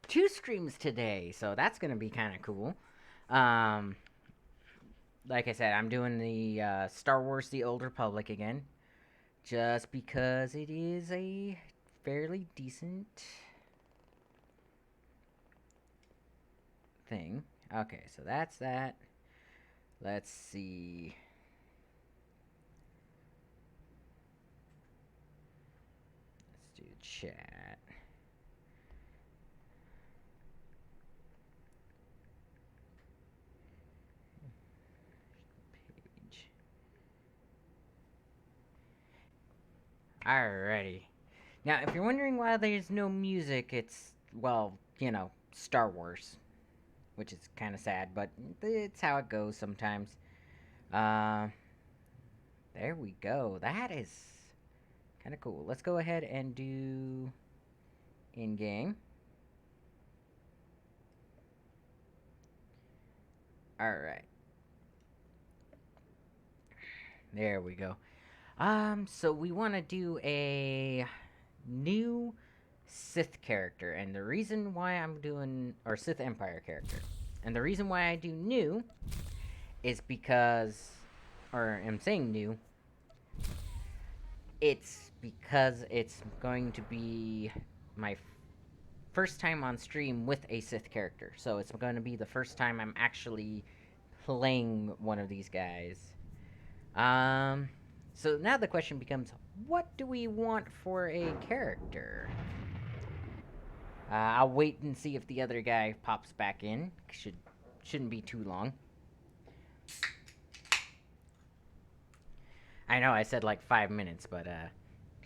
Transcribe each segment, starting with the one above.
two streams today, so that's gonna be kind of cool. Um, like I said, I'm doing the Star Wars: The Old Republic again, just because it is a fairly decent thing. Okay, so that's that. Let's see. Let's do chat. Page. Alrighty. Now, if you're wondering why there's no music, it's, well, Star Wars, which is kind of sad, but it's how it goes sometimes. Uh, there we go. That is kind of cool. Let's go ahead and do in-game. Alright. There we go. So we want to do a new Sith character, and the reason why I'm doing, or Sith Empire character, and the reason why I do new is because, or I'm saying new, it's because it's going to be my first time on stream with a Sith character. So it's going to be the first time I'm actually playing one of these guys. So now the question becomes, what do we want for a character? I'll wait and see if the other guy pops back in. Shouldn't be too long. I know I said like 5 minutes, but a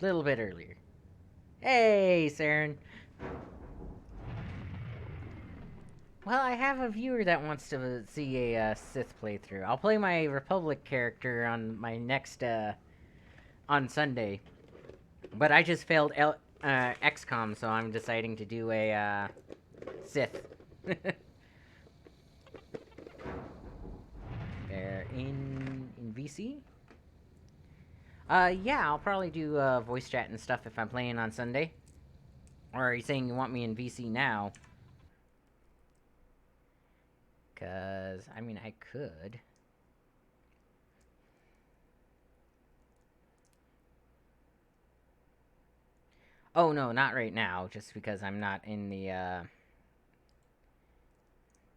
little bit earlier. Hey, Saren. Well, I have a viewer that wants to see a Sith playthrough. I'll play my Republic character on my next, on Sunday. But I just failed XCOM, so I'm deciding to do a, Sith. They're in VC? Yeah, I'll probably do, voice chat and stuff if I'm playing on Sunday. Or are you saying you want me in VC now? Because, I mean, I could. Oh, no, not right now, just because I'm not in the, I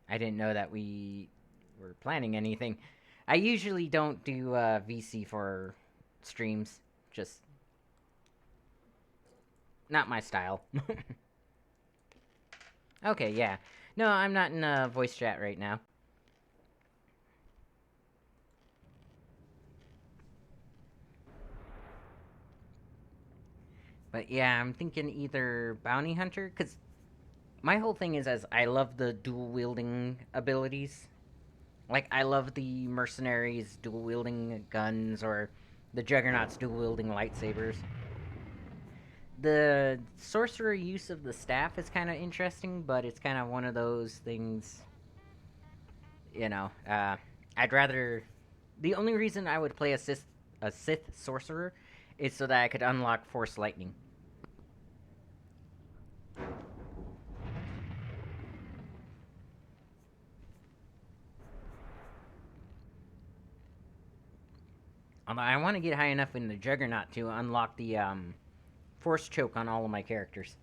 didn't know that we were planning anything. I usually don't do, VC for streams. Just not my style. Okay, yeah. No, I'm not in voice chat right now. But yeah, I'm thinking either bounty hunter, because my whole thing is as I love the dual wielding abilities. Like, I love the mercenaries dual wielding guns, or the juggernauts dual wielding lightsabers. The sorcerer use of the staff is kind of interesting, but it's kind of one of those things, I'd rather. The only reason I would play a Sith sorcerer is so that I could unlock Force Lightning. Although I want to get high enough in the Juggernaut to unlock the Force Choke on all of my characters.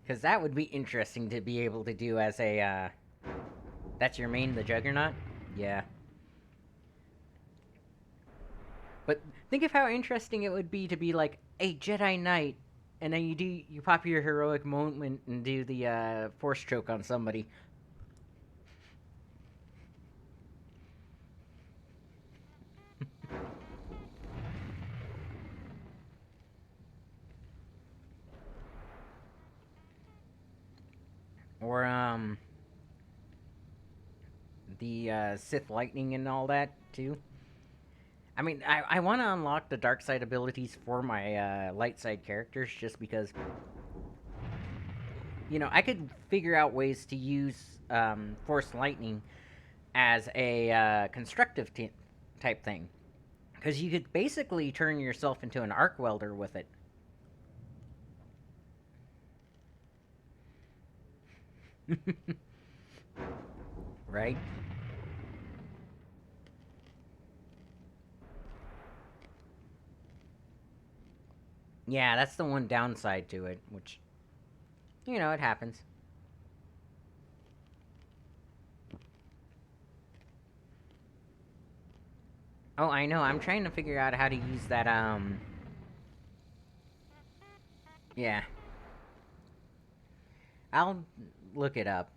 Because that would be interesting to be able to do as a, that's your main, the Juggernaut? Yeah. But think of how interesting it would be to be like a Jedi Knight, and then you pop your heroic moment and do the Force Choke on somebody. Or, the Sith Lightning and all that, too. I mean, I want to unlock the dark side abilities for my light side characters just because, I could figure out ways to use Force Lightning as a constructive type thing. Because you could basically turn yourself into an arc welder with it. Right? Yeah, that's the one downside to it, which, it happens. Oh, I know. I'm trying to figure out how to use that, yeah. I'll look it up.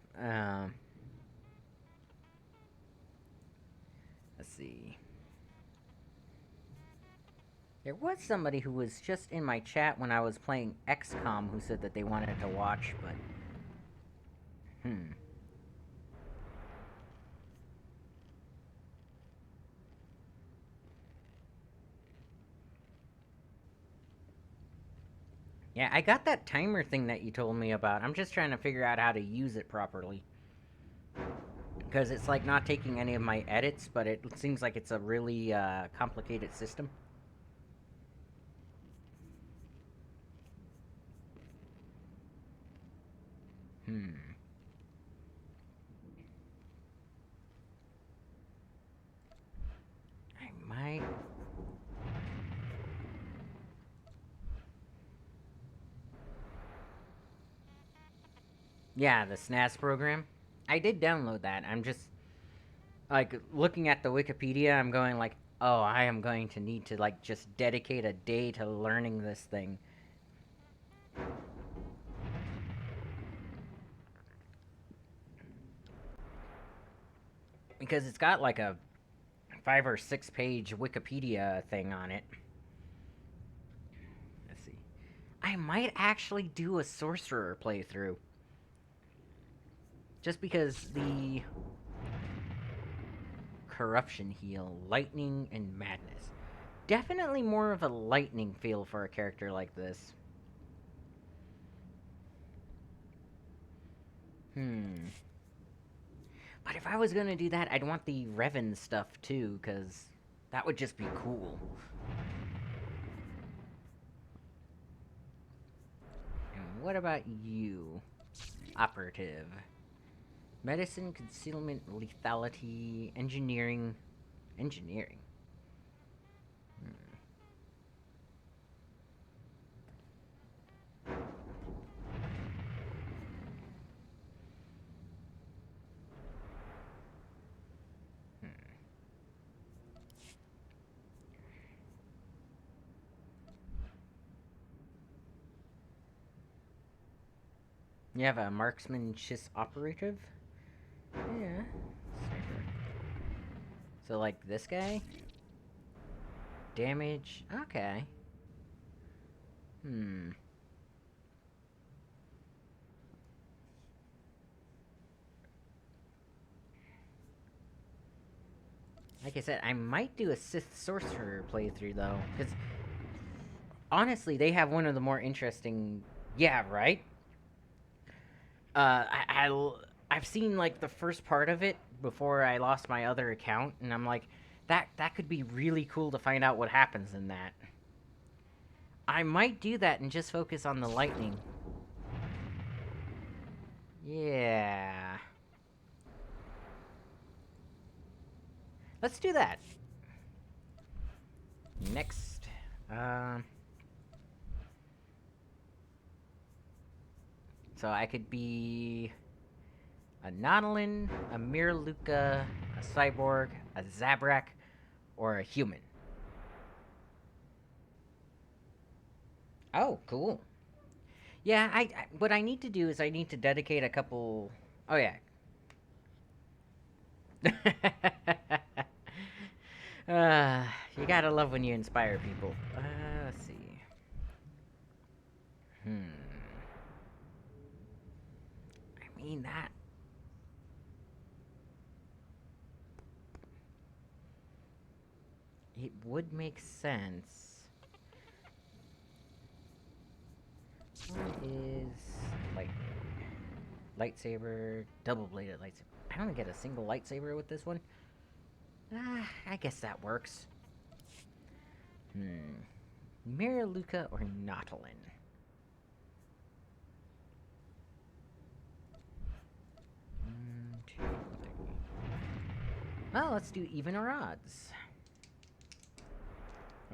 Let's see. There was somebody who was just in my chat when I was playing XCOM who said that they wanted to watch, but... Hmm. Yeah, I got that timer thing that you told me about. I'm just trying to figure out how to use it properly. Because it's like not taking any of my edits, but it seems like it's a really complicated system. Hmm. I might... Yeah, the SNAS program. I did download that. I'm just like looking at the Wikipedia. I'm going like, oh, I am going to need to like just dedicate a day to learning this thing because it's got like a 5 or 6 page Wikipedia thing on it. Let's see. I might actually do a sorcerer playthrough. Just because the corruption heal, lightning, and madness. Definitely more of a lightning feel for a character like this. Hmm. But if I was gonna do that, I'd want the Revan stuff too, because that would just be cool. And what about you, Operative? Medicine, concealment, lethality, engineering. Engineering. Hmm. Hmm. You have a marksman chiss operative? Yeah. Sniper. So, like this guy? Damage? Okay. Hmm. Like I said, I might do a Sith Sorcerer playthrough, though. Because, honestly, they have one of the more interesting... Yeah, right? I've seen, like, the first part of it before I lost my other account, and I'm like, that could be really cool to find out what happens in that. I might do that and just focus on the lightning. Yeah. Let's do that. Next. Um... So I could be a Nautilin, a Mirluka, a Cyborg, a Zabrak, or a human. Oh, cool. Yeah, what I need to do is I need to dedicate a couple... Oh, yeah. uh, you gotta love when you inspire people. Let's see. Hmm. I mean, that... It would make sense. What is lightning? Lightsaber, double-bladed lightsaber. I don't get a single lightsaber with this one. I guess that works. Mariluka or Nautilin? Well, let's do even or odds.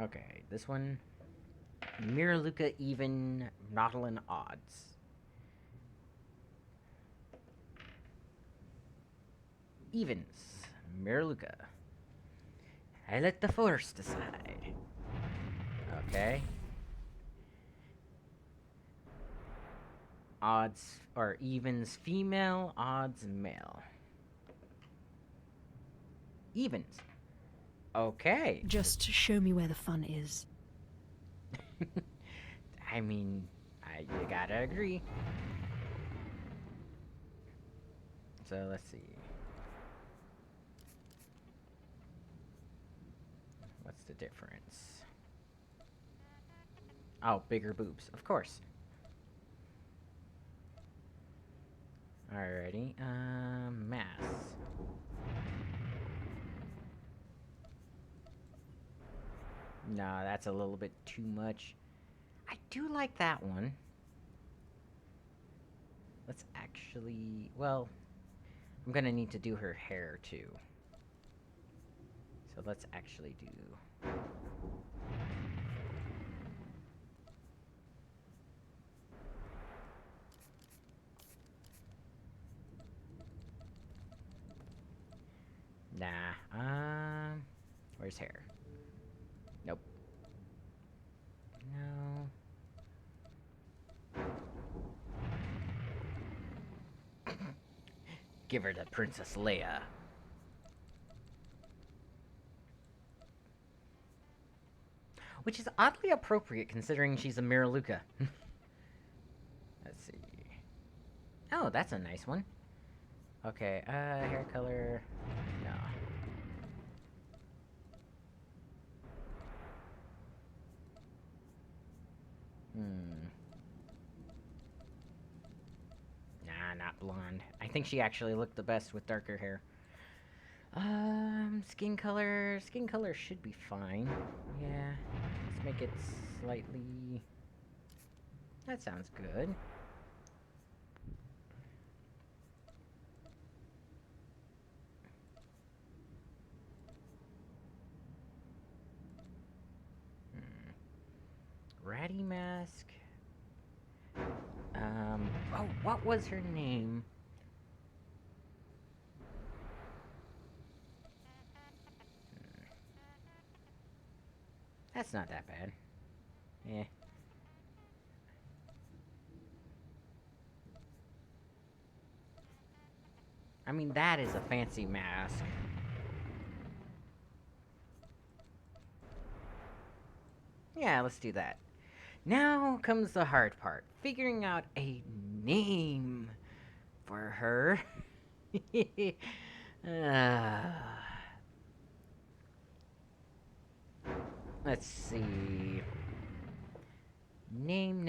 Okay, this one. Miraluka even, Nautilin odds. Evens. Miraluka. I let the force decide. Okay. Odds or evens female, odds male. Evens. Okay. Just show me where the fun is. I mean, you gotta agree. So let's see. What's the difference? Oh, bigger boobs, of course. Alrighty, mass. No, that's a little bit too much. I do like that one. Let's actually, well, I'm gonna need to do her hair too. So let's actually do... Nah, where's hair? Nope. No. Give her to Princess Leia. Which is oddly appropriate considering she's a Miraluka. Let's see. Oh, that's a nice one. Okay, hair color... No. Nah, not blonde. I think she actually looked the best with darker hair. Skin color... Skin color should be fine. Yeah. Let's make it slightly... That sounds good. Ratty mask. Oh, what was her name? That's not that bad. Yeah. I mean, that is a fancy mask. Yeah, let's do that. Now comes the hard part. Figuring out a name for her. Let's see. Name.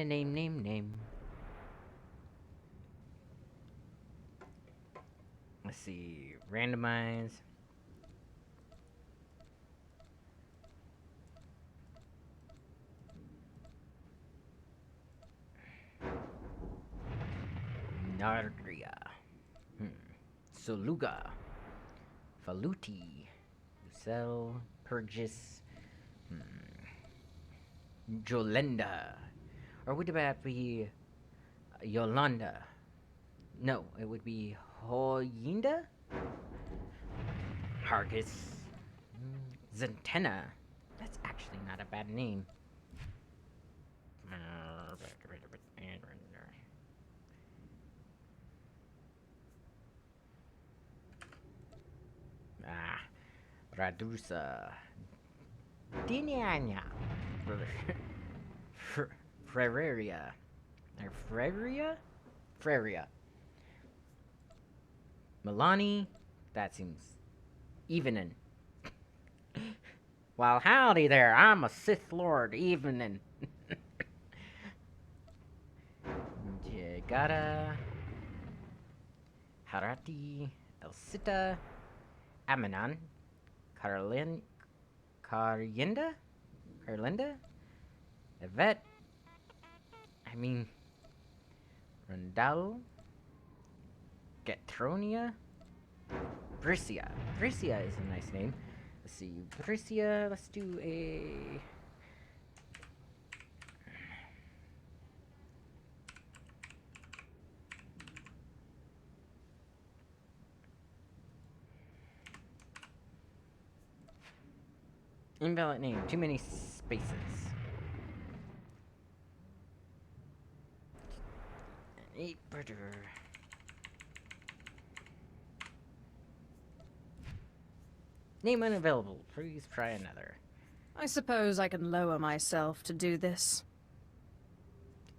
Let's see. Randomize. Nargria. Soluga. Faluti. Lucelle. Purgis. Jolenda. Or would that be Yolanda? No, it would be Hoyinda? Hargis. Zentena. That's actually not a bad name. Radusa. Dinianya. Frereria. Or Freria. Milani. That seems evening. Well, howdy there. I'm a Sith Lord evening. Jagata. Harati. Elsita. Amanon. Karyenda? Yvette? I mean... Randall? Getronia? Brissia. Brissia is a nice name. Let's see. Brissia, let's do a... invalid name. Too many spaces. Name unavailable. Please try another. I suppose I can lower myself to do this.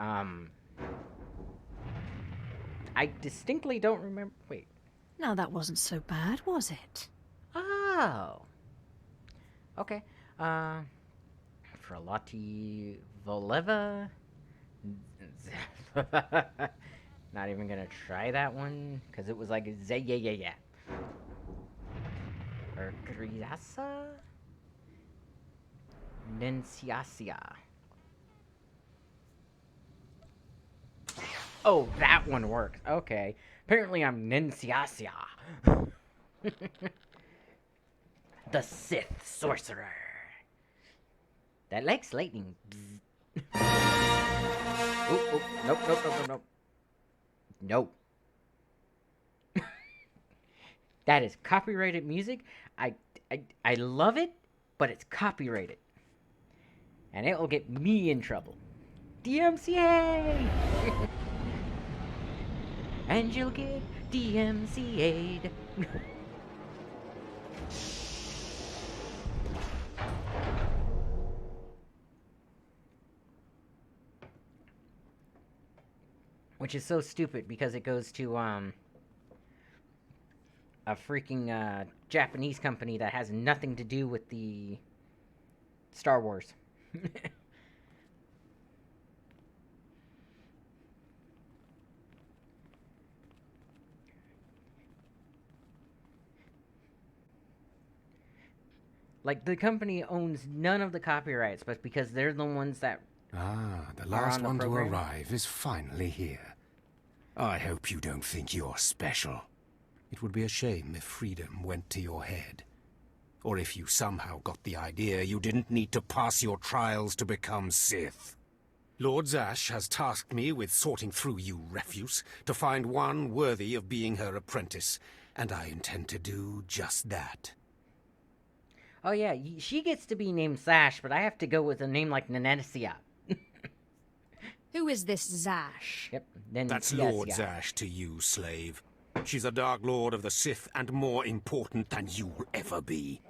I distinctly don't remember. Wait. Now that wasn't so bad, was it? Oh. Okay. Fralati Voleva. Not even gonna try that one because it was like yeah. Urgriasa? Nenciasia. Oh, that one works. Okay. Apparently I'm Nenciasia. The Sith Sorcerer. That likes lightning. Oh, nope. Nope. That is copyrighted music. I love it, but it's copyrighted. And it will get me in trouble. DMCA! And you'll get DMCA'd. Which is so stupid because it goes to a freaking Japanese company that has nothing to do with the Star Wars. Like, the company owns none of the copyrights, but because they're the ones that... Ah, the last one to arrive is finally here. I hope you don't think you're special. It would be a shame if freedom went to your head. Or if you somehow got the idea you didn't need to pass your trials to become Sith. Lord Zash has tasked me with sorting through you refuse to find one worthy of being her apprentice, and I intend to do just that. Oh yeah, she gets to be named Sash, but I have to go with a name like Nenesia. Who is this Zash? Yep, then That's Lord Zash to you, slave. She's a Dark Lord of the Sith and more important than you'll ever be.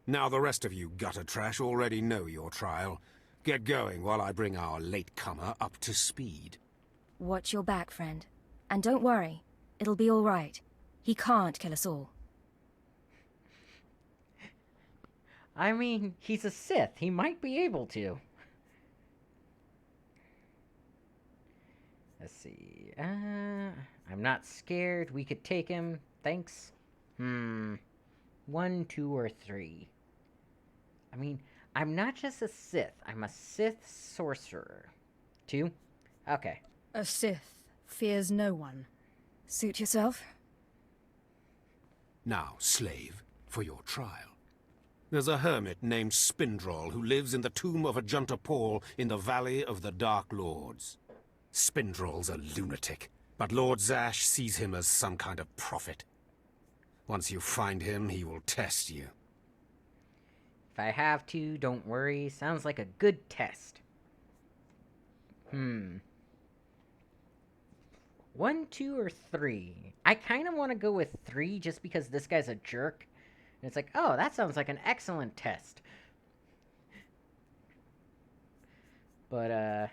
Now the rest of you gutter trash already know your trial. Get going while I bring our latecomer up to speed. Watch your back, friend. And don't worry, it'll be all right. He can't kill us all. I mean, he's a Sith. He might be able to. Let's see. I'm not scared. We could take him. Thanks. 1, 2, or 3. I mean, I'm not just a Sith. I'm a Sith sorcerer. 2? Okay. A Sith fears no one. Suit yourself? Now, slave, for your trial. There's a hermit named Spindrol who lives in the tomb of Argento Paul in the Valley of the Dark Lords. Spindrol's a lunatic, but Lord Zash sees him as some kind of prophet. Once you find him, he will test you. If I have to, don't worry. Sounds like a good test. 1, 2, or 3? I kind of want to go with 3 just because this guy's a jerk. And it's like, oh, that sounds like an excellent test. But,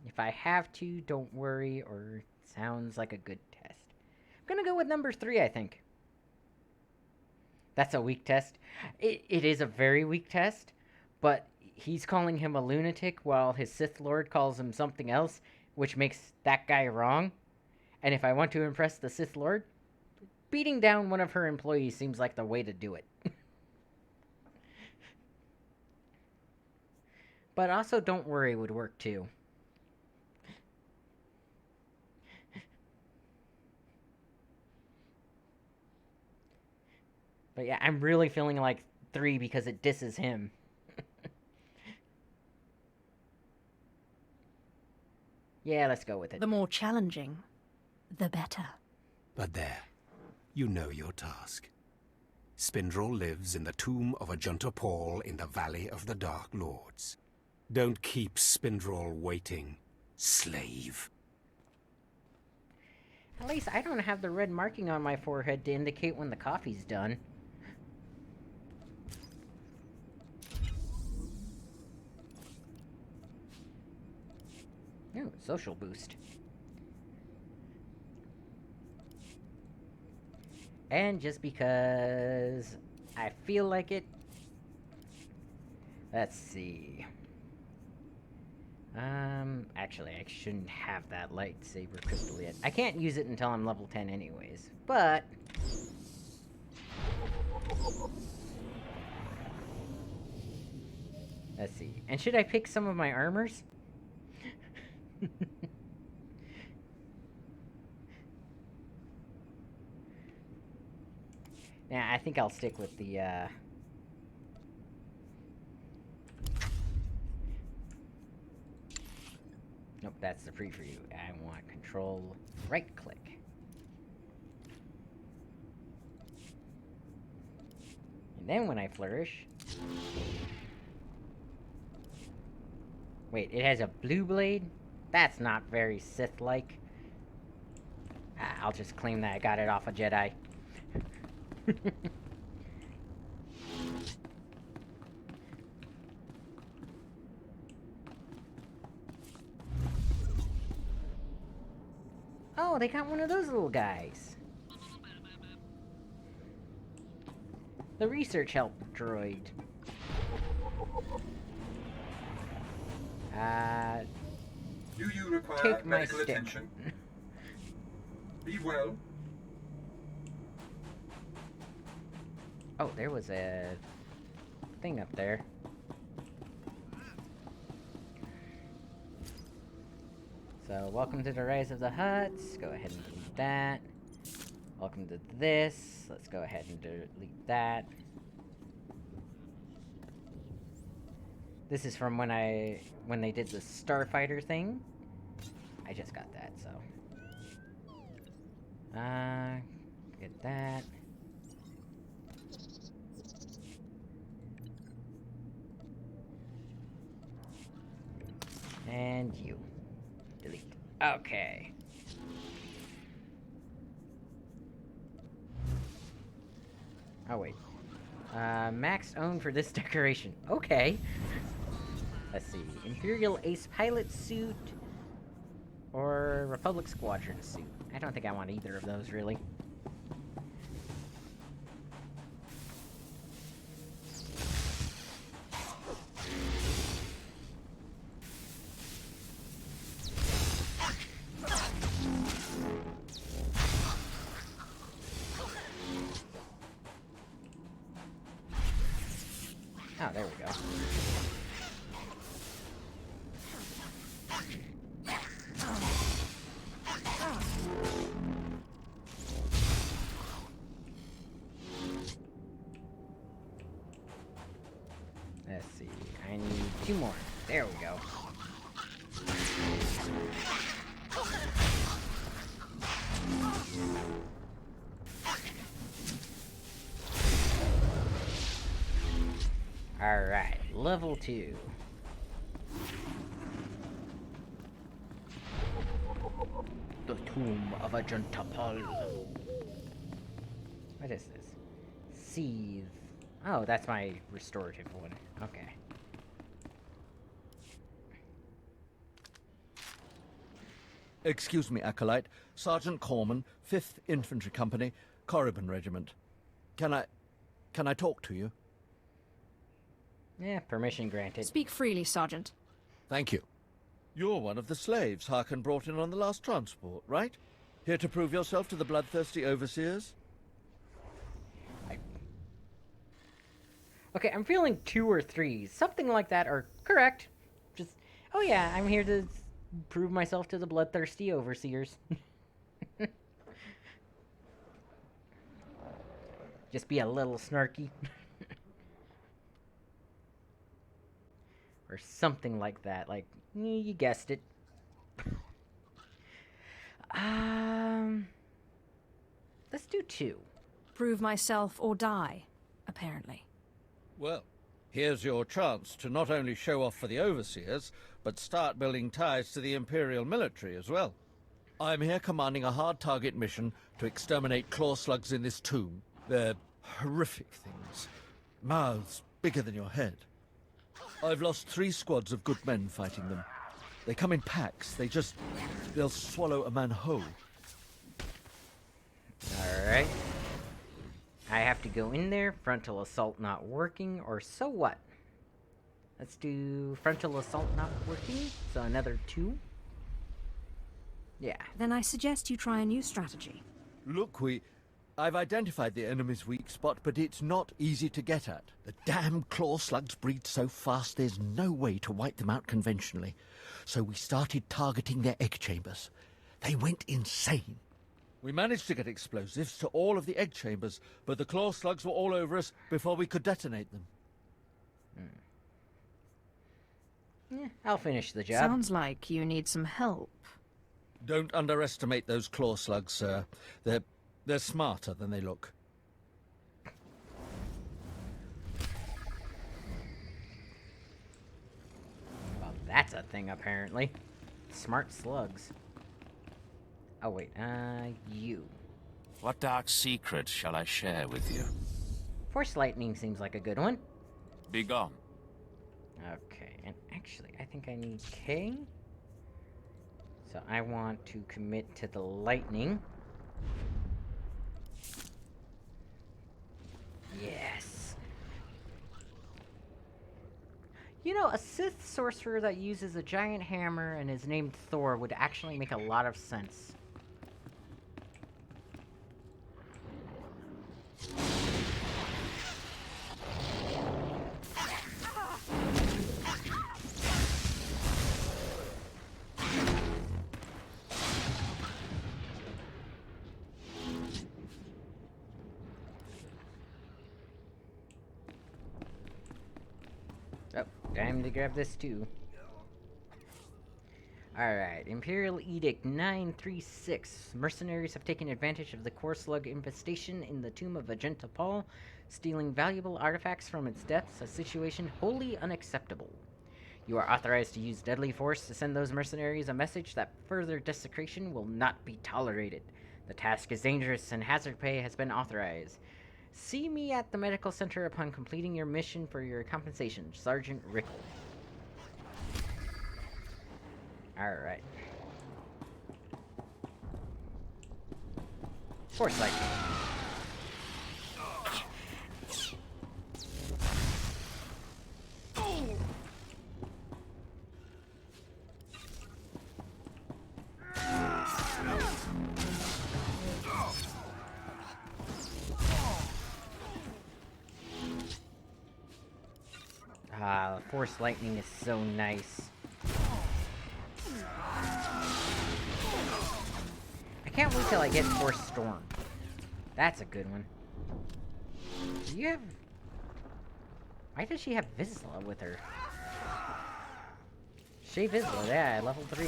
if I have to, don't worry, or sounds like a good test. I'm gonna go with number 3, I think. That's a weak test. It is a very weak test, but he's calling him a lunatic while his Sith Lord calls him something else, which makes that guy wrong. And if I want to impress the Sith Lord, beating down one of her employees seems like the way to do it. But also, don't worry would work too. But yeah, I'm really feeling like 3 because it disses him. Yeah, let's go with it. The more challenging, the better. But there, you know your task. Spindrel lives in the tomb of Argento Paul in the Valley of the Dark Lords. Don't keep Spindrel waiting, slave. At least I don't have the red marking on my forehead to indicate when the coffee's done. Ooh, social boost. And just because I feel like it... Let's see. Actually, I shouldn't have that lightsaber crystal yet. I can't use it until I'm level 10 anyways, but... Let's see. And should I pick some of my armors? Nah, I think I'll stick with the, Nope, that's the preview. I want control right click. And then when I flourish... Wait, it has a blue blade? That's not very Sith-like. I'll just claim that I got it off a Jedi. Oh, they got one of those little guys. The research help droid. Do you require Take my medical stick. attention? Be well. Oh, there was a thing up there. So, welcome to the Rise of the Hutts. Go ahead and delete that. Welcome to this. Let's go ahead and delete that. This is from when they did the Starfighter thing. I just got that, so. Get that. And you. Delete. Okay. Oh, wait. Maxed own for this decoration. Okay. Let's see. Imperial Ace Pilot suit or Republic Squadron suit. I don't think I want either of those, really. Oh, there we go. Let's see. I need 2 more. There we go. Alright, level 2. The Tomb of Argento Paul. What is this? Seethe. Oh, that's my restorative one. Okay. Excuse me, Acolyte. Sergeant Corman, 5th Infantry Company, Corriban Regiment. Can I talk to you? Yeah, permission granted. Speak freely, Sergeant. Thank you. You're one of the slaves Harkin brought in on the last transport, right? Here to prove yourself to the bloodthirsty overseers? Okay, I'm feeling 2 or 3. Something like that are correct. Just, oh yeah, I'm here to prove myself to the bloodthirsty overseers. Just be a little snarky. Or something like that. Like, you guessed it. Let's do 2. Prove myself or die, apparently. Well, here's your chance to not only show off for the Overseers, but start building ties to the Imperial military as well. I'm here commanding a hard target mission to exterminate claw slugs in this tomb. They're horrific things. Mouths bigger than your head. I've lost 3 squads of good men fighting them. They come in packs. They'll swallow a man whole. Alright. I have to go in there. Frontal assault not working, or so what? Let's do frontal assault not working. So another 2. Yeah. Then I suggest you try a new strategy. Look, I've identified the enemy's weak spot, but it's not easy to get at. The damn claw slugs breed so fast there's no way to wipe them out conventionally. So we started targeting their egg chambers. They went insane. We managed to get explosives to all of the egg chambers, but the claw slugs were all over us before we could detonate them. Yeah, I'll finish the job. Sounds like you need some help. Don't underestimate those claw slugs, sir. They're smarter than they look. Well, that's a thing, apparently. Smart slugs. Oh, wait, you. What dark secret shall I share with you? Force lightning seems like a good one. Be gone. Okay, and actually, I think I need K. So I want to commit to the lightning. Yes. You know, a Sith sorcerer that uses a giant hammer and is named Thor would actually make a lot of sense. Oh, time to grab this too. Alright, Imperial Edict 936. Mercenaries have taken advantage of the core slug infestation in the tomb of Argento, stealing valuable artifacts from its depths, a situation wholly unacceptable. You are authorized to use deadly force to send those mercenaries a message that further desecration will not be tolerated. The task is dangerous and hazard pay has been authorized. See me at the medical center upon completing your mission for your compensation, Sergeant Rickle. Alright. Force lightning. Force lightning is so nice. I can't wait till I get Force Storm. That's a good one. Do you have... Why does she have Vizsla with her? Shay Vizsla, yeah, level 3.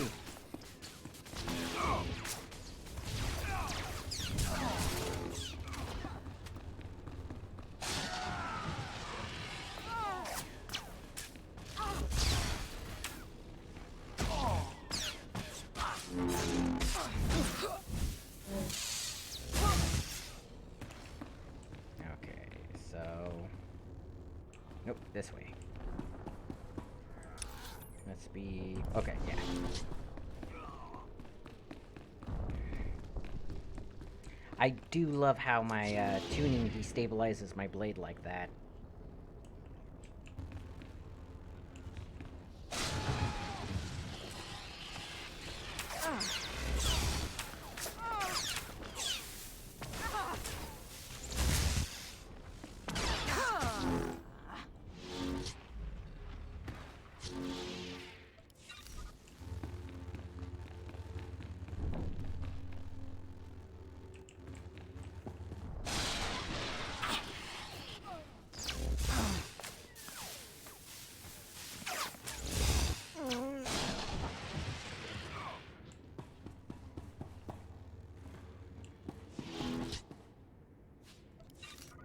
Nope, this way. Let's be... Okay, yeah. I do love how my tuning destabilizes my blade like that.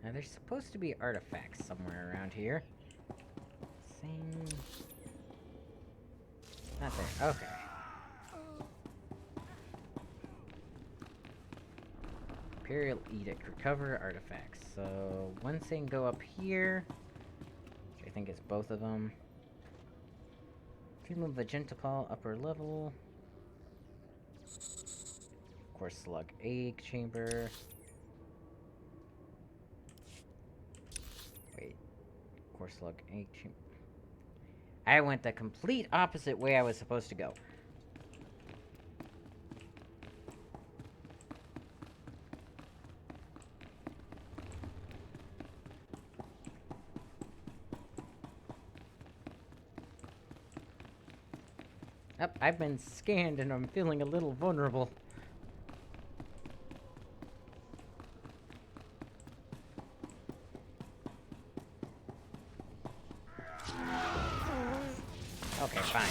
Now, there's supposed to be artifacts somewhere around here. Same... Not there. Okay. Imperial Edict. Recover artifacts. So, one thing go up here. Which I think is both of them. Kingdom of Argento upper level. Of course, slug egg chamber. Wait. Of course, slug egg chamber. I went the complete opposite way I was supposed to go. Oh, I've been scanned and I'm feeling a little vulnerable. Okay, fine.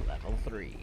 Level 3.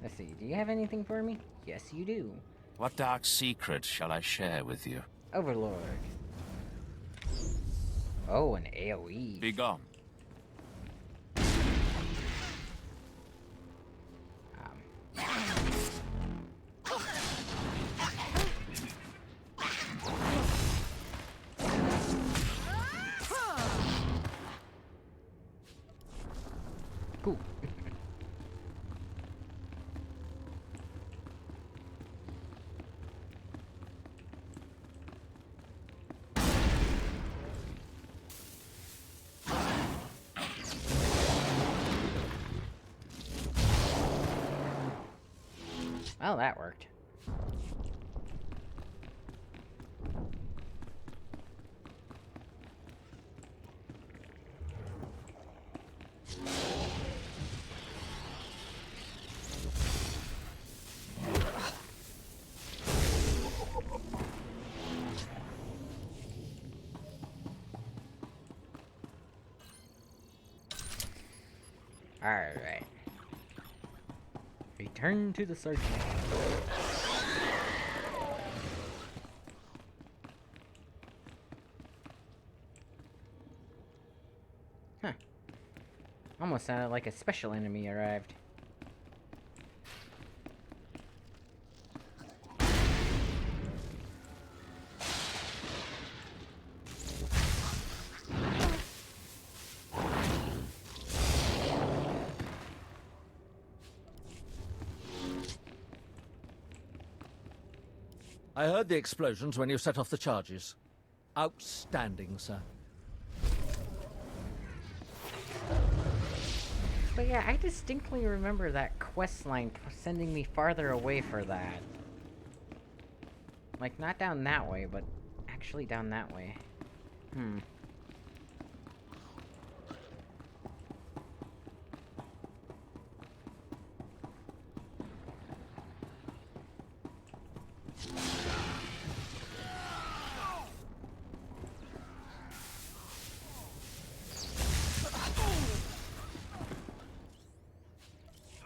Let's see, do you have anything for me? Yes, you do. What dark secret shall I share with you? Overlord. Oh, an AoE. Be gone. Cool. Well, that worked. Alright. Return to the sergeant. Huh. Almost sounded like a special enemy arrived. I heard the explosions when you set off the charges. Outstanding, sir. But yeah, I distinctly remember that quest line sending me farther away for that. Like, not down that way, but actually down that way. Hmm.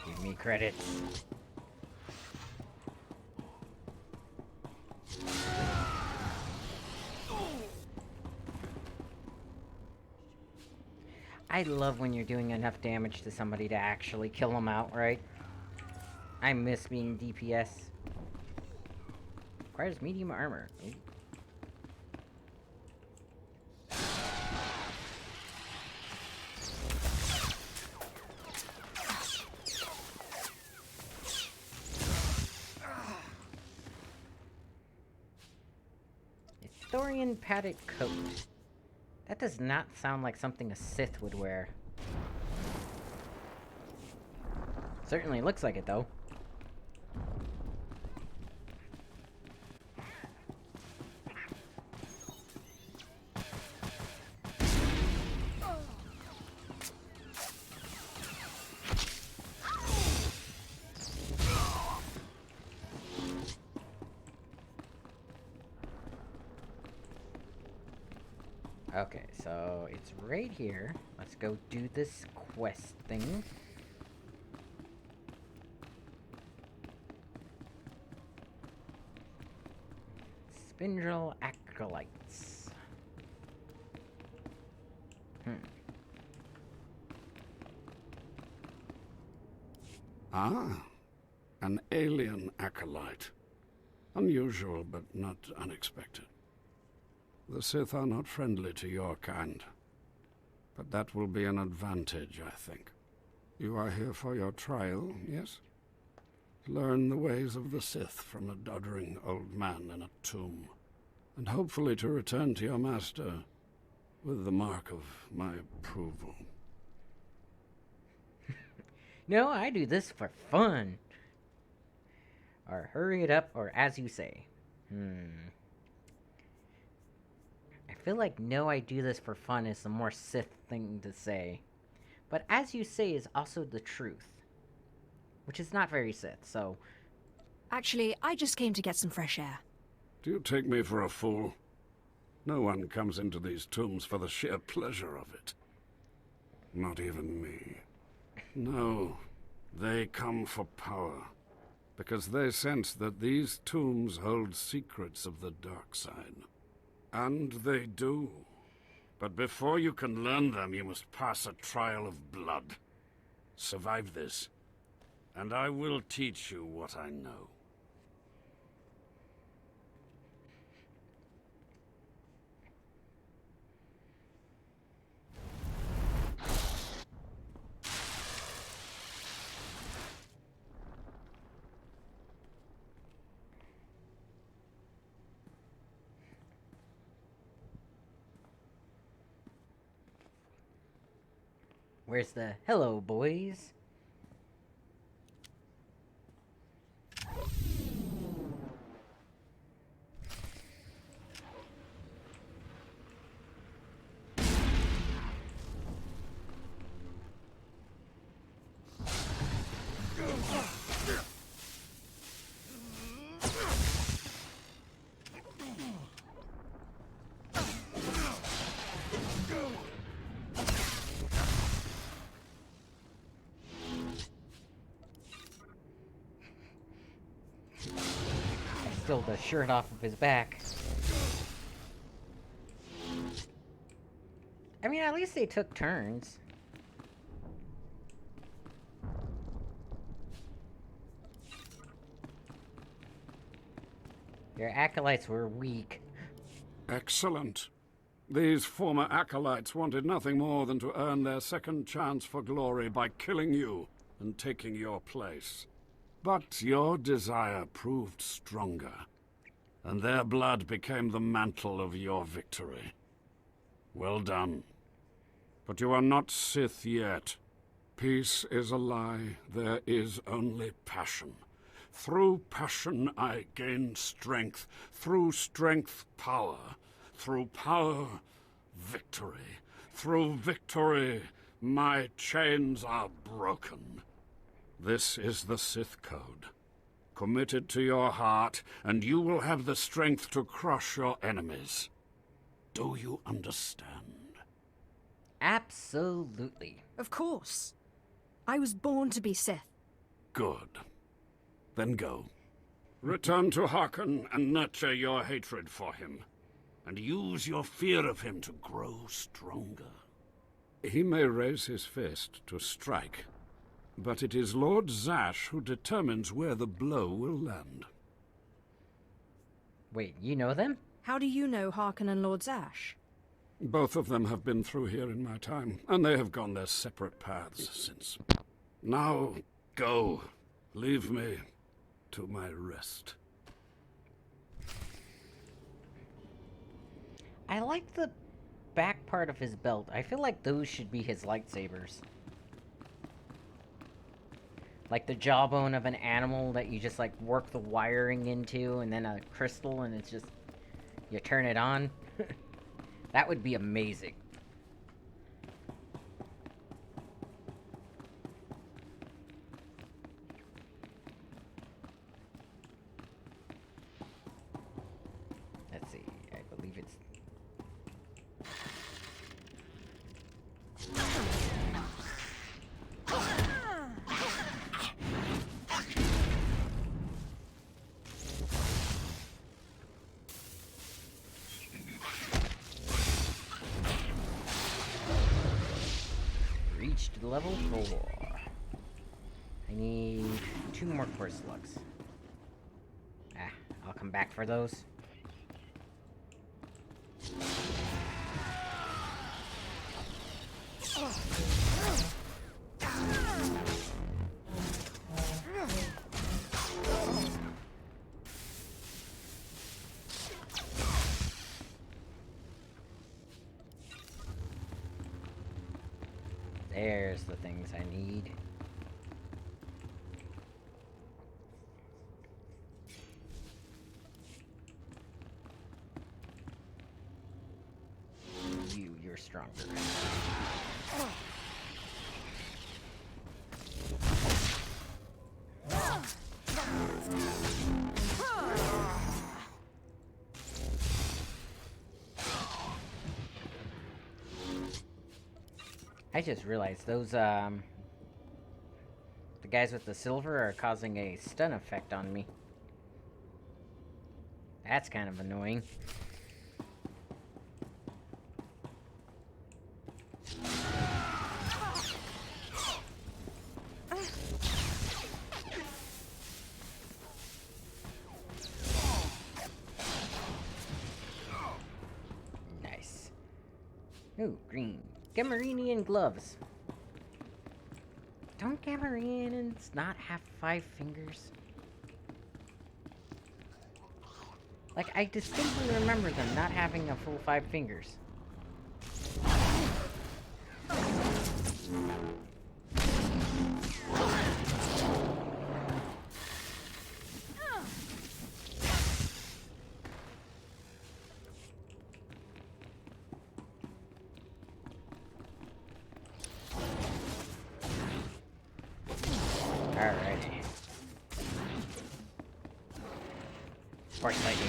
Give me credits. I love when you're doing enough damage to somebody to actually kill them outright. I miss being DPS. Requires medium armor. Ooh. Mandalorian padded coat. That does not sound like something a Sith would wear. Certainly looks like it, though. Okay, so it's right here. Let's go do this quest thing. Spindrill acolytes. Ah, an alien acolyte. Unusual, but not unexpected. The Sith are not friendly to your kind. But that will be an advantage, I think. You are here for your trial, yes? Learn the ways of the Sith from a doddering old man in a tomb. And hopefully to return to your master with the mark of my approval. No, I do this for fun. Or hurry it up, or as you say. I feel like no, I do this for fun is the more Sith thing to say. But as you say is also the truth. Which is not very Sith, so... Actually, I just came to get some fresh air. Do you take me for a fool? No one comes into these tombs for the sheer pleasure of it. Not even me. No, they come for power. Because they sense that these tombs hold secrets of the dark side. And they do. But before you can learn them, you must pass a trial of blood. Survive this, and I will teach you what I know. Where's the hello, boys? Stole the shirt off of his back. I mean, at least they took turns. Your acolytes were weak. Excellent. These former acolytes wanted nothing more than to earn their second chance for glory by killing you and taking your place. But your desire proved stronger, and their blood became the mantle of your victory. Well done. But you are not Sith yet. Peace is a lie. There is only passion. Through passion I gain strength. Through strength, power. Through power, victory. Through victory, my chains are broken. This is the Sith Code. Commit it to your heart, and you will have the strength to crush your enemies. Do you understand? Absolutely. Of course. I was born to be Sith. Good. Then go. Return to Harkon and nurture your hatred for him. And use your fear of him to grow stronger. He may raise his fist to strike, but it is Lord Zash who determines where the blow will land. Wait, you know them? How do you know Harkon and Lord Zash? Both of them have been through here in my time, and they have gone their separate paths since. Now, go. Leave me to my rest. I like the back part of his belt. I feel like those should be his lightsabers. Like the jawbone of an animal that you just like work the wiring into, and then a crystal, and it's just you turn it on. That would be amazing. Let's see. I believe it's reached level 4. I need 2 more core slugs. I'll come back for those. There's the things I need. You're stronger. I just realized those, the guys with the silver are causing a stun effect on me. That's kind of annoying. Nice. Ooh, green. Gamorrean gloves. Don't Gamorreans not have 5 fingers? Like, I distinctly remember them not having a full 5 fingers. Alrighty. Force lightning.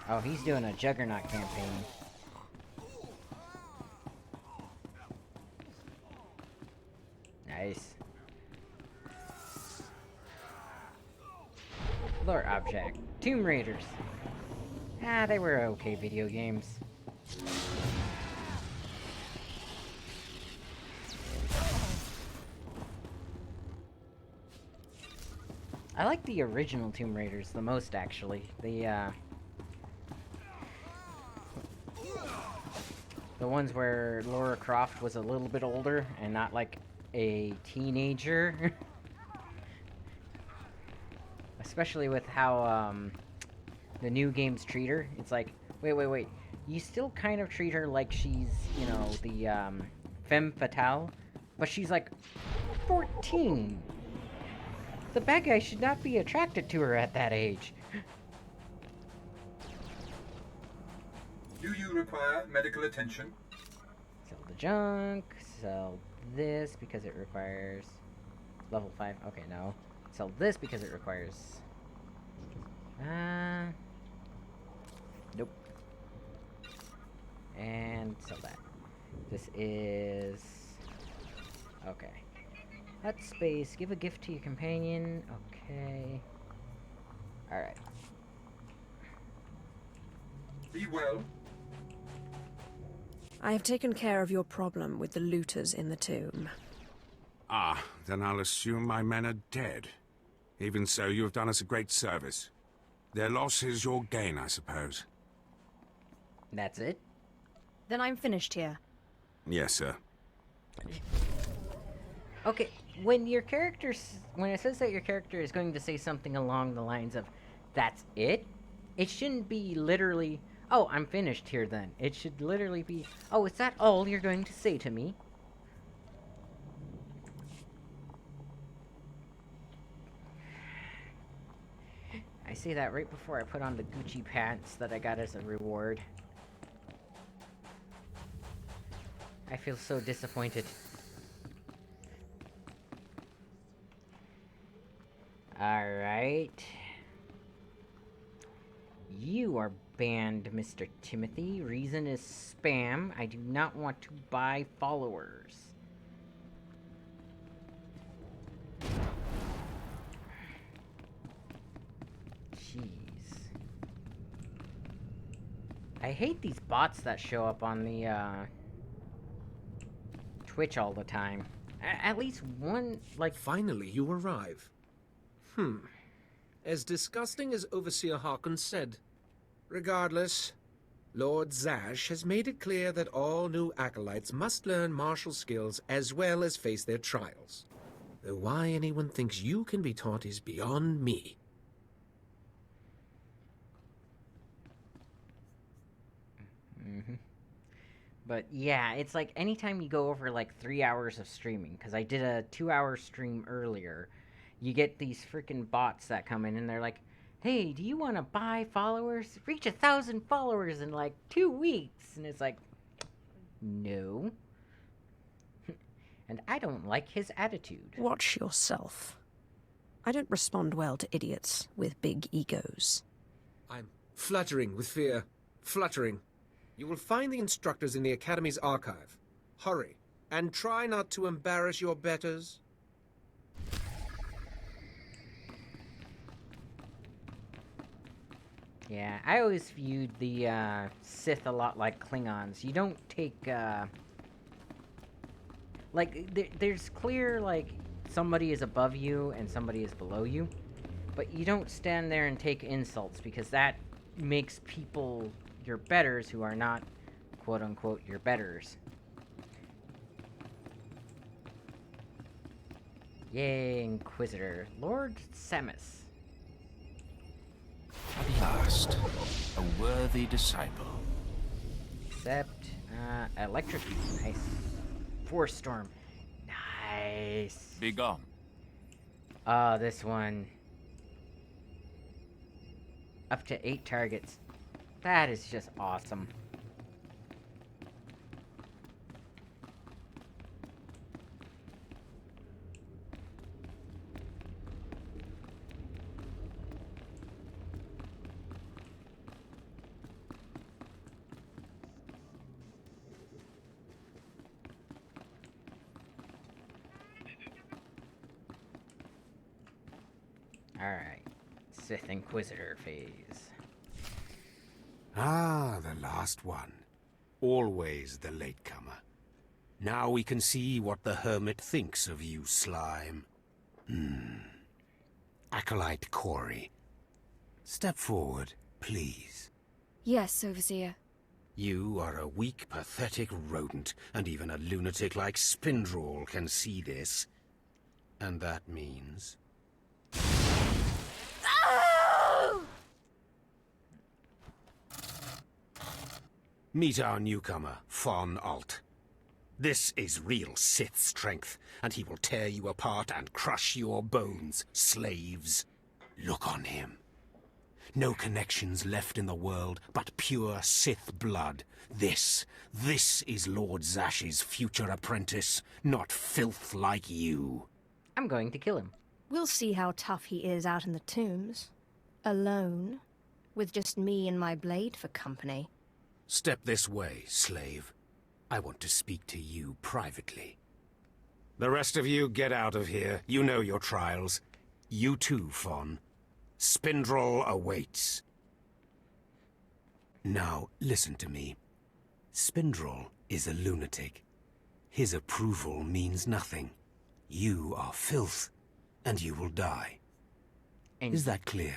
Oh, he's doing a Juggernaut campaign. Nice. Lore object. Tomb Raiders. They were okay video games. I like the original Tomb Raiders the most, actually. The ones where Lara Croft was a little bit older and not like a teenager. Especially with how the new games treat her. It's like, wait. You still kind of treat her like she's, you know, the femme fatale, but she's like 14. The bad guy should not be attracted to her at that age. Do you require medical attention? Sell the junk. Sell this because it requires level 5. Okay, no. Sell this because it requires... Nope. And sell that. This is... Okay. Hut space. Give a gift to your companion. Okay. Alright. Be well. I have taken care of your problem with the looters in the tomb. Ah, then I'll assume my men are dead. Even so, you have done us a great service. Their loss is your gain, I suppose. That's it? Then I'm finished here. Yes, sir. Okay, when it says that your character is going to say something along the lines of, that's it shouldn't be literally, oh, I'm finished here then. It should literally be, oh, is that all you're going to say to me? I say that right before I put on the Gucci pants that I got as a reward. I feel so disappointed. Alright. You are banned, Mr. Timothy. Reason is spam. I do not want to buy followers. Jeez. I hate these bots that show up on the, Twitch all the time. At least one, like... Finally, you arrive. As disgusting as Overseer Harkins said. Regardless, Lord Zash has made it clear that all new acolytes must learn martial skills as well as face their trials. Though why anyone thinks you can be taught is beyond me. But yeah, it's like anytime you go over like 3 hours of streaming, because I did a 2-hour stream earlier, you get these freaking bots that come in and they're like, hey, do you want to buy followers? Reach 1,000 followers in like 2 weeks. And it's like, no. And I don't like his attitude. Watch yourself. I don't respond well to idiots with big egos. I'm fluttering with fear. Fluttering. You will find the instructors in the Academy's archive. Hurry, and try not to embarrass your betters. Yeah, I always viewed the Sith a lot like Klingons. You don't take, like, there's clear, like, somebody is above you and somebody is below you. But you don't stand there and take insults, because that makes people your betters who are not, quote-unquote, your betters. Yay, Inquisitor. Lord Samus. At last, a worthy disciple. Except, electrocute. Nice. Force Storm. Nice. Be gone. This one. Up to 8 targets. That is just awesome. Alright. Sith Inquisitor phase. Ah, the last one. Always the latecomer. Now we can see what the Hermit thinks of you, Slime. Acolyte Corey. Step forward, please. Yes, Overseer. You are a weak, pathetic rodent, and even a lunatic like Spindrel can see this. And that means... Meet our newcomer, Von Alt. This is real Sith strength, and he will tear you apart and crush your bones, slaves. Look on him. No connections left in the world, but pure Sith blood. This is Lord Zash's future apprentice, not filth like you. I'm going to kill him. We'll see how tough he is out in the tombs. Alone, with just me and my blade for company. Step this way, slave. I want to speak to you privately. The rest of you get out of here. You know your trials. You too, Fawn. Spindrel awaits. Now, listen to me. Spindrel is a lunatic. His approval means nothing. You are filth, and you will die. And, Is that clear?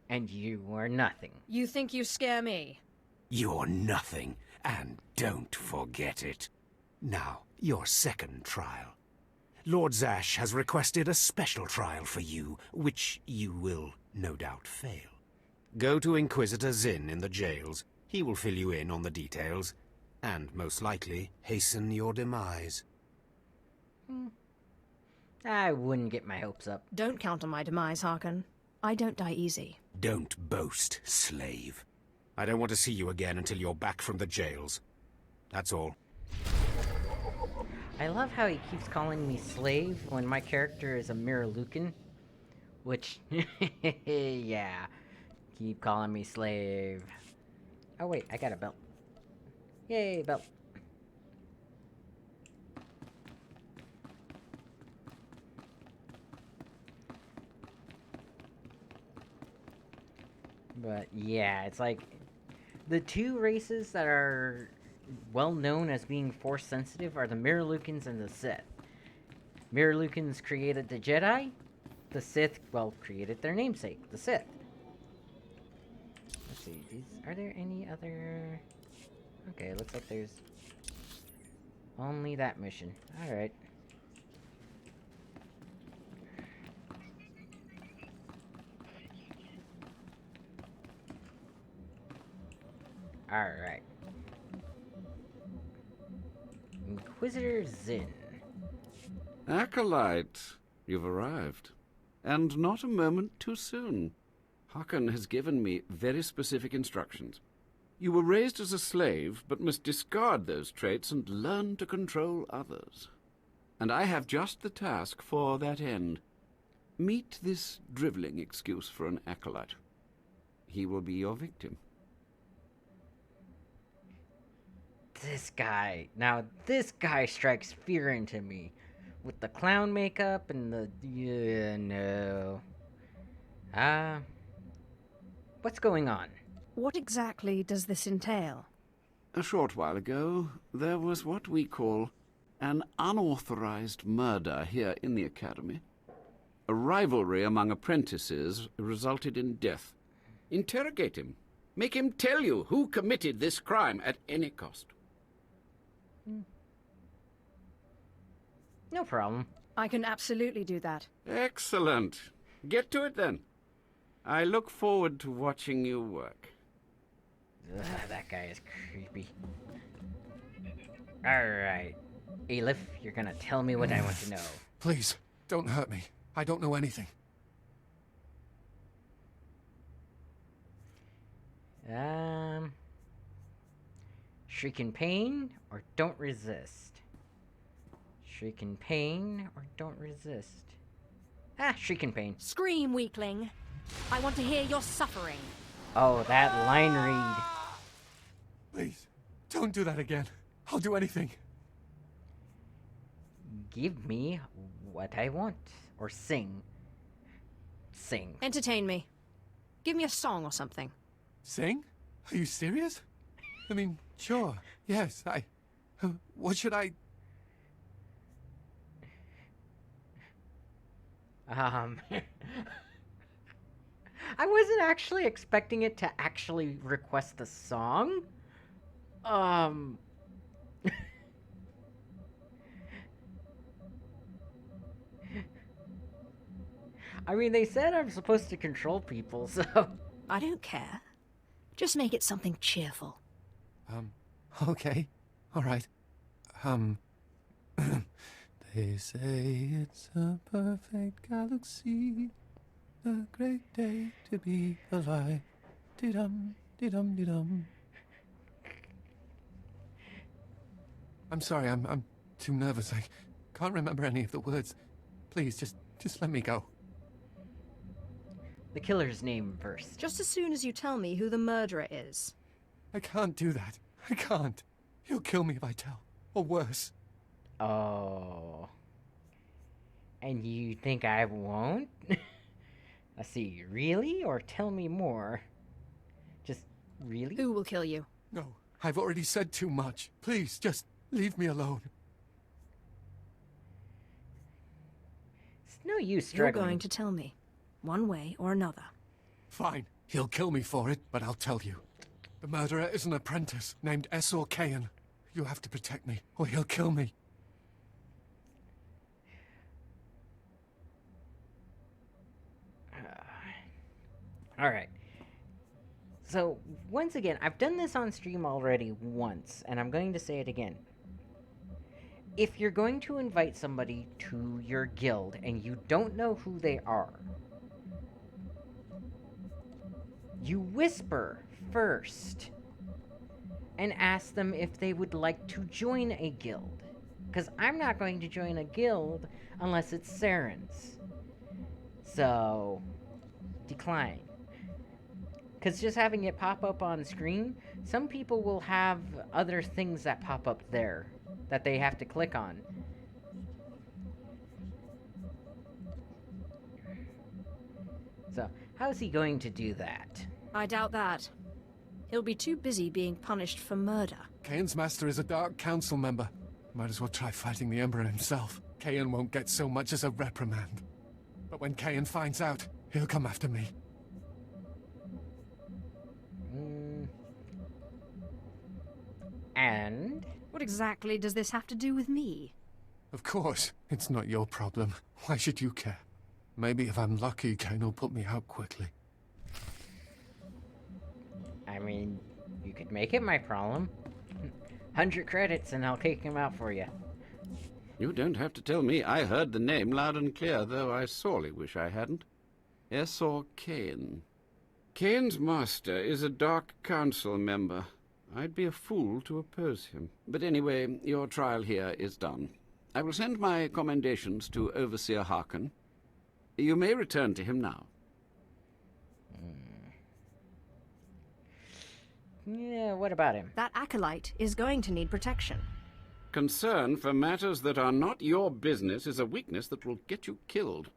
And you are nothing. You think you scare me? You're nothing, and don't forget it. Now, your second trial. Lord Zash has requested a special trial for you, which you will no doubt fail. Go to Inquisitor Zinn in the jails. He will fill you in on the details, and most likely hasten your demise. I wouldn't get my hopes up. Don't count on my demise, Harkon. I don't die easy. Don't boast, slave. I don't want to see you again until you're back from the jails. That's all. I love how he keeps calling me slave when my character is a Miralukan. Which, yeah. Keep calling me slave. Oh wait, I got a belt. Yay, belt. But yeah, it's like the two races that are well known as being force sensitive are the Miralukans and the Sith. Miralukans created the Jedi. The Sith, well, created their namesake, the Sith. Let's see, are there any other... Okay, looks like there's only that mission. Alright. Alright. Inquisitor Zinn. Acolyte, you've arrived. And not a moment too soon. Harkon has given me very specific instructions. You were raised as a slave, but must discard those traits and learn to control others. And I have just the task for that end. Meet this drivelling excuse for an acolyte. He will be your victim. This guy. Now, this guy strikes fear into me. With the clown makeup and the... Yeah, no. What's going on? What exactly does this entail? A short while ago, there was what we call an unauthorized murder here in the Academy. A rivalry among apprentices resulted in death. Interrogate him. Make him tell you who committed this crime at any cost. No problem. I can absolutely do that. Excellent. Get to it then. I look forward to watching you work. Ugh, that guy is creepy. Alright. Aleph, you're gonna tell me what I want to know. Please, don't hurt me. I don't know anything. Shriek in pain or don't resist? Shriek in pain or don't resist? Shriek in pain. Scream, weakling. I want to hear your suffering. Oh, that line read. Please, don't do that again. I'll do anything. Give me what I want. Or sing. Sing. Entertain me. Give me a song or something. Sing? Are you serious? I mean, sure. Yes, what should I... I wasn't actually expecting it to actually request the song. I mean, they said I'm supposed to control people, so... I don't care. Just make it something cheerful. Okay. All right. They say it's a perfect galaxy, a great day to be alive. Dee-dum, dee-dum, dee-dum. I'm sorry, I'm too nervous. I can't remember any of the words. Please, just let me go. The killer's name first. Just as soon as you tell me who the murderer is. I can't do that. I can't. He'll kill me if I tell. Or worse. Oh. And you think I won't? I see. Really? Or tell me more? Just really? Who will kill you? No, I've already said too much. Please, just leave me alone. It's no use struggling. You're going to tell me. one way or another. Fine. He'll kill me for it, but I'll tell you. The murderer is an apprentice named Esor Kayan. You have to protect me, or he'll kill me. Alright. So, once again, I've done this on stream already once, and I'm going to say it again. If you're going to invite somebody to your guild and you don't know who they are, you whisper first and ask them if they would like to join a guild. Because I'm not going to join a guild unless it's Saren's. So, decline. Because just having it pop up on screen, some people will have other things that pop up there that they have to click on. So, how's he going to do that? I doubt that. He'll be too busy being punished for murder. Kayan's master is a Dark Council member. Might as well try fighting the Emperor himself. Kayan won't get so much as a reprimand. But when Kayan finds out, he'll come after me. And? What exactly does this have to do with me? Of course. It's not your problem. Why should you care? Maybe if I'm lucky, Kayan will put me out quickly. I mean, you could make it my problem. 100 credits and I'll kick him out for you. You don't have to tell me. I heard the name loud and clear, though I sorely wish I hadn't. Esor Kayan. Kayan's master is a Dark Council member. I'd be a fool to oppose him. But anyway, your trial here is done. I will send my commendations to Overseer Harkin. You may return to him now. Yeah, what about him? That acolyte is going to need protection. Concern for matters that are not your business is a weakness that will get you killed.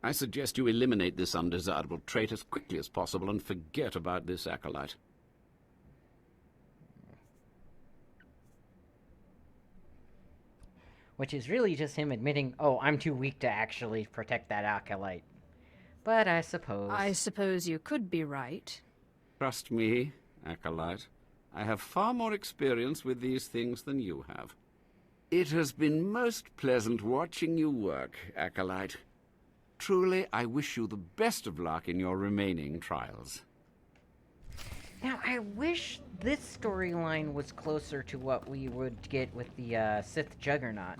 I suggest you eliminate this undesirable trait as quickly as possible and forget about this acolyte. Which is really just him admitting, oh, I'm too weak to actually protect that acolyte. But I suppose... I suppose you could be right. Trust me, acolyte. I have far more experience with these things than you have. It has been most pleasant watching you work, acolyte. Truly, I wish you the best of luck in your remaining trials. Now, I wish this storyline was closer to what we would get with the Sith Juggernaut.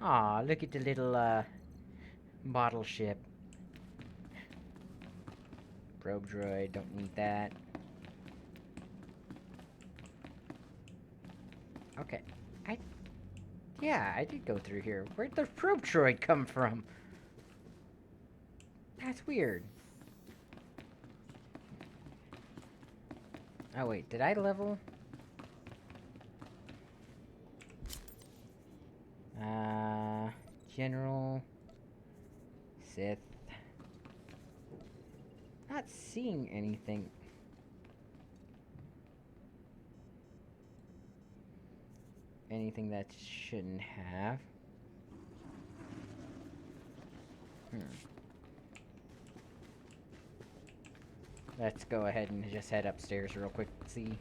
Aw, look at the little bottle ship. Probe droid, don't need that. Okay, yeah, I did go through here. Where'd the probe droid come from? That's weird. Oh wait, did I level? General, Sith. Not seeing anything. Anything that shouldn't have. Let's go ahead and just head upstairs real quick, see.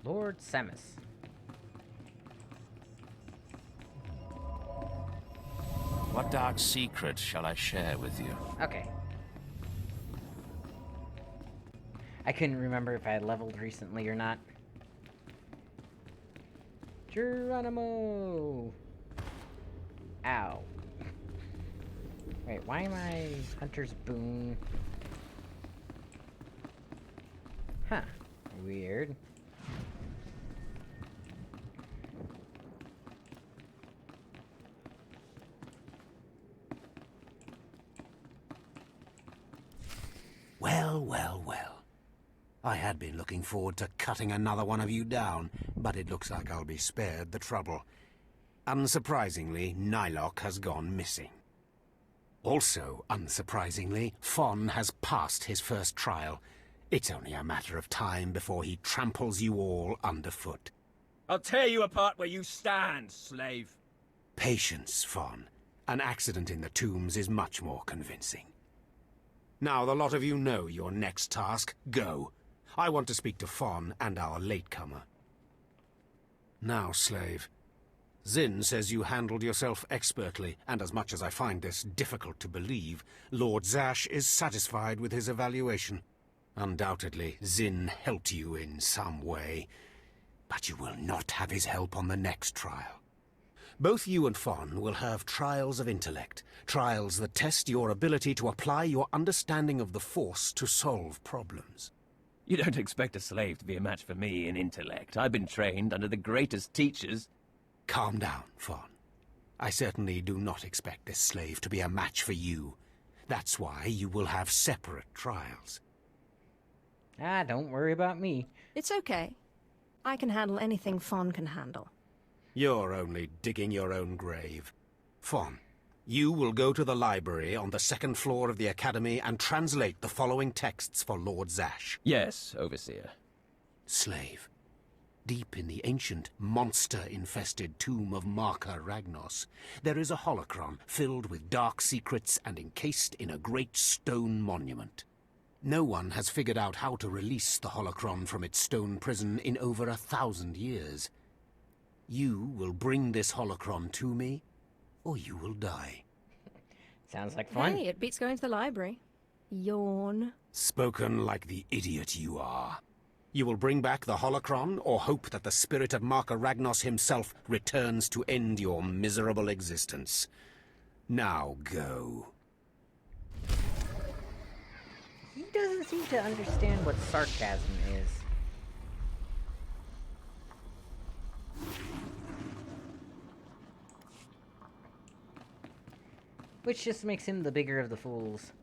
Lord Samus. What dark secret shall I share with you? Okay. I couldn't remember if I had leveled recently or not. Geronimo! Ow. Wait, why am I Hunter's Boon? Huh. Weird. Well, well, well. I had been looking forward to cutting another one of you down, but it looks like I'll be spared the trouble. Unsurprisingly, Nylock has gone missing. Also, unsurprisingly, Fon has passed his first trial, It's only a matter of time before he tramples you all underfoot. I'll tear you apart where you stand, slave. Patience, Fawn. An accident in the tombs is much more convincing. Now the lot of you know your next task. Go. I want to speak to Fawn and our latecomer. Now, slave. Zin says you handled yourself expertly, and as much as I find this difficult to believe, Lord Zash is satisfied with his evaluation. Undoubtedly, Zin helped you in some way, but you will not have his help on the next trial. Both you and Fawn will have trials of intellect, trials that test your ability to apply your understanding of the Force to solve problems. You don't expect a slave to be a match for me in intellect. I've been trained under the greatest teachers. Calm down, Fawn. I certainly do not expect this slave to be a match for you. That's why you will have separate trials. Ah, don't worry about me. It's okay. I can handle anything Fawn can handle. You're only digging your own grave. Fawn, you will go to the library on the second floor of the Academy and translate the following texts for Lord Zash. Yes, Overseer. Slave. Deep in the ancient, monster-infested tomb of Marka Ragnos, there is a holocron filled with dark secrets and encased in a great stone monument. No one has figured out how to release the holocron from its stone prison in over 1,000 years. You will bring this holocron to me, or you will die. Sounds like fun. Hey, it beats going to the library. Yawn. Spoken like the idiot you are. You will bring back the holocron, or hope that the spirit of Marka Ragnos himself returns to end your miserable existence. Now go. He doesn't seem to understand what sarcasm is. Which just makes him the bigger of the fools.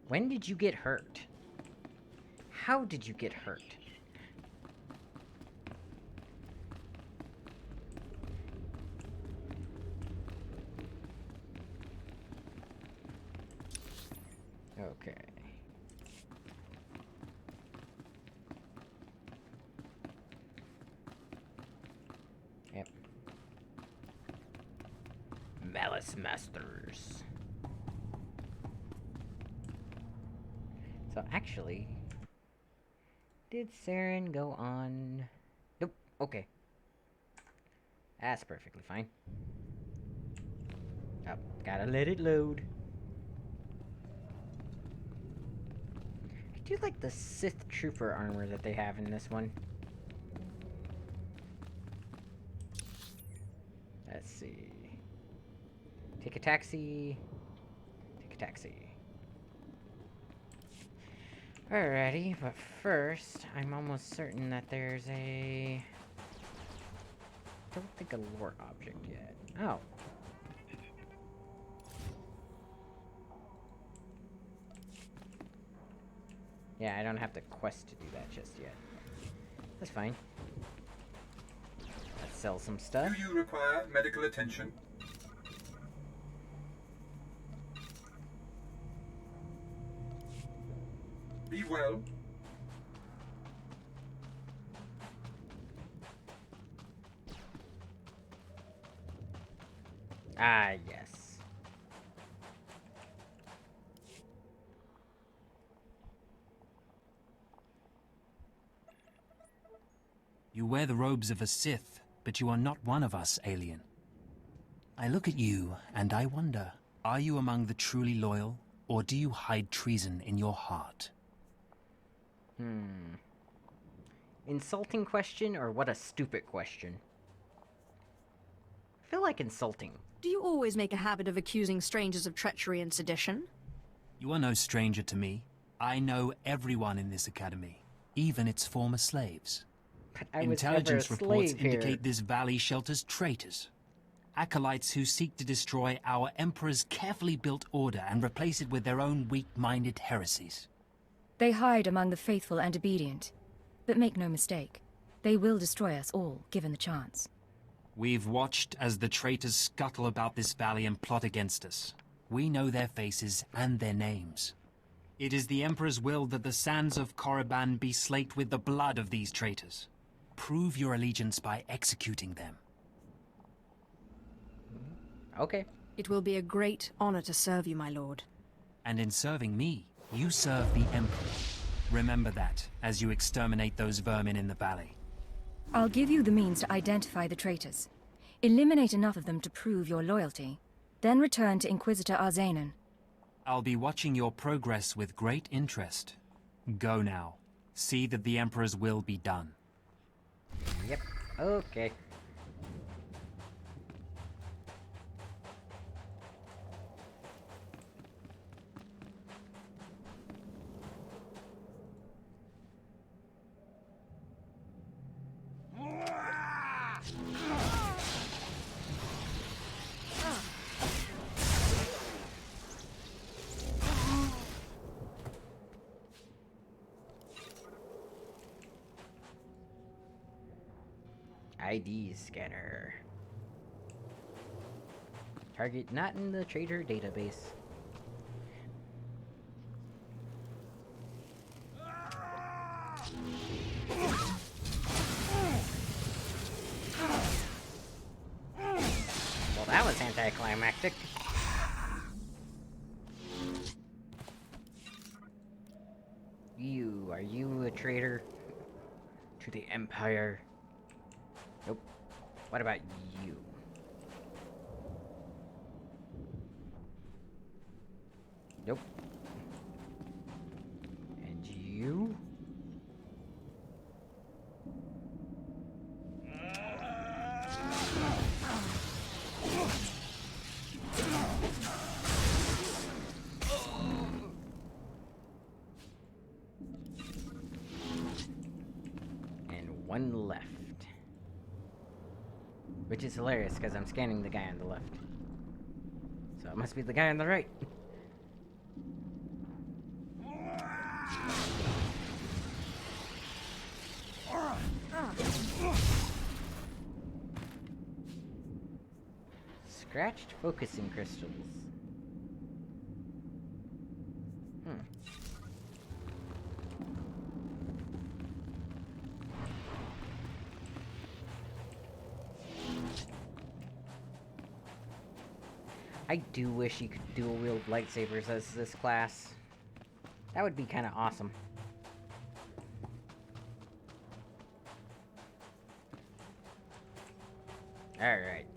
When did you get hurt? How did you get hurt? Okay. Yep. Malice Masters. So actually, did Saren go on? Nope. Okay. That's perfectly fine. Oh, gotta let it load. I do like the Sith Trooper armor that they have in this one. Let's see. Take a taxi. Take a taxi. Alrighty, but first, I'm almost certain that there's a... don't think a lore object yet. Oh. Yeah, I don't have the quest to do that just yet. That's fine. Let's sell some stuff. Do you require medical attention? Be well. Ah, yes. You wear the robes of a Sith, but you are not one of us, alien. I look at you, and I wonder, are you among the truly loyal, or do you hide treason in your heart? Insulting question, or what a stupid question? I feel like insulting. Do you always make a habit of accusing strangers of treachery and sedition? You are no stranger to me. I know everyone in this academy, even its former slaves. But I was Intelligence never a reports slave here. indicate this valley shelters traitors. Acolytes who seek to destroy our Emperor's carefully built order and replace it with their own weak-minded heresies. They hide among the faithful and obedient. But make no mistake, they will destroy us all, given the chance. We've watched as the traitors scuttle about this valley and plot against us. We know their faces and their names. It is the Emperor's will that the sands of Korriban be slaked with the blood of these traitors. Prove your allegiance by executing them. Okay. It will be a great honor to serve you, my lord. And in serving me, you serve the Emperor. Remember that, as you exterminate those vermin in the valley. I'll give you the means to identify the traitors. Eliminate enough of them to prove your loyalty. Then return to Inquisitor Arzanan. I'll be watching your progress with great interest. Go now. See that the Emperor's will be done. Yep. Okay. ID scanner. Target not in the traitor database. Well, that was anticlimactic. Are you a traitor to the Empire? Nope. What about you? Nope. And you? And one left. Which is hilarious, because I'm scanning the guy on the left. So it must be the guy on the right. Scratched focusing crystals. I do wish you could dual wield lightsabers as this class. That would be kind of awesome. Alright.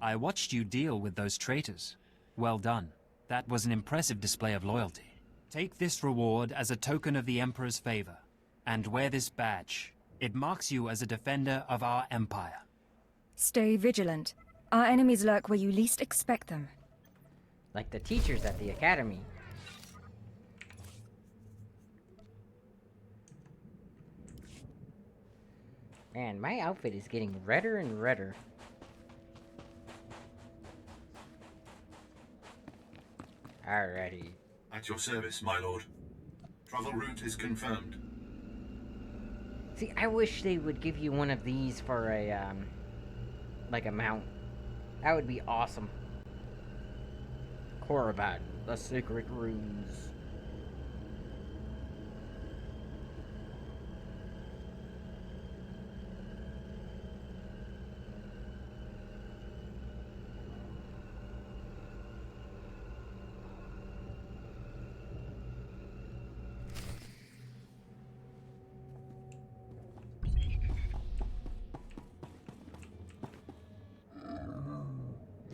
I watched you deal with those traitors. Well done. That was an impressive display of loyalty. Take this reward as a token of the Emperor's favor, and wear this badge. It marks you as a defender of our Empire. Stay vigilant. Our enemies lurk where you least expect them. Like the teachers at the academy. Man, my outfit is getting redder and redder. Alrighty. At your service, my lord. Travel route is confirmed. See, I wish they would give you one of these for a, like a mount. That would be awesome. Korriban, the secret rooms.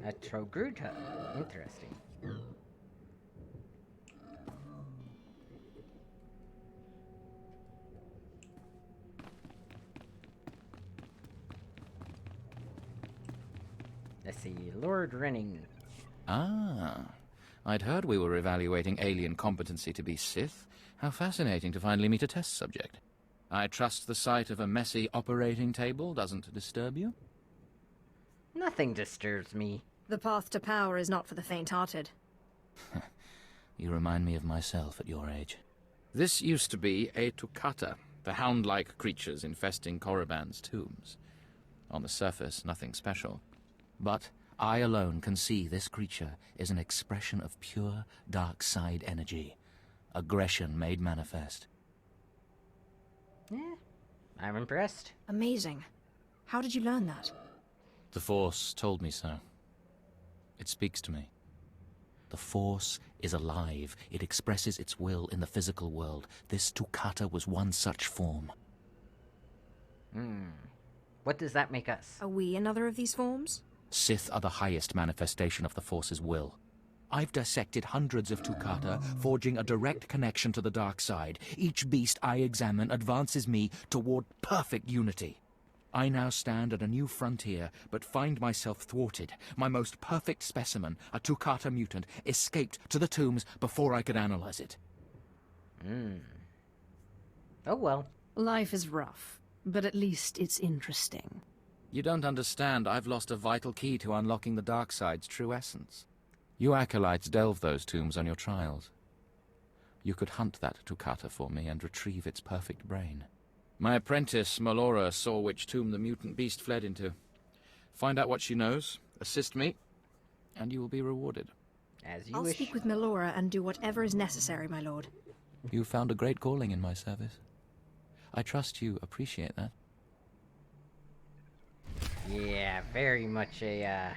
A Trogruta. Interesting. Let's see, Lord Renning. Ah, I'd heard we were evaluating alien competency to be Sith. How fascinating to finally meet a test subject. I trust the sight of a messy operating table doesn't disturb you? Nothing disturbs me. The path to power is not for the faint-hearted. You remind me of myself at your age. This used to be a Tukata, the hound-like creatures infesting Korriban's tombs. On the surface, nothing special. But I alone can see this creature is an expression of pure dark side energy. Aggression made manifest. Yeah, I'm impressed. Amazing. How did you learn that? The Force told me so. It speaks to me. The Force is alive. It expresses its will in the physical world. This Toccata was one such form. What does that make us? Are we another of these forms? Sith are the highest manifestation of the Force's will. I've dissected hundreds of Toccata, forging a direct connection to the dark side. Each beast I examine advances me toward perfect unity. I now stand at a new frontier, but find myself thwarted. My most perfect specimen, a Toccata mutant, escaped to the tombs before I could analyze it. Oh well. Life is rough, but at least it's interesting. You don't understand. I've lost a vital key to unlocking the dark side's true essence. You acolytes delve those tombs on your trials. You could hunt that Toccata for me and retrieve its perfect brain. My apprentice, Melora, saw which tomb the mutant beast fled into. Find out what she knows, assist me, and you will be rewarded. As you I'll wish. speak with Melora and do whatever is necessary, my lord. You found a great calling in my service. I trust you appreciate that. Yeah, very much a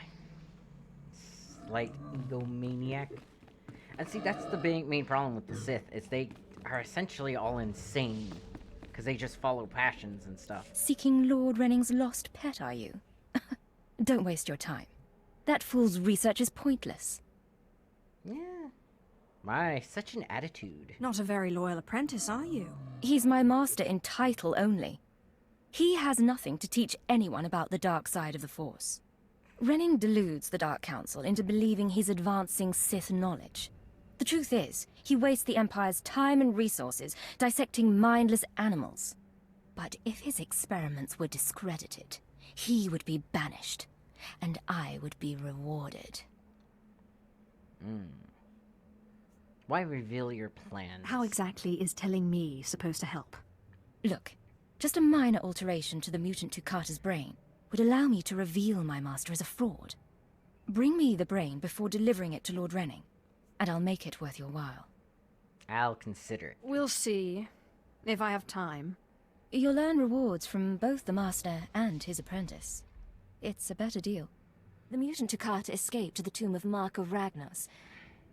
slight egomaniac. And see, that's the main problem with the Sith, is they are essentially all insane. Because they just follow passions and stuff. Seeking Lord Renning's lost pet, are you? Don't waste your time. That fool's research is pointless. Yeah. My, such an attitude. Not a very loyal apprentice, are you? He's my master in title only. He has nothing to teach anyone about the dark side of the Force. Renning deludes the Dark Council into believing he's advancing Sith knowledge. The truth is, he wastes the Empire's time and resources dissecting mindless animals. But if his experiments were discredited, he would be banished, and I would be rewarded. Why reveal your plans? How exactly is telling me supposed to help? Look, just a minor alteration to the mutant Toccata's brain would allow me to reveal my master as a fraud. Bring me the brain before delivering it to Lord Renning, and I'll make it worth your while. I'll consider it. We'll see, if I have time. You'll earn rewards from both the master and his apprentice. It's a better deal. The mutant Toccata escaped to the tomb of Mark of Ragnos.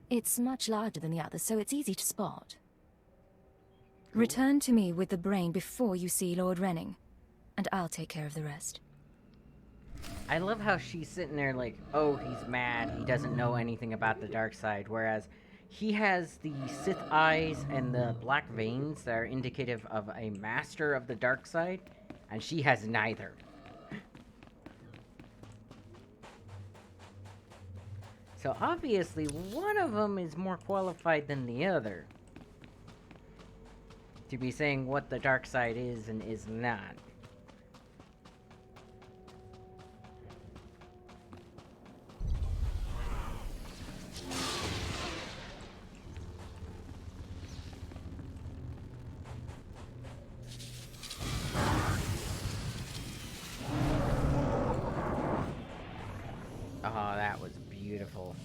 It's much larger than the others, so it's easy to spot. Return to me with the brain before you see Lord Renning, and I'll take care of the rest. I love how she's sitting there like, oh, he's mad, he doesn't know anything about the dark side, whereas he has the Sith eyes and the black veins that are indicative of a master of the dark side, and she has neither. So obviously one of them is more qualified than the other to be saying what the dark side is and is not. Oh, that was beautiful.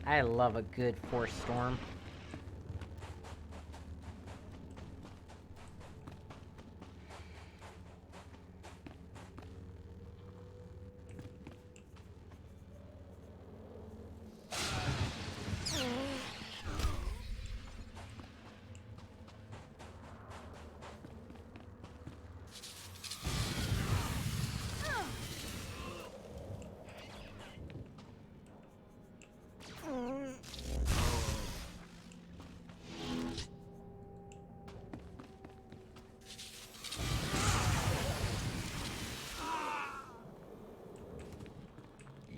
I love a good force storm.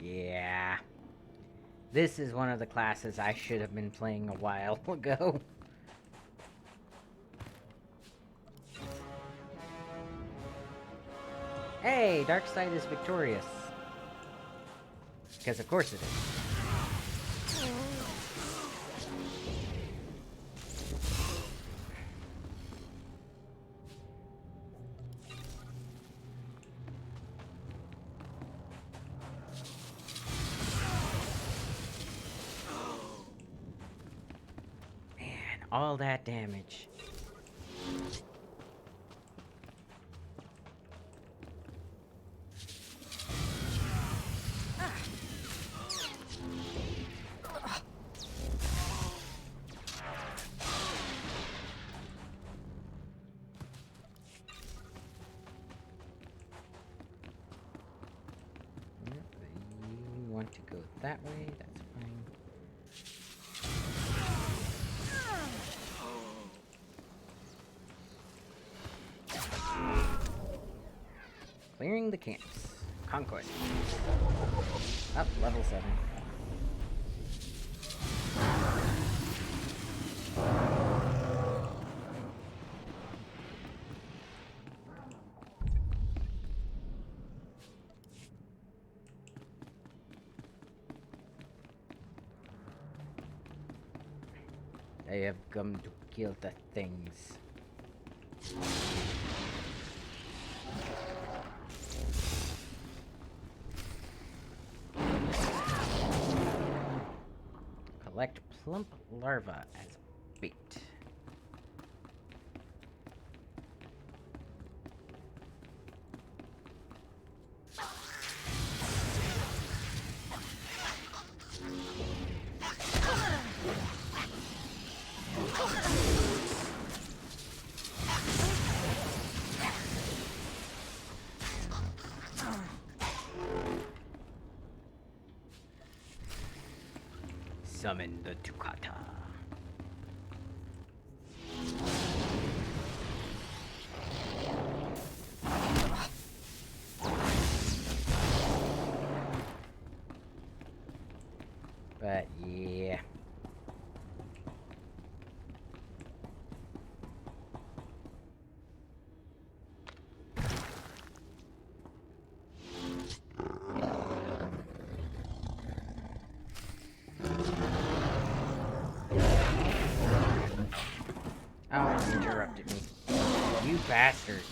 Yeah. This is one of the classes I should have been playing a while ago. Hey, Darkseid is victorious. Because of course it is. all that damage. You want to go that way, that's fine. Clearing the camps. Conquest. Up, level 7. I have come to kill the things. Collect plump larvae as bait. Summon the Tukata. But yeah. Oh, it interrupted me. You bastard.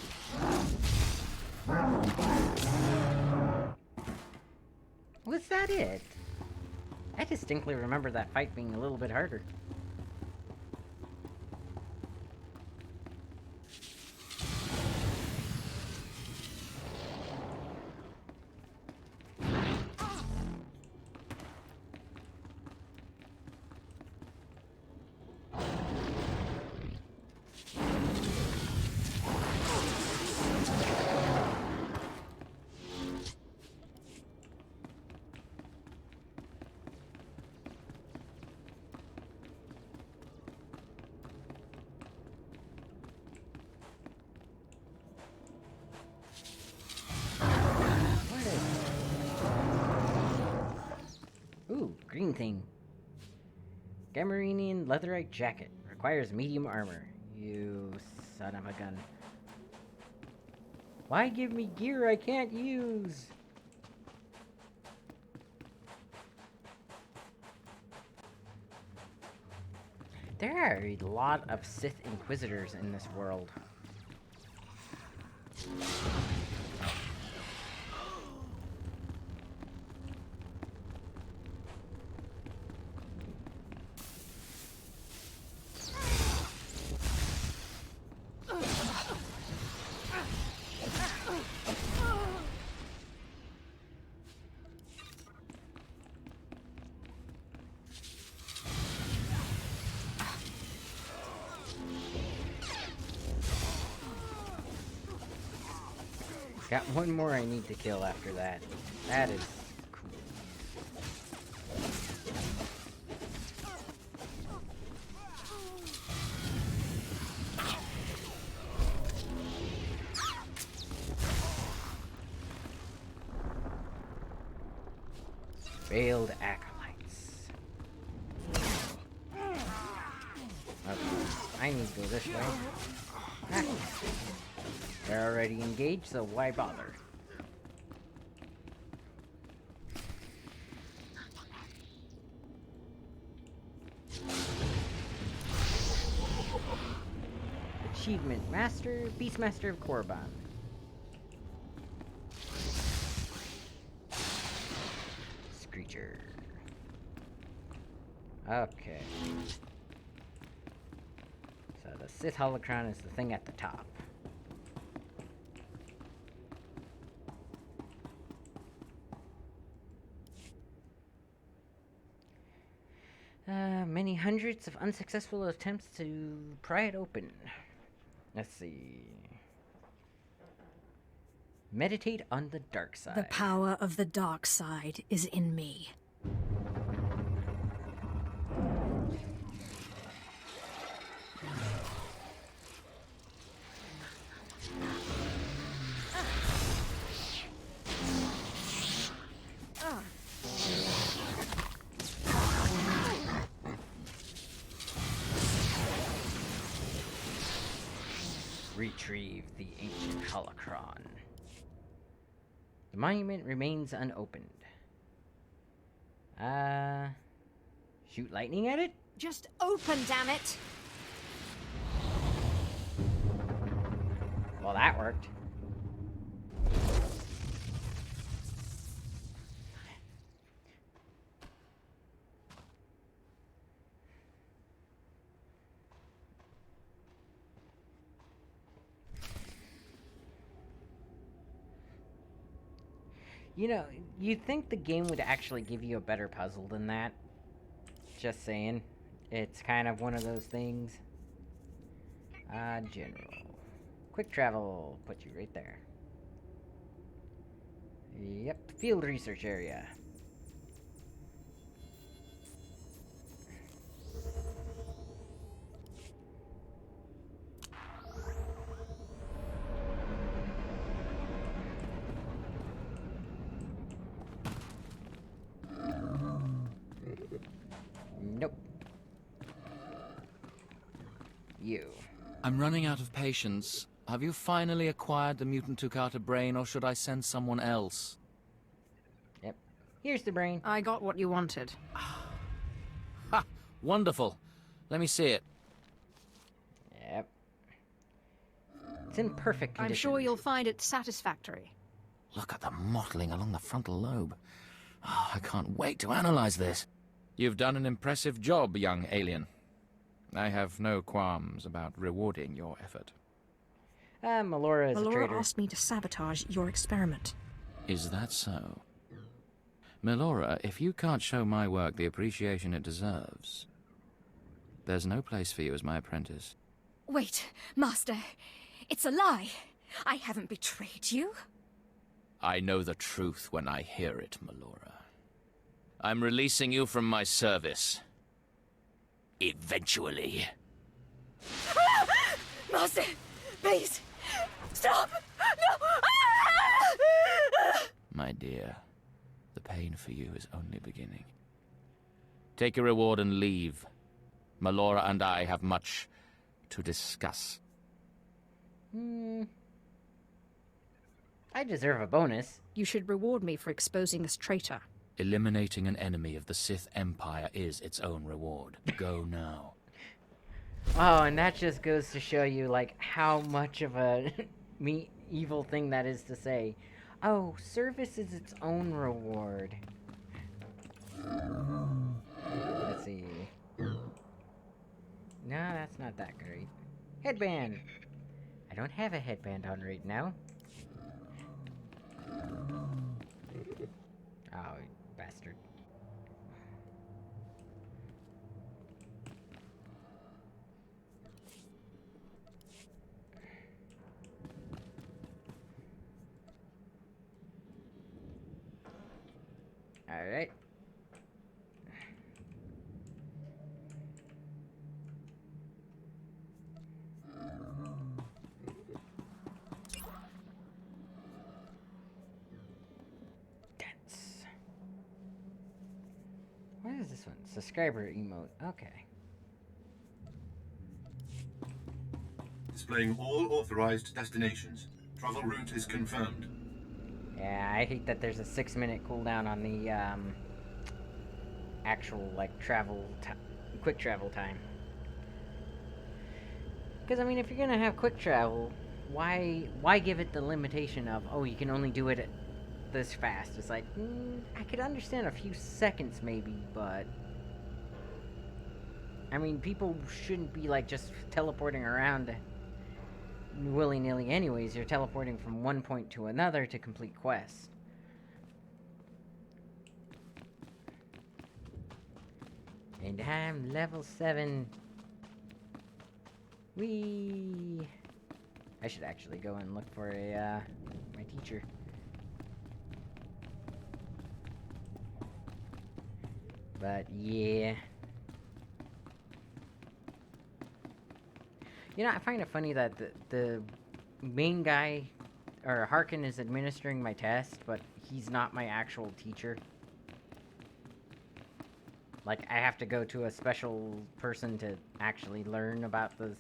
Was that it? I distinctly remember that fight being a little bit harder. Ooh, green thing. Gamarinian leatherite jacket. Requires medium armor. You son of a gun. Why give me gear I can't use? There are a lot of Sith Inquisitors in this world. Got one more I need to kill after that. That is cool. Failed acolytes. Okay, I need to go this way. Ah. They're already engaged, so why bother? Achievement Master, Beastmaster of Korriban. Screecher. Okay. Sith holocron is the thing at the top. Many hundreds of unsuccessful attempts to pry it open. Let's see. Meditate on the dark side. The power of the dark side is in me. Retrieve the ancient holocron. The monument remains unopened. Shoot lightning at it? Just open, damn it! Well, that worked. You know, you'd think the game would actually give you a better puzzle than that. Just saying. It's kind of one of those things. General. Quick travel. Put you right there. Yep, field research area. Nope. You. I'm running out of patience. Have you finally acquired the mutant Tukata brain, or should I send someone else? Yep. Here's the brain. I got what you wanted. Ha! Wonderful. Let me see it. Yep. It's in perfect condition. I'm sure you'll find it satisfactory. Look at the mottling along the frontal lobe. Oh, I can't wait to analyze this. You've done an impressive job, young alien. I have no qualms about rewarding your effort. Melora is a traitor. Melora asked me to sabotage your experiment. Is that so? Melora, if you can't show my work the appreciation it deserves, there's no place for you as my apprentice. Wait, Master. It's a lie. I haven't betrayed you. I know the truth when I hear it, Melora. I'm releasing you from my service. Eventually. Master, please, stop! No! My dear, the pain for you is only beginning. Take your reward and leave. Melora and I have much to discuss. I deserve a bonus. You should reward me for exposing this traitor. Eliminating an enemy of the Sith Empire is its own reward. Go now. Oh, and that just goes to show you, like, how much of a evil thing that is to say. Oh, service is its own reward. Let's see. No, that's not that great. Headband! I don't have a headband on right now. Oh, bastard. Alright. What is this one? Subscriber emote. Okay. Displaying all authorized destinations. Travel route is confirmed. Yeah, I hate that there's a 6-minute cooldown on the actual like quick travel time. Because I mean, if you're gonna have quick travel, why give it the limitation of, oh, you can only do it at this fast? It's like, I could understand a few seconds maybe, but I mean, people shouldn't be, like, just teleporting around willy-nilly anyways. You're teleporting from one point to another to complete quests. And I'm level 7. Whee! I should actually go and look for a, my teacher. But, yeah. You know, I find it funny that the main guy, or Harkin, is administering my test, but he's not my actual teacher. Like, I have to go to a special person to actually learn about the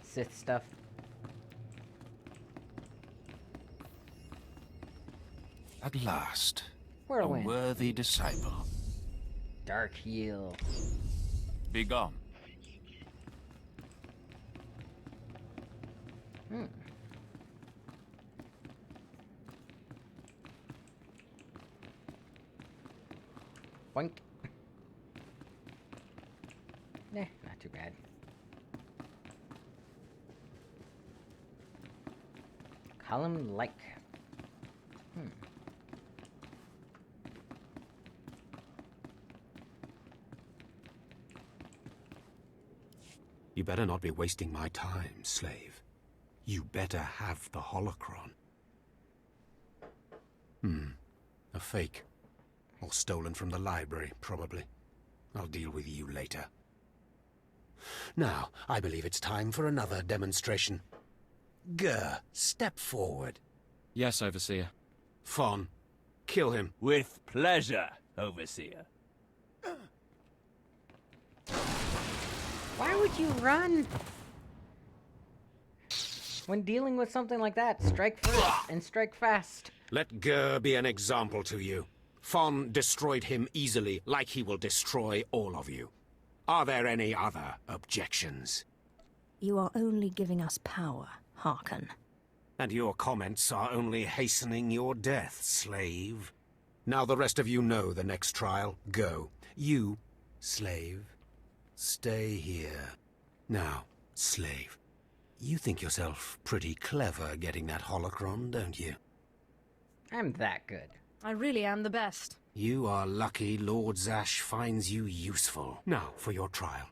Sith stuff. At last, Whirlwind. a worthy disciple. Dark Heel. Be gone. Boink. Nah, not too bad. Column like. You better not be wasting my time, slave. You better have the holocron. A fake. Or stolen from the library, probably. I'll deal with you later. Now, I believe it's time for another demonstration. Gur, step forward. Yes, Overseer. Fon, kill him. With pleasure, Overseer. Why would you run? When dealing with something like that, strike first and strike fast. Let Gur be an example to you. Fon destroyed him easily, like he will destroy all of you. Are there any other objections? You are only giving us power, Harkin. And your comments are only hastening your death, slave. Now the rest of you know the next trial. Go. You, slave, stay here. Now, slave, you think yourself pretty clever getting that holocron, don't you? I'm that good. I really am the best. You are lucky Lord Zash finds you useful. Now, for your trial.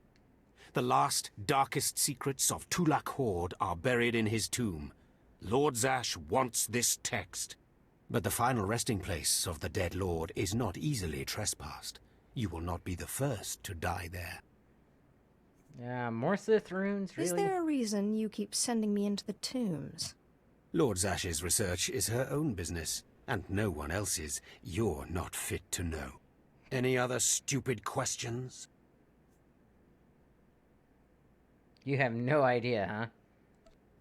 The last, darkest secrets of Tulak Horde are buried in his tomb. Lord Zash wants this text. But the final resting place of the dead lord is not easily trespassed. You will not be the first to die there. Yeah, more Sith runes, really? Is there a reason you keep sending me into the tombs? Lord Zash's research is her own business, and no one else's. You're not fit to know. Any other stupid questions? You have no idea, huh?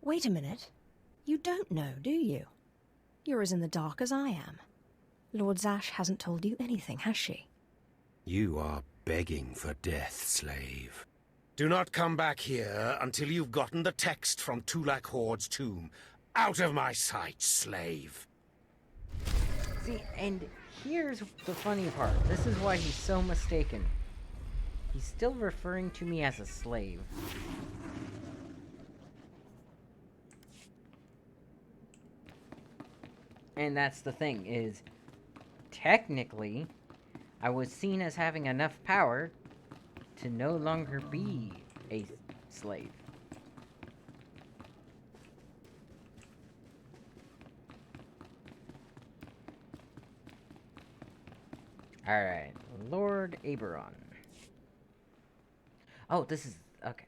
Wait a minute. You don't know, do you? You're as in the dark as I am. Lord Zash hasn't told you anything, has she? You are begging for death, slave. Do not come back here until you've gotten the text from Tulak Horde's tomb. Out of my sight, slave! See, and here's the funny part. This is why he's so mistaken. He's still referring to me as a slave. And that's the thing, is technically, I was seen as having enough power to no longer be a slave. Alright, Lord Aberon. Oh, this is... okay.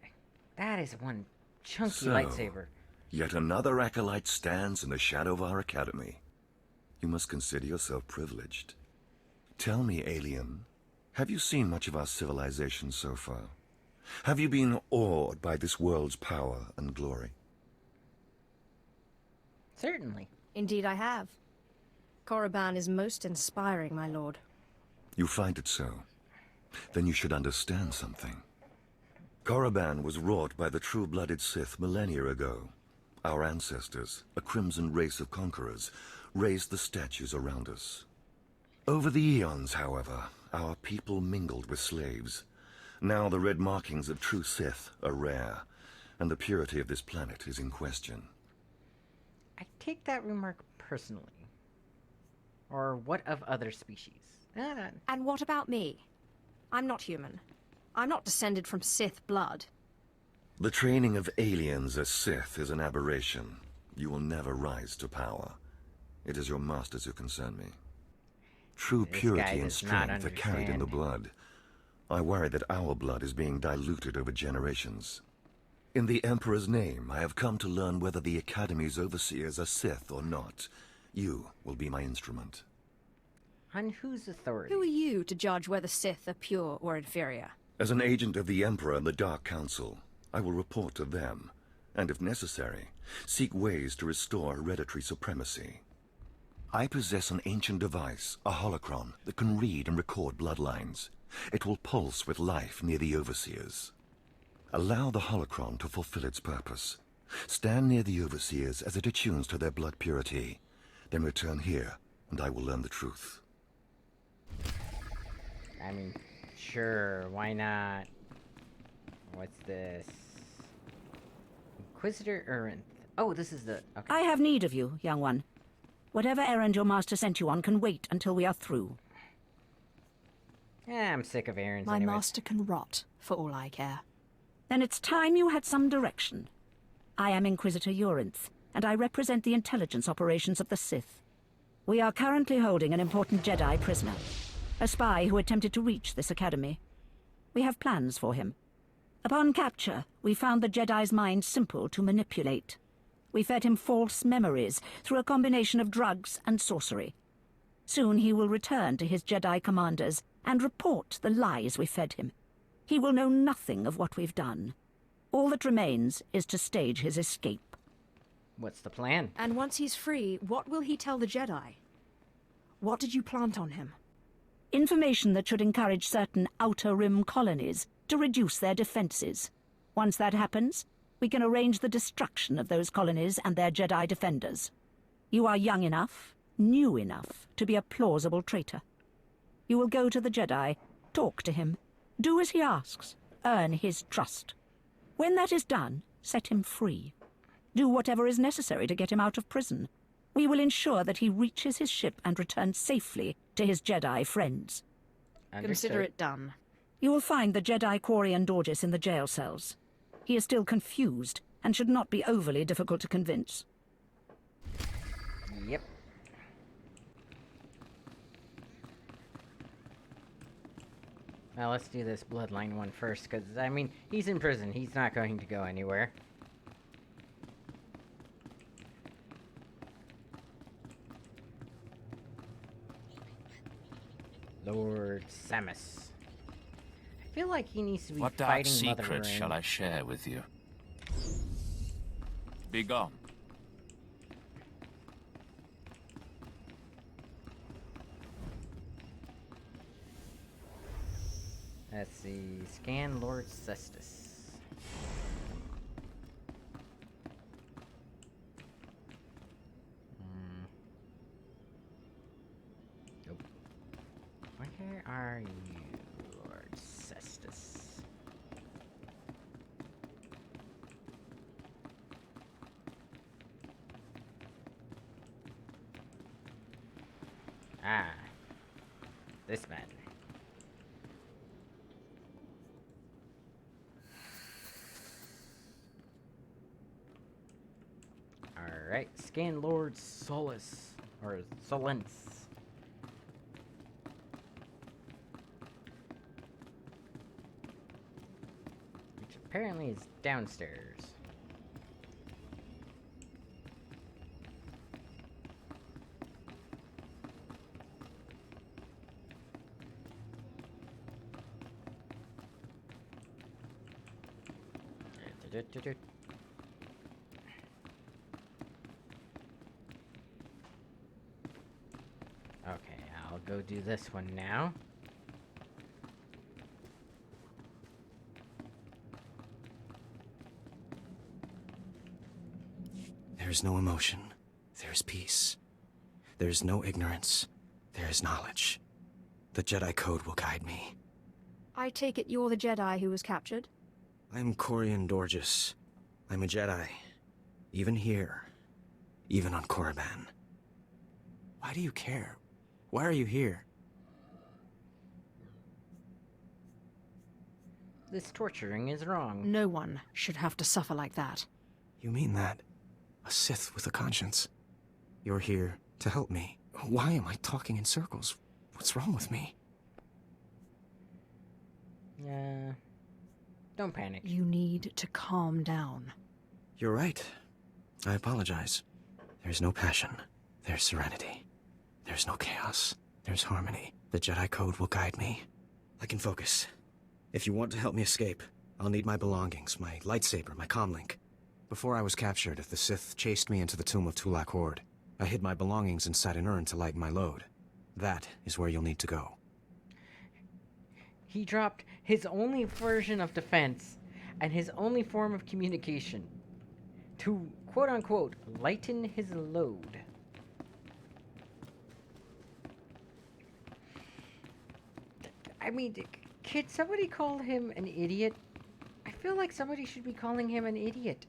That is one chunky lightsaber. Yet another acolyte stands in the shadow of our academy. You must consider yourself privileged. Tell me, alien, have you seen much of our civilization so far? Have you been awed by this world's power and glory? Certainly. Indeed I have. Korriban is most inspiring, my lord. You find it so? Then you should understand something. Korriban was wrought by the true-blooded Sith millennia ago. Our ancestors, a crimson race of conquerors, raised the statues around us. Over the eons, however, our people mingled with slaves. Now the red markings of true Sith are rare, and the purity of this planet is in question. I take that remark personally. Or what of other species? And what about me? I'm not human. I'm not descended from Sith blood. The training of aliens as Sith is an aberration. You will never rise to power. It is your masters who concern me. True purity and strength are carried in the blood. I worry that our blood is being diluted over generations. In the Emperor's name, I have come to learn whether the Academy's overseers are Sith or not. You will be my instrument. On whose authority? Who are you to judge whether Sith are pure or inferior? As an agent of the Emperor and the Dark Council, I will report to them, and if necessary, seek ways to restore hereditary supremacy. I possess an ancient device, a holocron, that can read and record bloodlines. It will pulse with life near the overseers. Allow the holocron to fulfill its purpose. Stand near the overseers as it attunes to their blood purity. Then return here, and I will learn the truth. I mean, sure, why not? What's this? Inquisitor Erinth. Oh, this is the... Okay. I have need of you, young one. Whatever errand your master sent you on can wait until we are through. Yeah, I'm sick of errands My anyways. master can rot, for all I care. Then it's time you had some direction. I am Inquisitor Erinth, and I represent the intelligence operations of the Sith. We are currently holding an important Jedi prisoner, a spy who attempted to reach this academy. We have plans for him. Upon capture, we found the Jedi's mind simple to manipulate. We fed him false memories through a combination of drugs and sorcery. Soon he will return to his Jedi commanders and report the lies we fed him. He will know nothing of what we've done. All that remains is to stage his escape. What's the plan? And once he's free, what will he tell the Jedi? What did you plant on him? Information that should encourage certain Outer Rim colonies to reduce their defenses. Once that happens, we can arrange the destruction of those colonies and their Jedi defenders. You are young enough, new enough, to be a plausible traitor. You will go to the Jedi, talk to him, do as he asks, earn his trust. When that is done, set him free. Do whatever is necessary to get him out of prison. We will ensure that he reaches his ship and returns safely to his Jedi friends. Consider it done. You will find the Jedi Quarian Dorgis in the jail cells. He is still confused and should not be overly difficult to convince. Yep. Now let's do this bloodline one first, because, I mean, he's in prison. He's not going to go anywhere. Lord Samus. I feel like he needs to be What dark fighting Mother secret Rin. shall I share with you? Be gone. Let's see. Scan Lord Cestus. Nope. Where are you, Lord Cestus? Ah. This man. Alright, scan Lord Solus. Or Solence. Which apparently is downstairs. Okay, I'll go do this one now. There is no emotion. There is peace. There is no ignorance. There is knowledge. The Jedi Code will guide me. I take it you're the Jedi who was captured? I'm Corian Dorgis. I'm a Jedi. Even here. Even on Korriban. Why do you care? Why are you here? This torturing is wrong. No one should have to suffer like that. You mean that? A Sith with a conscience. You're here to help me. Why am I talking in circles? What's wrong with me? Don't panic. You need to calm down. You're right. I apologize. There's no passion. There's serenity. There's no chaos. There's harmony. The Jedi Code will guide me. I can focus. If you want to help me escape, I'll need my belongings, my lightsaber, my comlink. Before I was captured, the Sith chased me into the tomb of Tulak Horde. I hid my belongings inside an urn to lighten my load. That is where you'll need to go. He dropped his only version of defense and his only form of communication to, quote-unquote, lighten his load. I mean, could somebody call him an idiot? I feel like somebody should be calling him an idiot.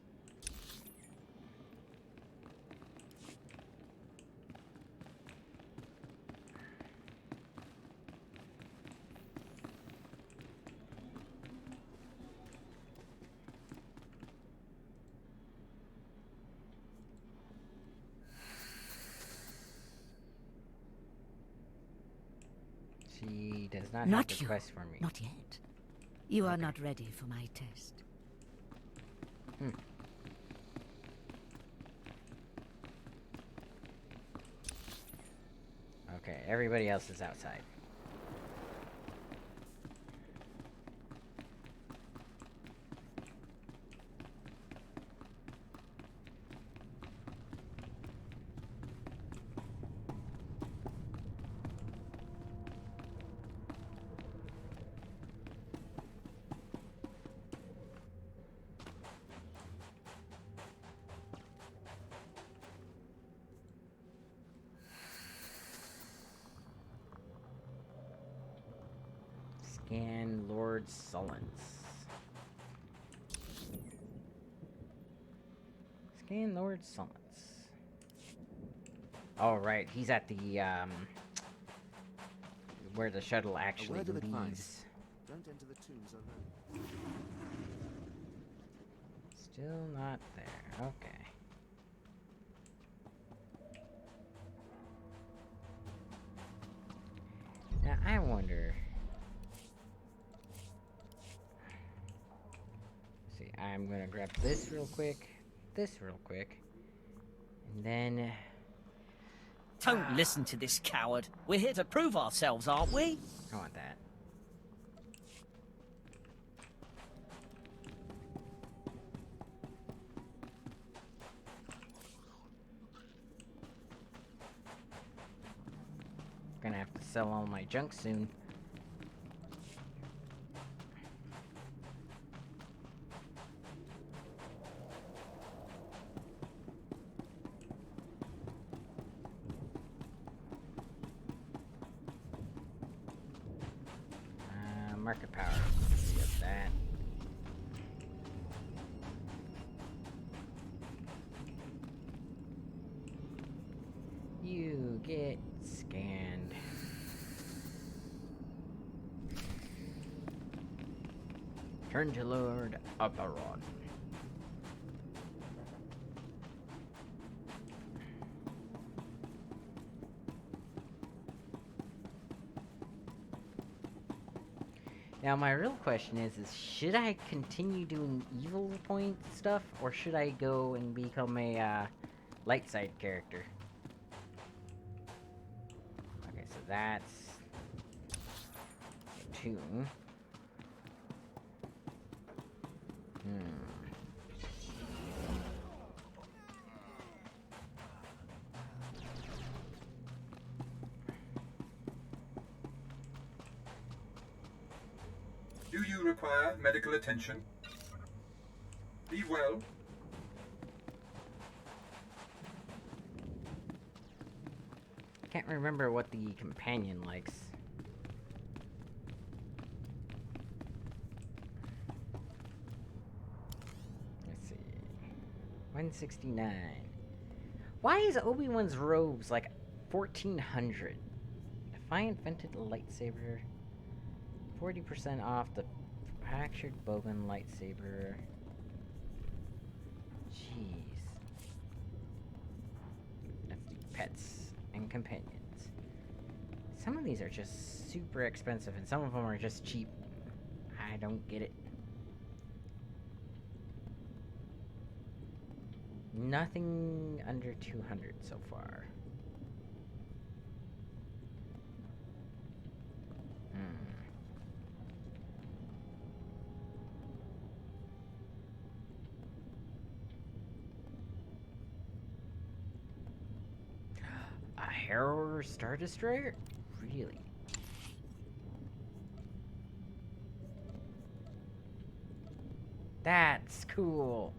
She does not have a quest for me. Not yet. You are not ready for my test. Okay, everybody else is outside. Scan Lord Sullens. Scan Lord Sullens. Oh, right. He's at the, where the shuttle actually leaves. Don't enter the tombs alone. Still not there. Okay. Now, I wonder... See, I'm gonna grab this real quick, and then... Don't listen to this coward. We're here to prove ourselves, aren't we? I want that. Gonna have to sell all my junk soon. Market power. Get that. You get scanned. Turn to Lord Abaron. Now, my real question is should I continue doing evil point stuff, or should I go and become a, light side character? Okay, so that's... 2. Do you require medical attention? Be well. Can't remember what the companion likes. 169. Why is Obi-Wan's robes like 1400? Defiant Vented lightsaber. 40% off the fractured Bogan lightsaber. Jeez. Let's do pets and companions. Some of these are just super expensive, and some of them are just cheap. I don't get it. Nothing under 200 so far. A Harrower Star Destroyer? Really? That's cool.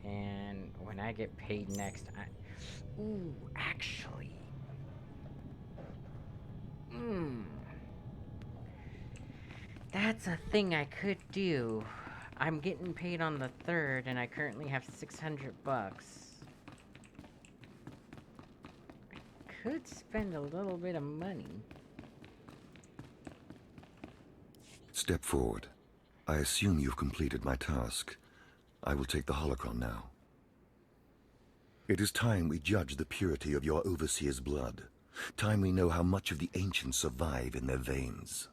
And when I get paid next, ooh, actually. That's a thing I could do. I'm getting paid on the 3rd, and I currently have 600 bucks. I could spend a little bit of money. Step forward. I assume you've completed my task. I will take the holocron now. It is time we judge the purity of your overseer's blood. Time we know how much of the ancients survive in their veins.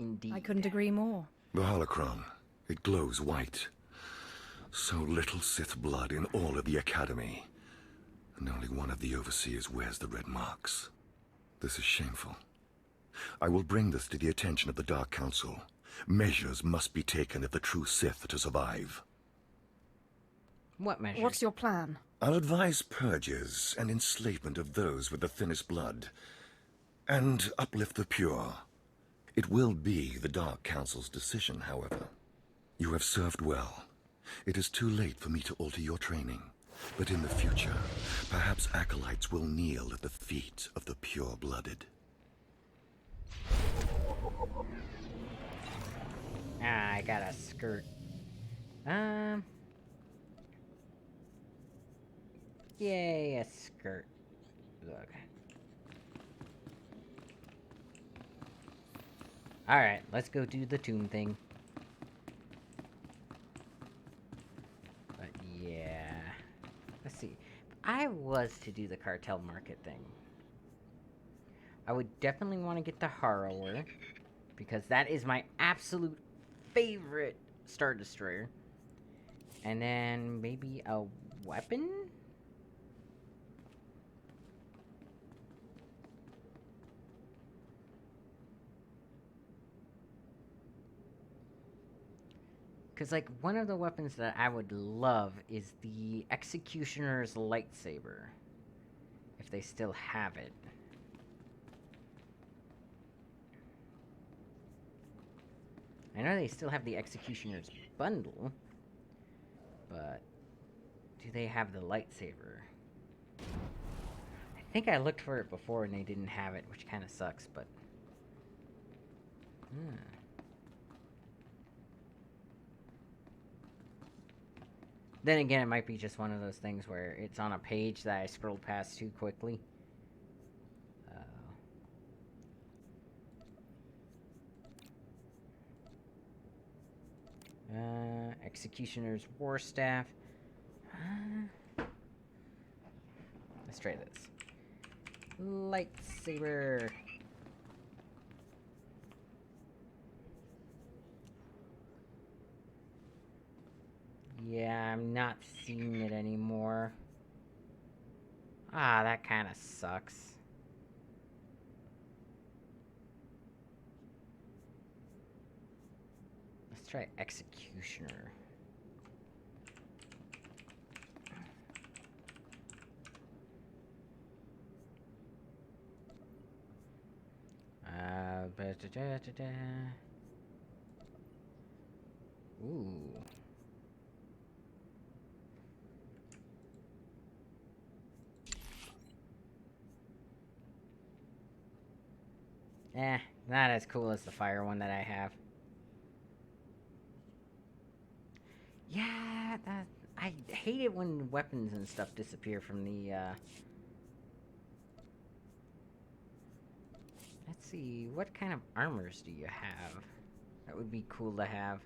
Indeed. I couldn't agree more. The holocron. It glows white. So little Sith blood in all of the Academy. And only one of the overseers wears the red marks. This is shameful. I will bring this to the attention of the Dark Council. Measures must be taken if the true Sith to survive. What measures? What's your plan? I'll advise purges and enslavement of those with the thinnest blood. And uplift the pure. It will be the Dark Council's decision, however. You have served well. It is too late for me to alter your training. But in the future, perhaps acolytes will kneel at the feet of the pure-blooded. I got a skirt. Yay, a skirt. Look. Alright, let's go do the tomb thing. But yeah. Let's see. If I was to do the cartel market thing, I would definitely want to get the Harrower, because that is my absolute favorite Star Destroyer. And then maybe a weapon? Because, like, one of the weapons that I would love is the Executioner's lightsaber. If they still have it. I know they still have the Executioner's bundle. But do they have the lightsaber? I think I looked for it before and they didn't have it, which kind of sucks, but... Then again, it might be just one of those things where it's on a page that I scrolled past too quickly. Executioner's War Staff. Let's try this. Lightsaber. Yeah, I'm not seeing it anymore. Ah, that kind of sucks. Let's try Executioner. Ooh. Not as cool as the fire one that I have. Yeah, I hate it when weapons and stuff disappear from the, Let's see, what kind of armors do you have? That would be cool to have.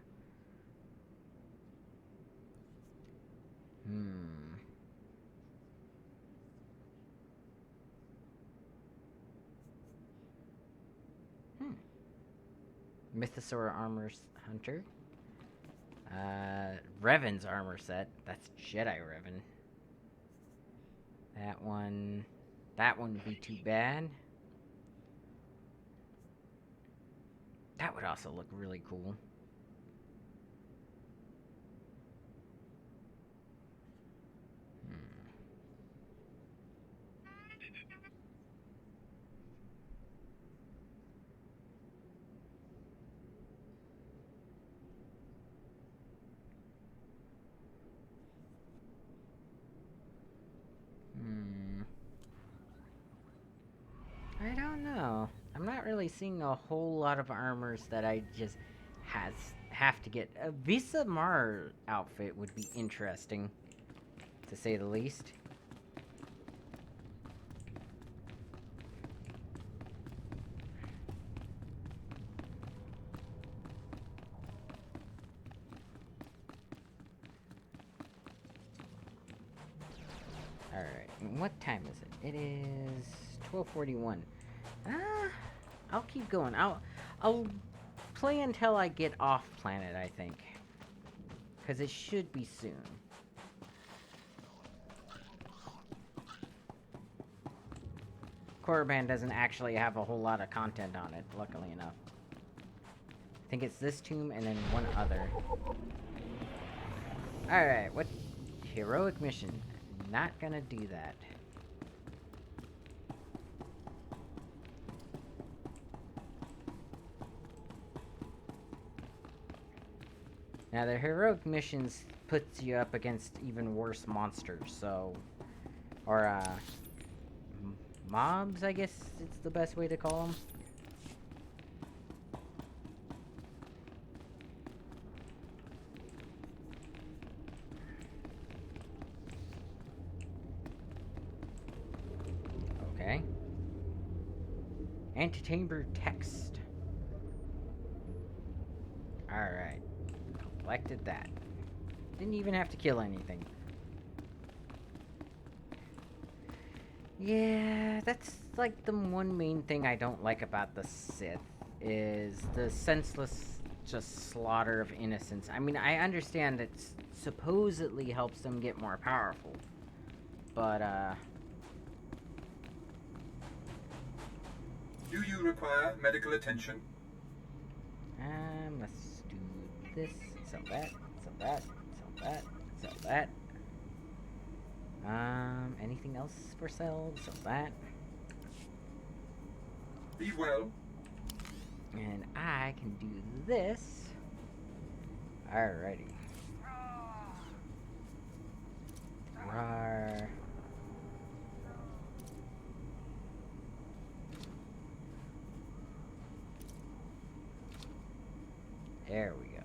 Mythosaur Armor Hunter. Revan's armor set. That's Jedi Revan. That one would be too bad. That would also look really cool. I don't know. I'm not really seeing a whole lot of armors that I just have to get. A Visa Mar outfit would be interesting, to say the least. Alright, what time is it? It is 12:41. I'll keep going. I'll play until I get off planet, I think. Because it should be soon. Korriban doesn't actually have a whole lot of content on it, luckily enough. I think it's this tomb and then one other. Alright, what heroic mission? Not gonna do that. Now, the heroic missions puts you up against even worse monsters, so... Or, mobs, I guess it's the best way to call them. Okay. Antechamber text. Alright. Collected that. Didn't even have to kill anything. Yeah, that's like the one main thing I don't like about the Sith, is the senseless just slaughter of innocents. I mean, I understand it supposedly helps them get more powerful, but Do you require medical attention? Let's do this. Sell that, sell that, sell that, sell that. Anything else for sale? Sell that. Be well. And I can do this. Alrighty. Rawr. There we go.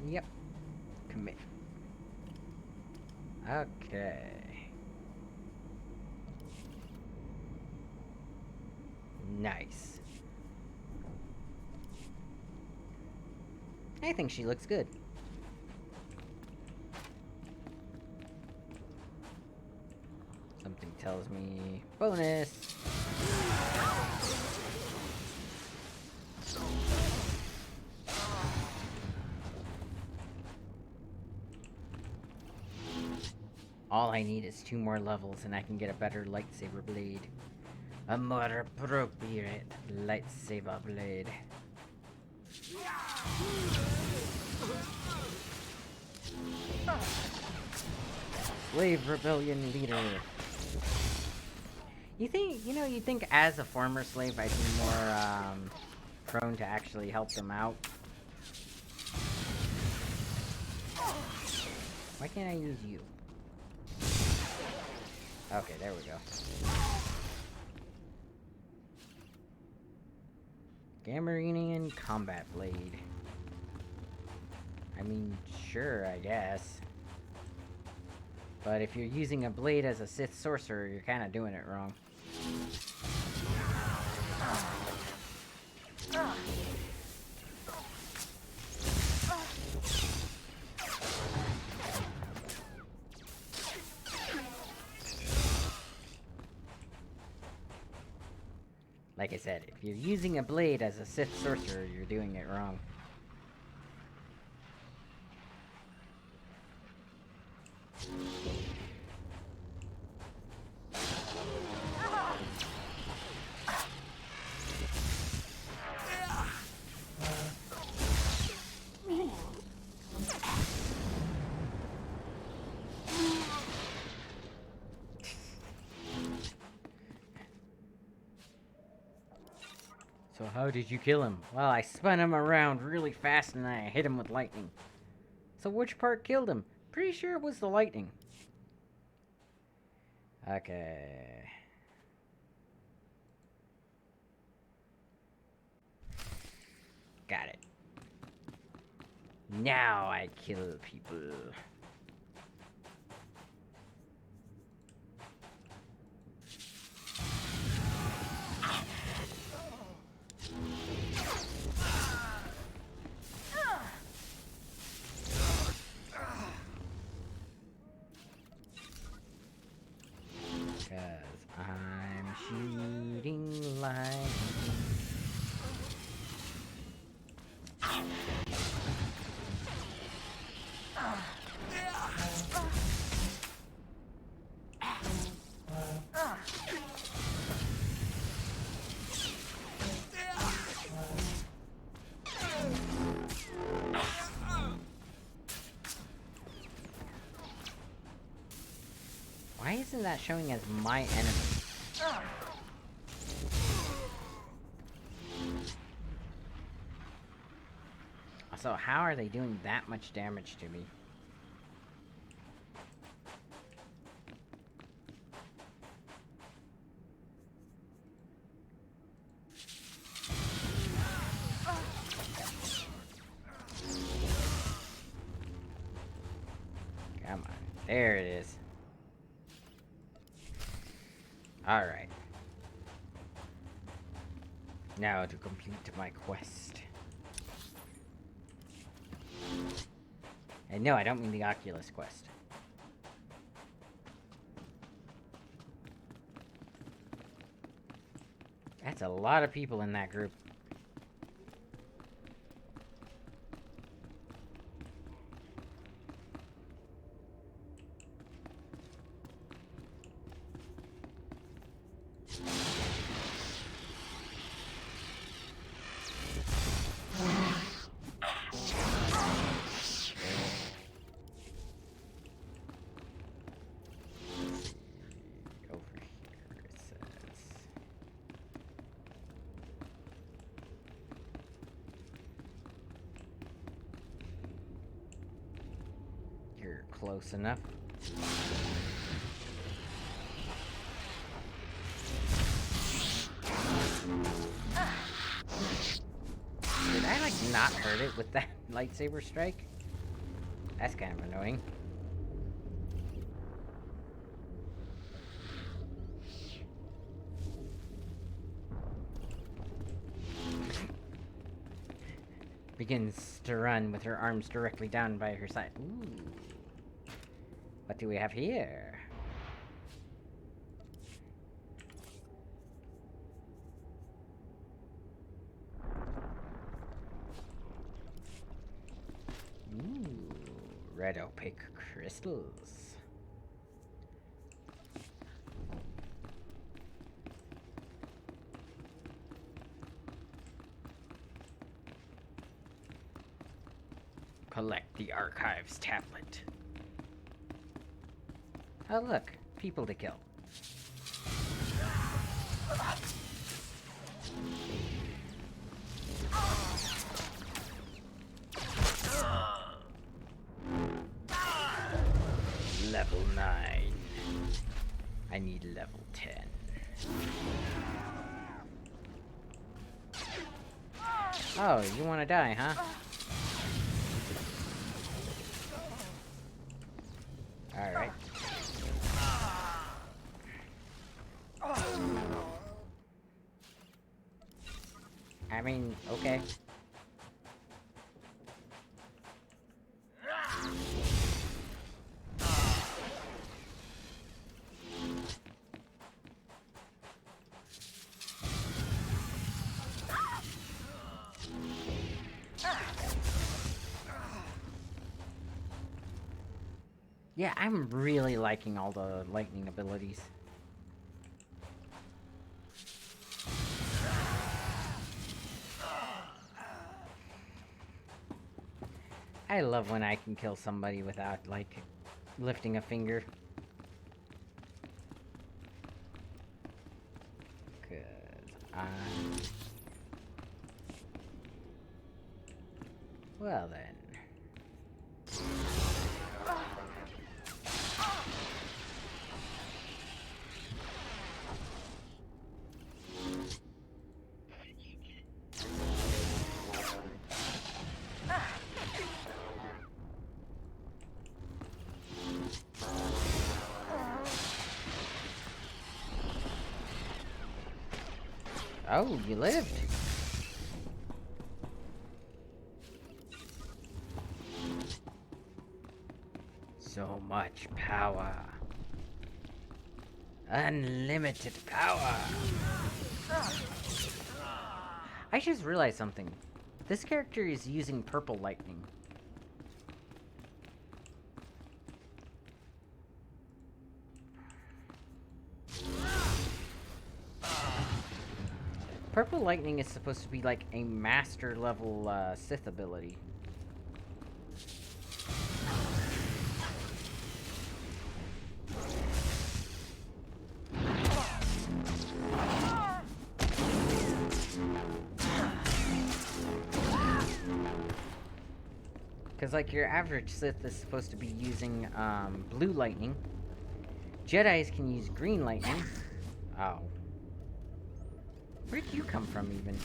Yep. Commit. Okay. Nice. I think she looks good. Something tells me bonus. All I need is 2 more levels and I can get a better lightsaber blade. A more appropriate lightsaber blade. Slave rebellion leader. You think, you think as a former slave I'd be more, prone to actually help them out. Why can't I use you? Okay, there we go. Gammarinian Combat Blade. I mean, sure, I guess. But if you're using a blade as a Sith sorcerer, you're kind of doing it wrong. Like I said, if you're using a blade as a Sith sorcerer, you're doing it wrong. So how did you kill him? Well, I spun him around really fast and I hit him with lightning. So which part killed him? Pretty sure it was the lightning. Okay. Got it. Now I kill people. Shooting lightning. Why isn't that showing as my enemy? So how are they doing that much damage to me? Come on. There it is. Alright. Now to complete my quest. And no, I don't mean the Oculus quest. That's a lot of people in that group. Close enough. Did I, like, not hurt it with that lightsaber strike? That's kind of annoying. Begins to run with her arms directly down by her side. Ooh. What do we have here? Ooh, red opaque crystals. Collect the archives tablet. Oh look, people to kill. Level 9. I need level 10. Oh, you want to die, huh? Alright. I mean, okay. Yeah, I'm really liking all the lightning abilities. I love when I can kill somebody without, like, lifting a finger. 'Cause I'm... Well then. Oh, you lived. So much power. Unlimited power. I just realized something. This character is using purple lightning. Purple lightning is supposed to be like a master level Sith ability. Because like your average Sith is supposed to be using blue lightning. Jedis can use green lightning. Oh. Where'd you come from, even?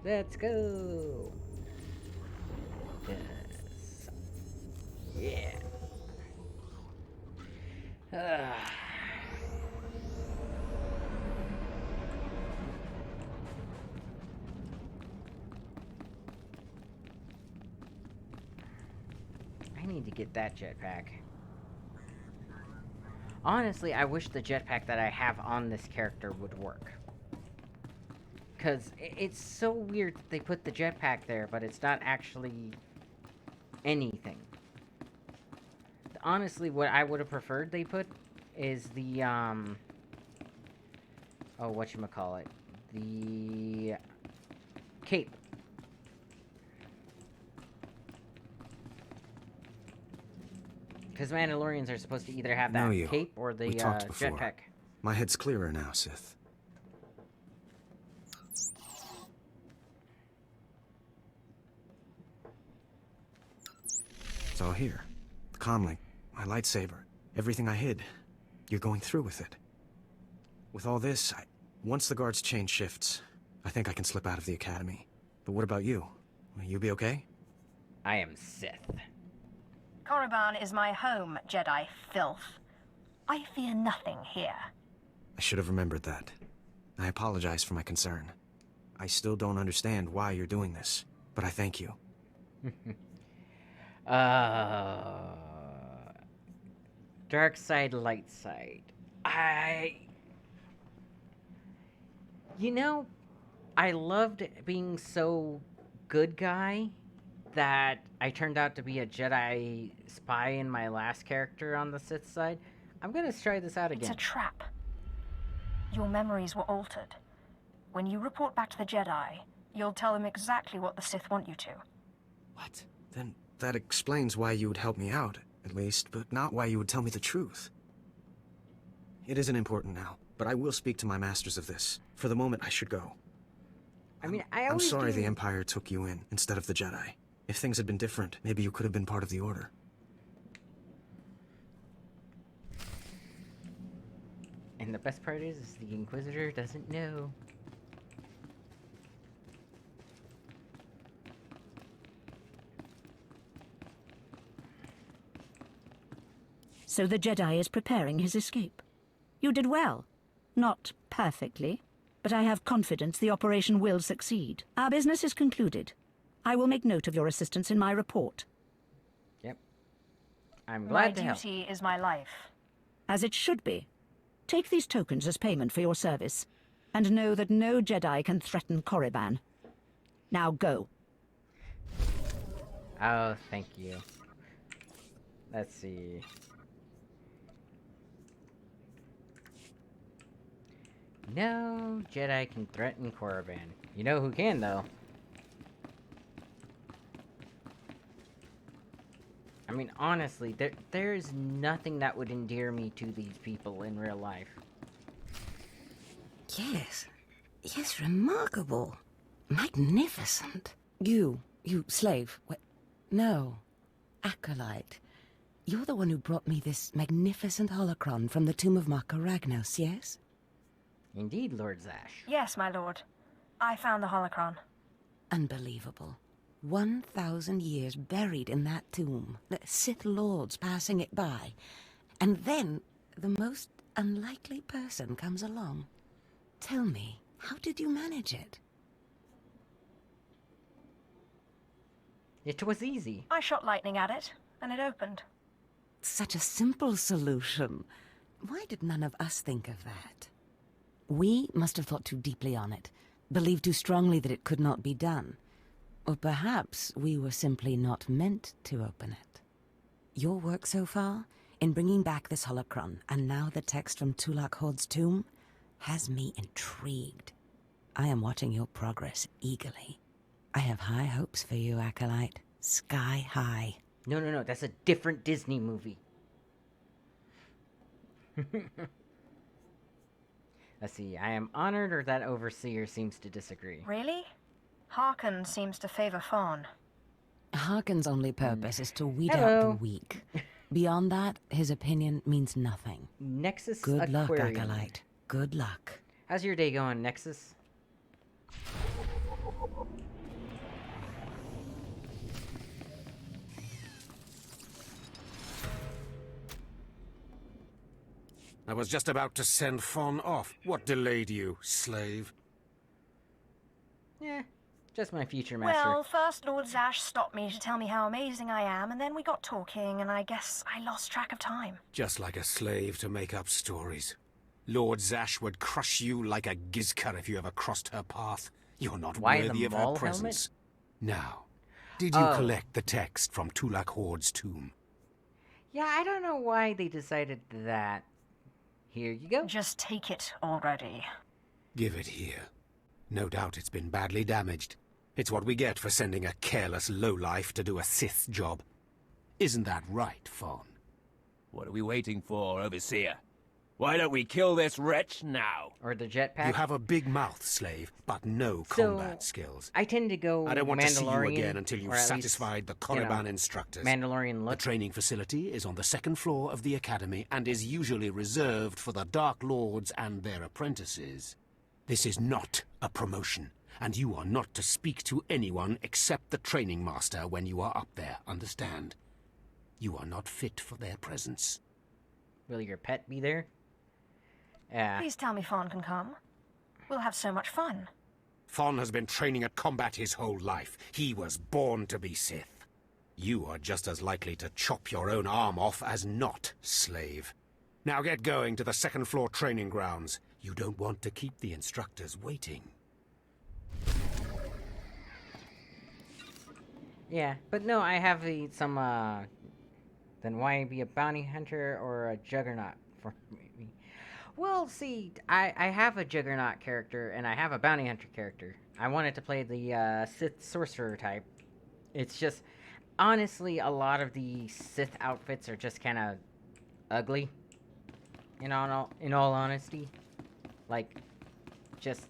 Let's go! Yes. Yeah. I need to get that jetpack. Honestly, I wish the jetpack that I have on this character would work. Because it's so weird that they put the jetpack there, but it's not actually anything. Honestly, what I would have preferred they put is the, oh, whatchamacallit, the cape. Because Mandalorians are supposed to either have that cape or the jetpack. My head's clearer now, Sith. It's all here. The comlink, my lightsaber, everything I hid. You're going through with it. With all this, once the guards change shifts, I think I can slip out of the academy. But what about you? Will you be okay? I am Sith. Korriban is my home, Jedi filth. I fear nothing here. I should have remembered that. I apologize for my concern. I still don't understand why you're doing this, but I thank you. Dark side, light side. You know, I loved being so good guy that I turned out to be a Jedi spy in my last character on the Sith side. I'm gonna try this out again. It's a trap. Your memories were altered. When you report back to the Jedi, you'll tell them exactly what the Sith want you to. What? Then that explains why you would help me out, at least, but not why you would tell me the truth. It isn't important now, but I will speak to my masters of this. For the moment, I should go. I mean, I'm sorry the Empire took you in instead of the Jedi. If things had been different, maybe you could have been part of the Order. And the best part is the Inquisitor doesn't know. So the Jedi is preparing his escape. You did well. Not perfectly, but I have confidence the operation will succeed. Our business is concluded. I will make note of your assistance in my report. Yep. I'm glad to help. My duty is my life. As it should be. Take these tokens as payment for your service, and know that no Jedi can threaten Korriban. Now go. Oh, thank you. Let's see. No Jedi can threaten Korriban. You know who can, though? I mean, honestly, there's nothing that would endear me to these people in real life. Yes. Yes, remarkable. Magnificent. You slave. No. Acolyte. You're the one who brought me this magnificent holocron from the tomb of Marka Ragnos, yes? Indeed, Lord Zash. Yes, my lord. I found the holocron. Unbelievable. 1,000 years buried in that tomb. The Sith Lords passing it by. And then the most unlikely person comes along. Tell me, how did you manage it? It was easy. I shot lightning at it, and it opened. Such a simple solution. Why did none of us think of that? We must have thought too deeply on it, believed too strongly that it could not be done. Or perhaps we were simply not meant to open it. Your work so far, in bringing back this holocron, and now the text from Tulak Hord's tomb, has me intrigued. I am watching your progress eagerly. I have high hopes for you, Acolyte. Sky high. No, that's a different Disney movie. Let's see, I am honored, or that Overseer seems to disagree. Really? Harkon seems to favor Fawn. Harkon's only purpose is to weed out Hello. the weak. Beyond that, his opinion means nothing. Nexus Good luck, Aquarium. Acolyte. Good luck. How's your day going, Nexus? I was just about to send Fawn off. What delayed you, slave? Yeah, just my future master. Well, first Lord Zash stopped me to tell me how amazing I am, and then we got talking, and I guess I lost track of time. Just like a slave to make up stories. Lord Zash would crush you like a gizka if you ever crossed her path. You're not Why the worthy of her mole presence. Now, did you collect the text from Tulak Hord's tomb? Yeah, I don't know why they decided that. Here you go. Just take it already. Give it here. No doubt it's been badly damaged. It's what we get for sending a careless lowlife to do a Sith job. Isn't that right, Fawn? What are we waiting for, Overseer? Why don't we kill this wretch now? Or the jetpack? You have a big mouth, slave, but no combat skills. I tend to go I don't want to see you Mandalorian, again until you've or at satisfied the least, Korriban instructors. Mandalorian look. The training facility is on the second floor of the Academy and is usually reserved for the Dark Lords and their apprentices. This is not a promotion, and you are not to speak to anyone except the training master when you are up there, understand? You are not fit for their presence. Will your pet be there? Yeah. Please tell me Fawn can come. We'll have so much fun. Fawn has been training at combat his whole life. He was born to be Sith. You are just as likely to chop your own arm off as not, slave. Now get going to the second floor training grounds. You don't want to keep the instructors waiting. Yeah, but no, I have some, then why be a bounty hunter or a juggernaut for me? Well, see, I have a juggernaut character, and I have a bounty hunter character. I wanted to play the Sith sorcerer type. It's just, honestly, a lot of the Sith outfits are just kind of ugly. In all honesty. Like, just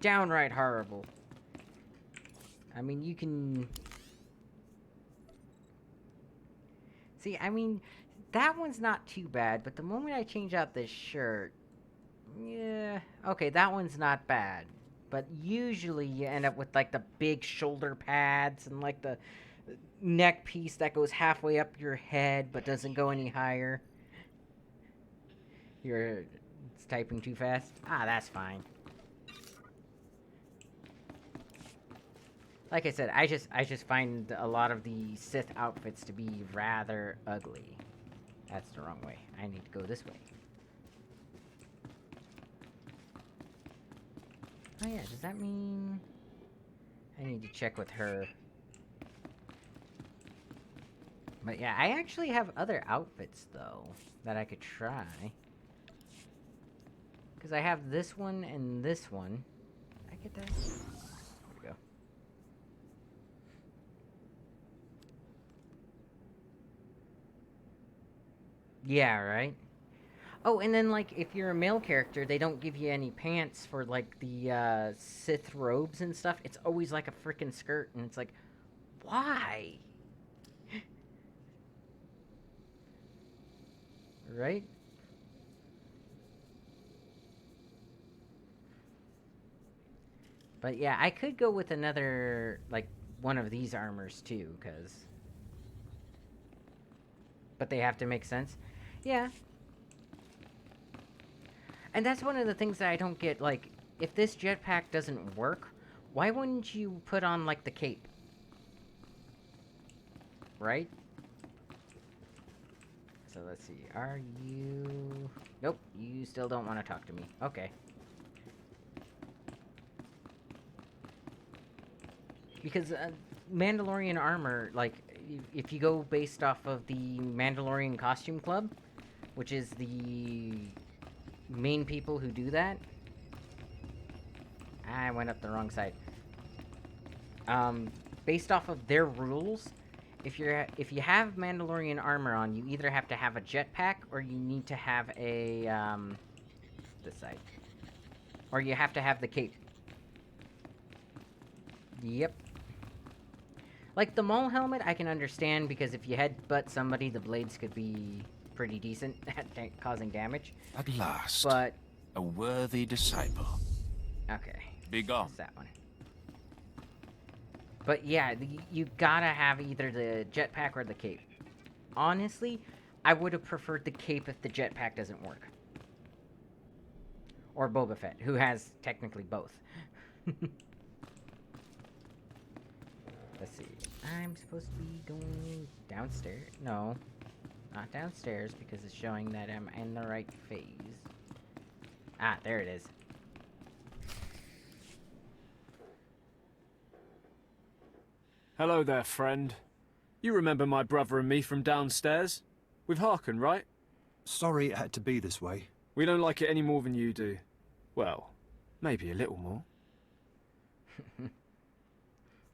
downright horrible. I mean, you can... See, I mean, that one's not too bad, but the moment I change out this shirt... Yeah, okay, that one's not bad. But usually you end up with, like, the big shoulder pads and, like, the neck piece that goes halfway up your head but doesn't go any higher. It's typing too fast? Ah, that's fine. Like I said, I just find a lot of the Sith outfits to be rather ugly. That's the wrong way. I need to go this way. Oh yeah, does that mean... I need to check with her. But yeah, I actually have other outfits, though, that I could try. Because I have this one and this one. Did I get that? There we go. Yeah, right? Oh, and then, like, if you're a male character, they don't give you any pants for, like, the, Sith robes and stuff. It's always, like, a frickin' skirt, and it's like, why? Right? But yeah, I could go with another, like, one of these armors, too, because... But they have to make sense. Yeah. And that's one of the things that I don't get, like, if this jetpack doesn't work, why wouldn't you put on, like, the cape? Right? So let's see, are you... Nope, you still don't want to talk to me. Okay. Because Mandalorian Armor, like, if you go based off of the Mandalorian Costume Club, which is the main people who do that... I went up the wrong side. Based off of their rules, if you have Mandalorian armor on, you either have to have a jetpack or you need to have a this side, or you have to have the cape. Yep. Like the Maul helmet, I can understand because if you headbutt somebody, the blades could be pretty decent at causing damage. At last, but a worthy disciple. Okay. Be gone. That's that one. But yeah, you gotta have either the jetpack or the cape. Honestly, I would have preferred the cape if the jetpack doesn't work. Or Boba Fett, who has technically both. Let's see. I'm supposed to be going downstairs. No, not downstairs because it's showing that I'm in the right phase. Ah, there it is. Hello there, friend. You remember my brother and me from downstairs? With Harkin, right? Sorry it had to be this way. We don't like it any more than you do. Well, maybe a little more.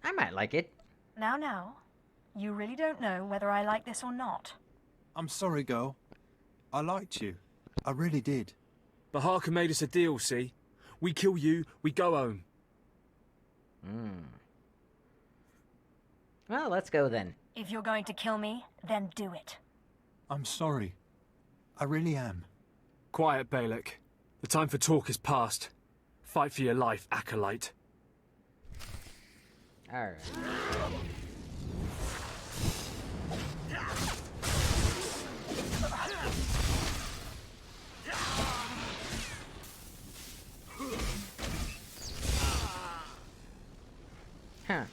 I might like it. Now, you really don't know whether I like this or not. I'm sorry, girl. I liked you. I really did. But Harkin made us a deal, see? We kill you, we go home. Well, let's go then. If you're going to kill me, then do it. I'm sorry. I really am. Quiet, Balak. The time for talk is past. Fight for your life, Acolyte. Alright. Huh.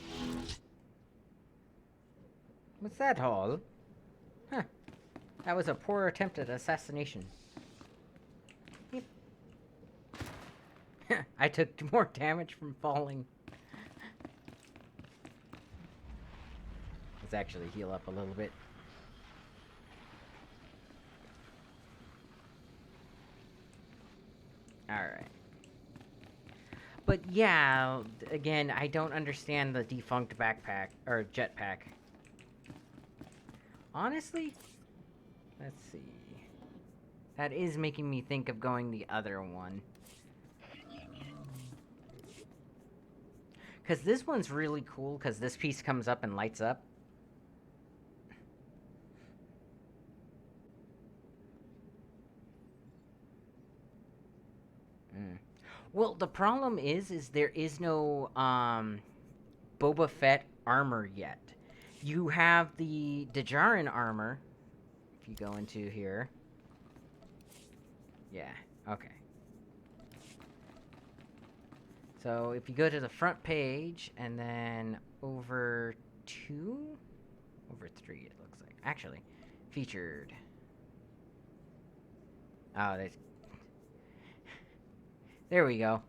What's that, Hall? Huh. That was a poor attempt at assassination. Yep. I took more damage from falling. Let's actually heal up a little bit. Alright. But yeah, again, I don't understand the defunct backpack, or jetpack. honestly, let's see. That is making me think of going the other one. Because this one's really cool, because this piece comes up and lights up. Well, the problem is there is no, Boba Fett armor yet. You have the Dashard armor, if you go into here. Yeah, okay. So, if you go to the front page, and then over 2? Over 3, it looks like. Actually, featured. Oh, there we go.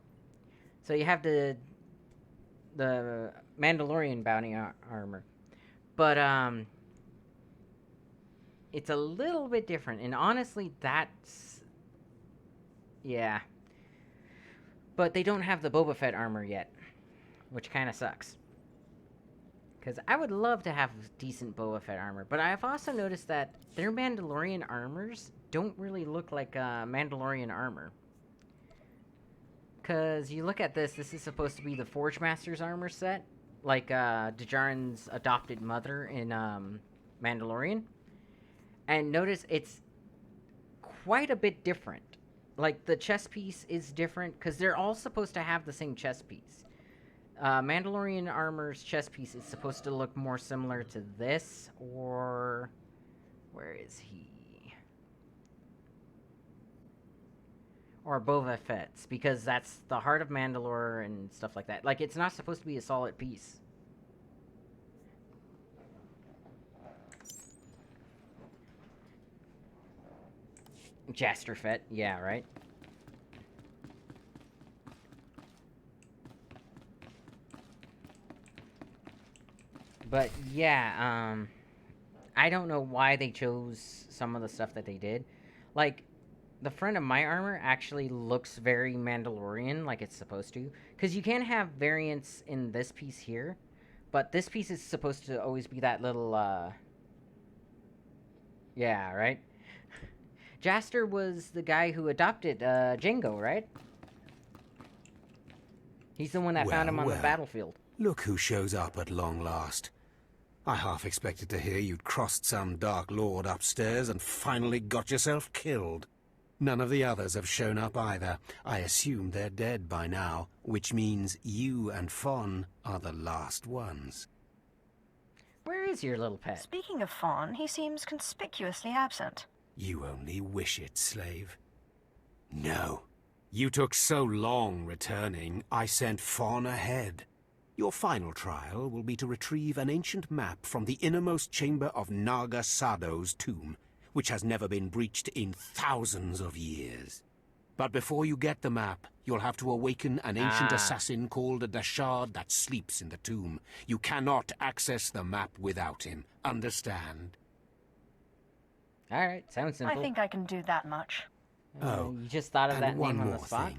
So, you have the Mandalorian bounty armor. But, it's a little bit different. And honestly, that's... yeah. But they don't have the Boba Fett armor yet, which kind of sucks. Because I would love to have decent Boba Fett armor, but I've also noticed that their Mandalorian armors don't really look like Mandalorian armor. Because you look at this is supposed to be the Forge Master's armor set, like Djarin's adopted mother in Mandalorian. And notice it's quite a bit different. Like, the chest piece is different, because they're all supposed to have the same chest piece. Mandalorian Armor's chest piece is supposed to look more similar to this, or... where is he? Or Boba Fett's, because that's the heart of Mandalore and stuff like that. Like, it's not supposed to be a solid piece. Jaster Fett, yeah, right? But, yeah, I don't know why they chose some of the stuff that they did. Like, the front of my armor actually looks very Mandalorian, like it's supposed to. Because you can have variants in this piece here, but this piece is supposed to always be that little, yeah, right? Jaster was the guy who adopted Jango, right? He's the one that found him on the battlefield. Look who shows up at long last. I half expected to hear you'd crossed some Dark Lord upstairs and finally got yourself killed. None of the others have shown up either. I assume they're dead by now, which means you and Fawn are the last ones. Where is your little pet? Speaking of Fawn, he seems conspicuously absent. You only wish it, slave. No. You took so long returning, I sent Fawn ahead. Your final trial will be to retrieve an ancient map from the innermost chamber of Naga Sado's tomb, which has never been breached in thousands of years. But before you get the map, you'll have to awaken an ancient assassin called a Dashard that sleeps in the tomb. You cannot access the map without him. Understand? Alright, sounds simple. I think I can do that much. You just thought of that name on the spot?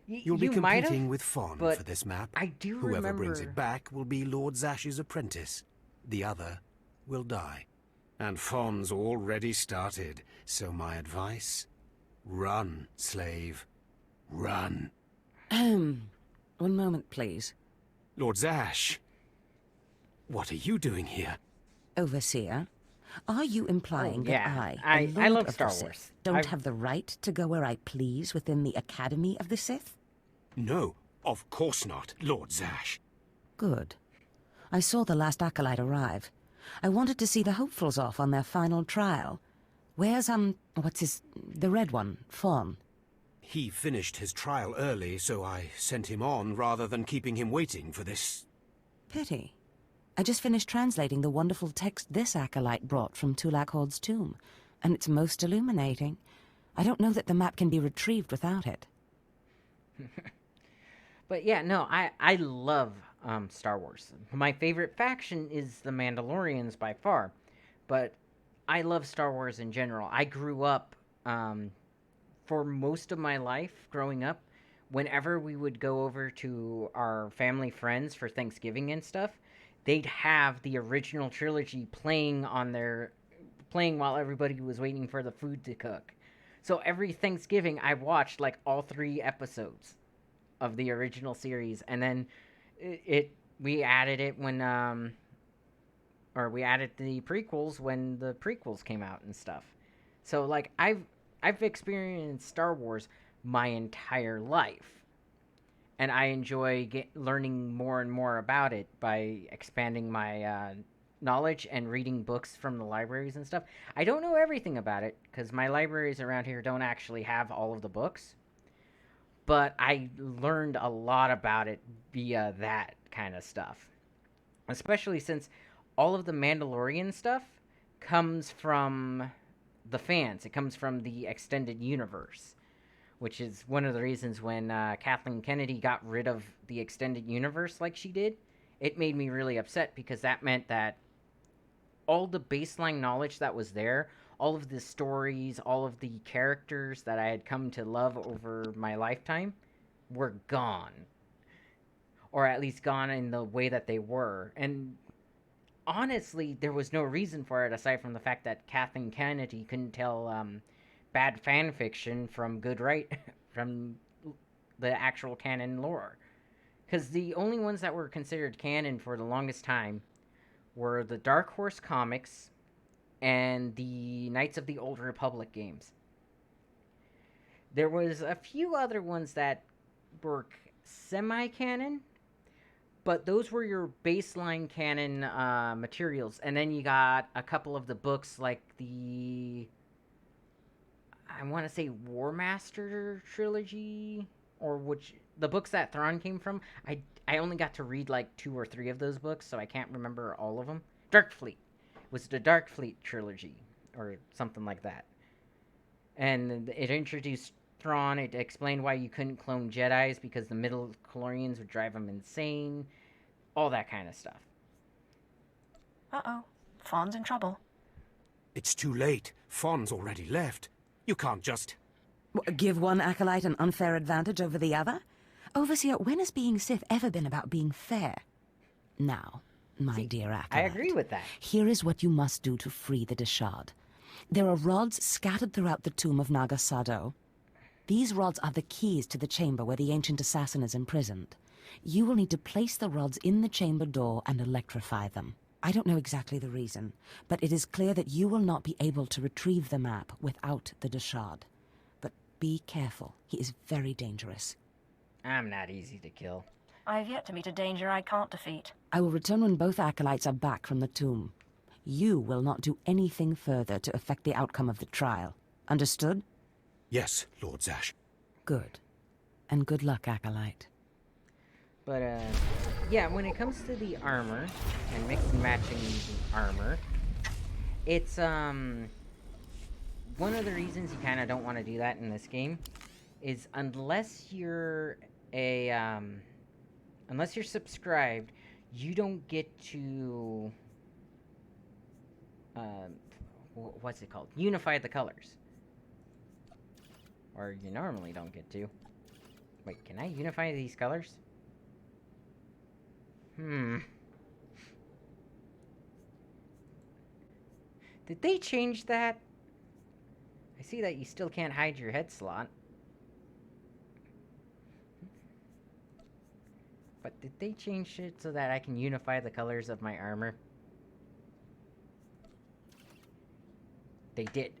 You'll be competing with Fawn for this map. I do Whoever remember... brings it back will be Lord Zash's apprentice. The other will die. And Fawn's already started, so my advice... run, slave. Run. One moment, please. Lord Zash, what are you doing here? Overseer, are you implying that I Lord love of Star the Sith, Wars. don't have the right to go where I please within the Academy of the Sith? No, of course not, Lord Zash. Good. I saw the last acolyte arrive. I wanted to see the hopefuls off on their final trial. Where's, the red one, Fawn? He finished his trial early, so I sent him on rather than keeping him waiting for this... Pity. I just finished translating the wonderful text this acolyte brought from Tulak Hord's tomb, and it's most illuminating. I don't know that the map can be retrieved without it. But yeah, no, I love Star Wars. My favorite faction is the Mandalorians by far, but I love Star Wars in general. I grew up, for most of my life growing up, whenever we would go over to our family friends for Thanksgiving and stuff, they'd have the original trilogy playing while everybody was waiting for the food to cook. So every Thanksgiving, I watched like all 3 episodes of the original series, and then we added it when we added the prequels when the prequels came out and stuff. So like I've experienced Star Wars my entire life, and I enjoy learning more and more about it by expanding my knowledge and reading books from the libraries and stuff. I don't know everything about it because my libraries around here don't actually have all of the books, but I learned a lot about it via that kind of stuff, especially since all of the Mandalorian stuff comes from the fans. It comes from the extended universe, which is one of the reasons when Kathleen Kennedy got rid of the extended universe like she did, it made me really upset because that meant that all the baseline knowledge that was there, all of the stories, all of the characters that I had come to love over my lifetime were gone. Or at least gone in the way that they were. And honestly, there was no reason for it aside from the fact that Kathleen Kennedy couldn't tell bad fan fiction from from the actual canon lore. Because the only ones that were considered canon for the longest time were the Dark Horse comics and the Knights of the Old Republic games. There was a few other ones that were semi-canon, but those were your baseline canon materials. And then you got a couple of the books like the, I want to say War Master trilogy, or the books that Thrawn came from. I only got to read like 2 or 3 of those books, so I can't remember all of them. Dark Fleet was the Dark Fleet trilogy, or something like that. And it introduced Thrawn. It explained why you couldn't clone Jedis because the midichlorians would drive them insane. All that kind of stuff. Uh-oh. Fawn's in trouble. It's too late. Fawn's already left. You can't just... Give one acolyte an unfair advantage over the other? Overseer, when has being Sith ever been about being fair? Now, my dear acolyte, I agree with that. Here is what you must do to free the Dashard. There are rods scattered throughout the tomb of Naga Sado. These rods are the keys to the chamber where the ancient assassin is imprisoned. You will need to place the rods in the chamber door and electrify them. I don't know exactly the reason, but it is clear that you will not be able to retrieve the map without the Dashard. But be careful. He is very dangerous. I'm not easy to kill. I've yet to meet a danger I can't defeat. I will return when both acolytes are back from the tomb. You will not do anything further to affect the outcome of the trial. Understood? Yes, Lord Zash. Good. And good luck, acolyte. But, yeah, when it comes to the armor, and mix and matching the armor, it's, one of the reasons you kind of don't want to do that in this game is unless you're subscribed, you don't get to, what's it called? Unify the colors. Or you normally don't get to. Wait, can I unify these colors? Did they change that? I see that you still can't hide your head slot. But did they change it so that I can unify the colors of my armor? They did.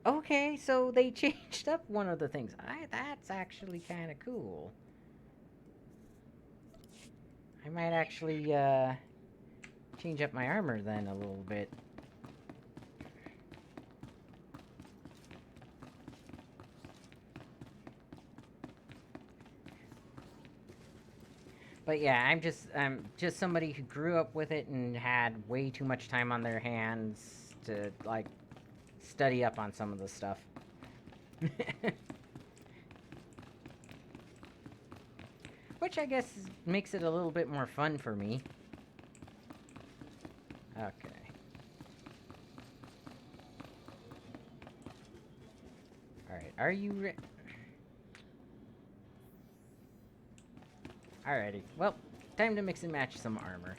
Okay, so they changed up one of the things. That's actually kind of cool. I might actually, change up my armor then a little bit. But yeah, I'm just somebody who grew up with it and had way too much time on their hands to, like, study up on some of the stuff. Which I guess makes it a little bit more fun for me. Okay. Alright, are you ready? Alrighty, well, time to mix and match some armor.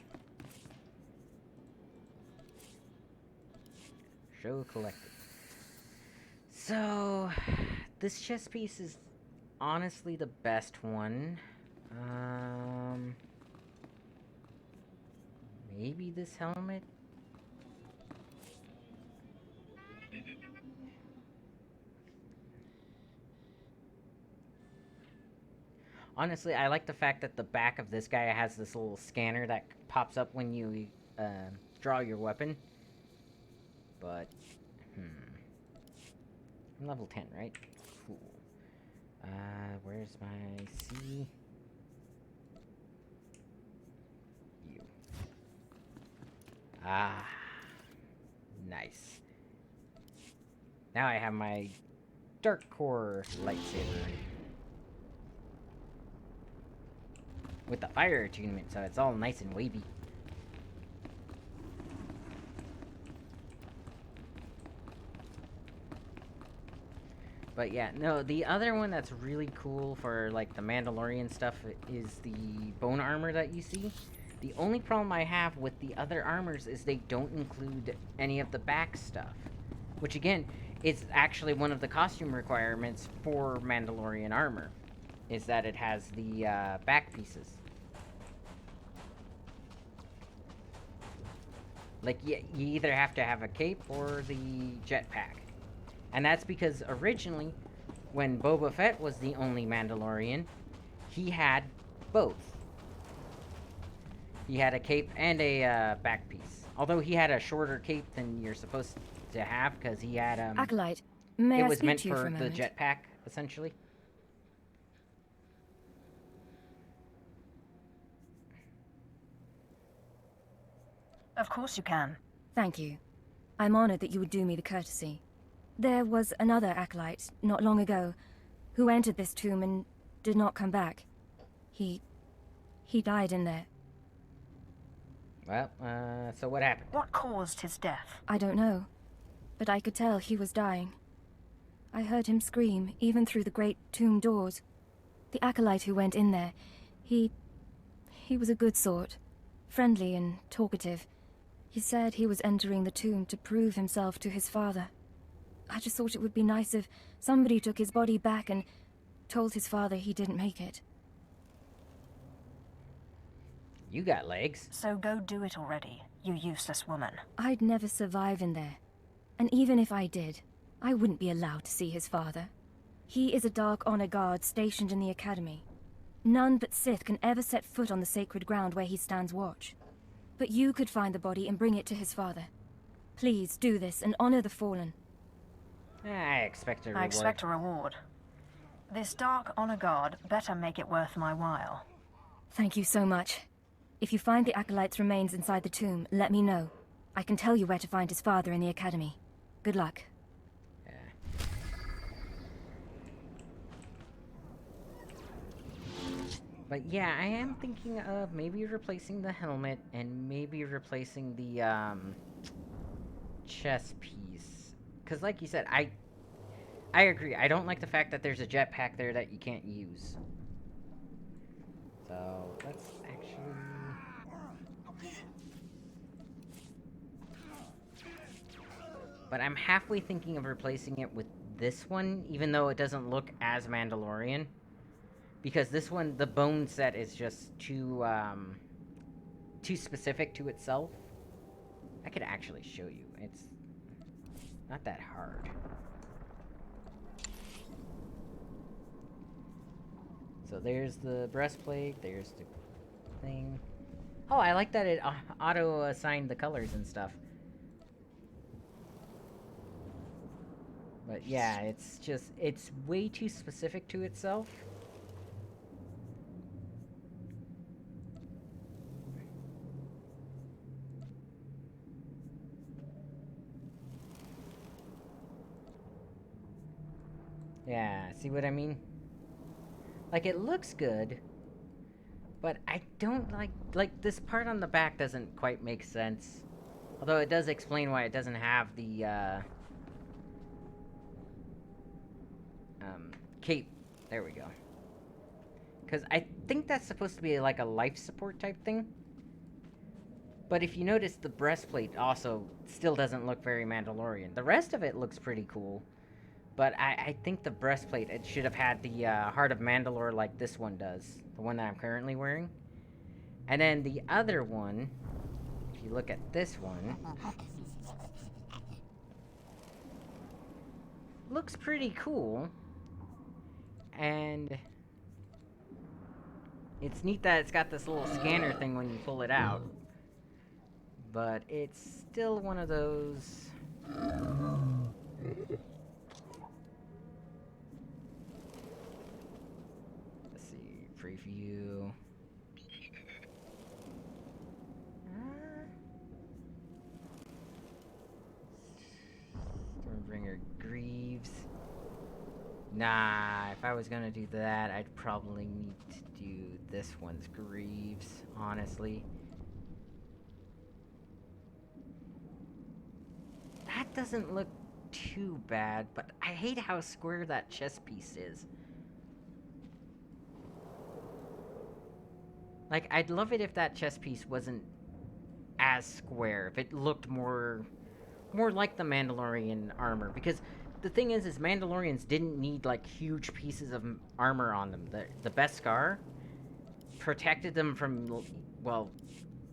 Show collected. So, this chest piece is honestly the best one. Maybe this helmet? Honestly, I like the fact that the back of this guy has this little scanner that pops up when you draw your weapon. But, I'm level 10, right? Cool. Where's my C? You. Ah. Nice. Now I have my Dark Core lightsaber. With the fire attunement, so it's all nice and wavy. But yeah, no, the other one that's really cool for like the Mandalorian stuff is the bone armor that you see. The only problem I have with the other armors is they don't include any of the back stuff. Which again, is actually one of the costume requirements for Mandalorian Armor. Is that it has the back pieces. Like, you either have to have a cape or the jetpack. And that's because originally, when Boba Fett was the only Mandalorian, he had both. He had a cape and a back piece. Although he had a shorter cape than you're supposed to have, because he had Acolyte, may I was speak meant to you for a the moment? jetpack, essentially. Of course you can. Thank you. I'm honored that you would do me the courtesy. There was another acolyte, not long ago, who entered this tomb and did not come back. He died in there. Well, so what happened? What caused his death? I don't know, but I could tell he was dying. I heard him scream, even through the great tomb doors. The acolyte who went in there, he was a good sort, friendly and talkative. He said he was entering the tomb to prove himself to his father. I just thought it would be nice if somebody took his body back and told his father he didn't make it. You got legs. So go do it already, you useless woman. I'd never survive in there. And even if I did, I wouldn't be allowed to see his father. He is a Dark Honor Guard stationed in the Academy. None but Sith can ever set foot on the sacred ground where he stands watch. But you could find the body and bring it to his father. Please do this and honor the fallen. I expect a reward. I expect a reward. This Dark Honor Guard better make it worth my while. Thank you so much. If you find the Acolyte's remains inside the tomb, let me know. I can tell you where to find his father in the Academy. Good luck. But yeah, I am thinking of maybe replacing the helmet and maybe replacing the chest piece. Because like you said, I agree. I don't like the fact that there's a jetpack there that you can't use. So let's actually... But I'm halfway thinking of replacing it with this one, even though it doesn't look as Mandalorian. Because this one, the bone set is just too specific to itself. I could actually show you. It's not that hard. So there's the breastplate, there's the thing. Oh, I like that it auto-assigned the colors and stuff. But yeah, it's just, it's way too specific to itself. Yeah, see what I mean? Like, it looks good, but I don't like, this part on the back doesn't quite make sense. Although it does explain why it doesn't have the, cape. There we go. Because I think that's supposed to be like a life support type thing. But if you notice, the breastplate also still doesn't look very Mandalorian. The rest of it looks pretty cool. But I think the breastplate, it should have had the Heart of Mandalore like this one does. The one that I'm currently wearing. And then the other one, if you look at this one, looks pretty cool. And it's neat that it's got this little scanner thing when you pull it out. But it's still one of those... Let's see, preview... Stormbringer Greaves. Nah, if I was gonna do that, I'd probably need to do this one's Greaves, honestly. That doesn't look too bad, but I hate how square that chest piece is. Like, I'd love it if that chest piece wasn't as square, if it looked more like the Mandalorian armor, because the thing is Mandalorians didn't need, like, huge pieces of armor on them. The Beskar protected them from, well,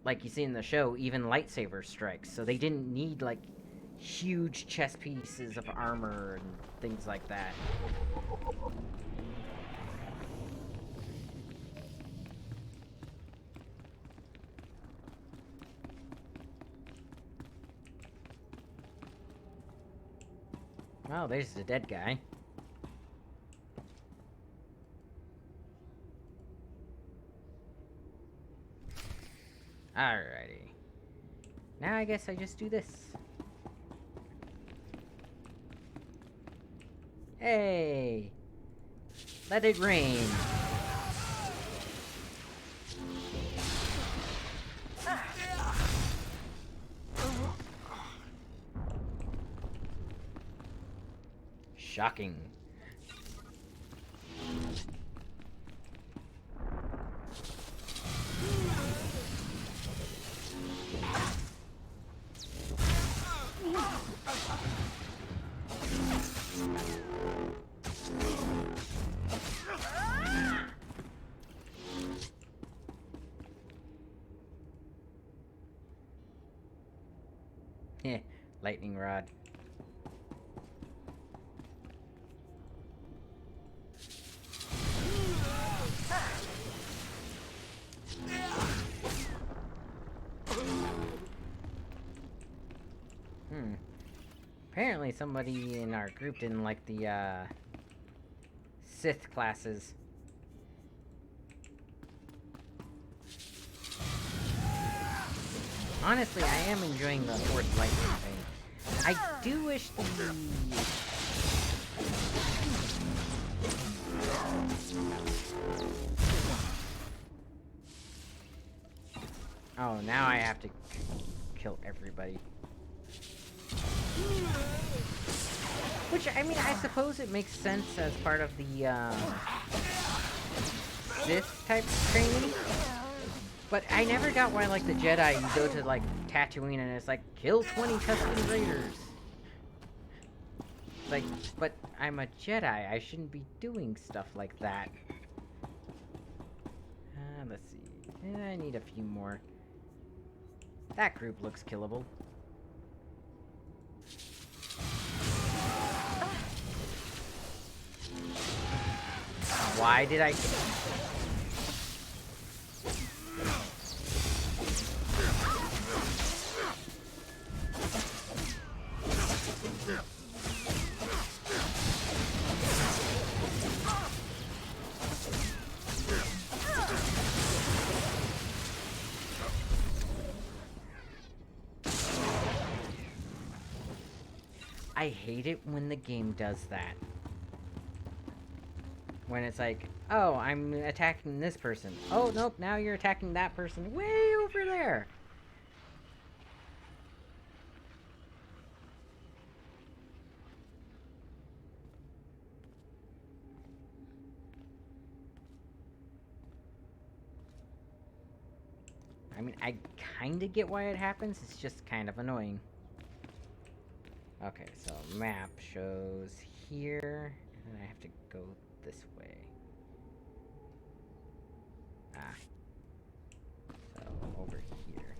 like you see in the show, even lightsaber strikes, so they didn't need, like, huge chest pieces of armor and things like that. Oh, there's the dead guy. Alrighty. Now I guess I just do this. Hey! Let it rain! Shocking. Heh, lightning rod. Apparently somebody in our group didn't like the, Sith classes. Honestly, I am enjoying the Force lightning thing. I do wish the... Oh, now I have to kill everybody. Which, I mean, I suppose it makes sense as part of the, Sith type training. But I never got why, like, the Jedi, you go to, like, Tatooine and it's like, kill 20 Tusken Raiders. Like, but I'm a Jedi, I shouldn't be doing stuff like that. Let's see. I need a few more. That group looks killable. Why did I... I hate it when the game does that. When it's like, oh, I'm attacking this person. Oh, nope, now you're attacking that person way over there. mean, I kinda get why it happens, it's just kind of annoying. Okay, so map shows here, and I have to go this way. Ah. So, over here.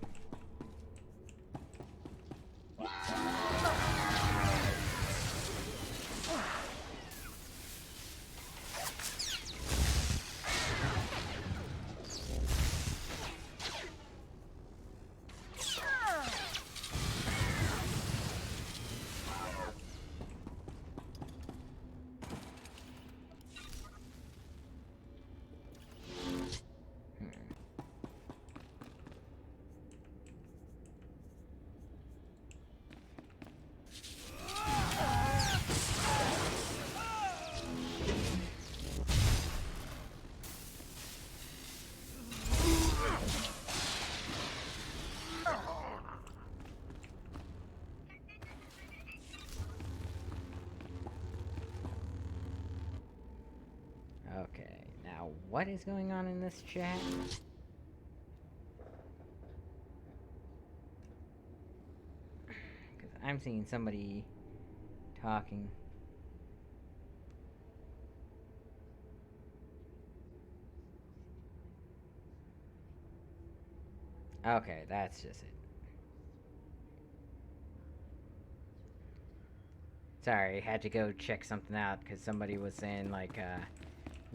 Okay, now what is going on in this chat? Because I'm seeing somebody talking. Okay, that's just it. Sorry, had to go check something out because somebody was saying, like,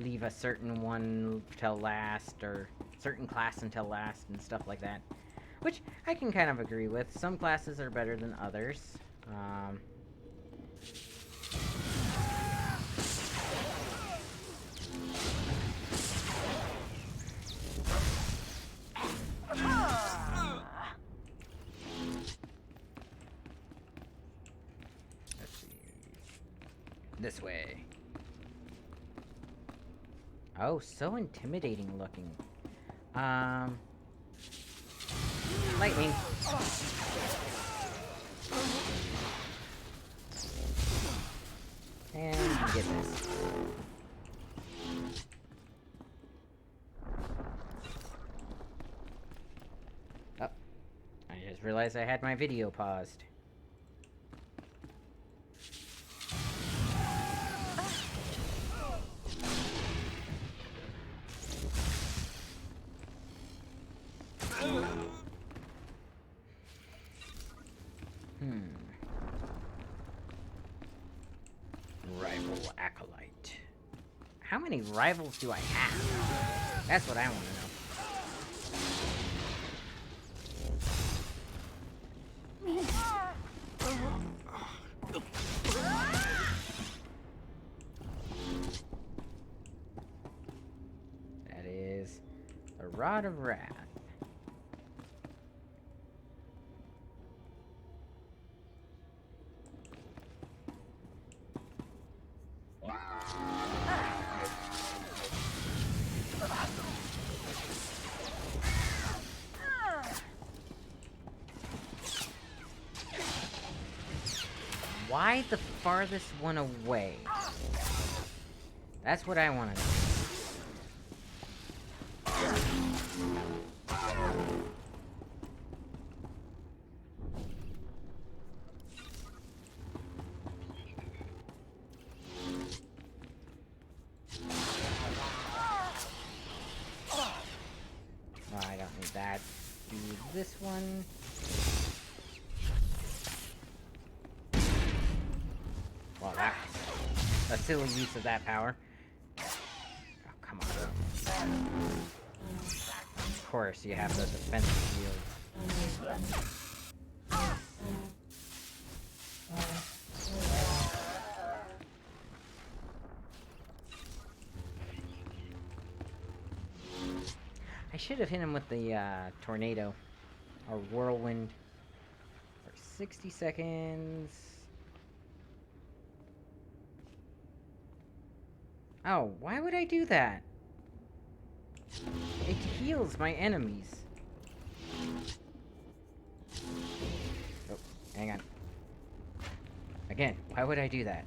leave a certain one till last, or certain class until last, and stuff like that. Which I can kind of agree with. Some classes are better than others. Let's see. This way. Oh, so intimidating looking. Lightning. And you get this. Oh, I just realized I had my video paused. Rival Acolyte. How many rivals do I have? That's what I want to know. That is the Rod of Wrath. Why the farthest one away? That's what I want to know. No, I don't need that. Do this one. Well, that was a silly use of that power. Oh, come on. Of course, you have the defensive shield. I should have hit him with the tornado or whirlwind for 60 seconds. Oh, why would I do that? It heals my enemies. Oh, hang on. Again, why would I do that?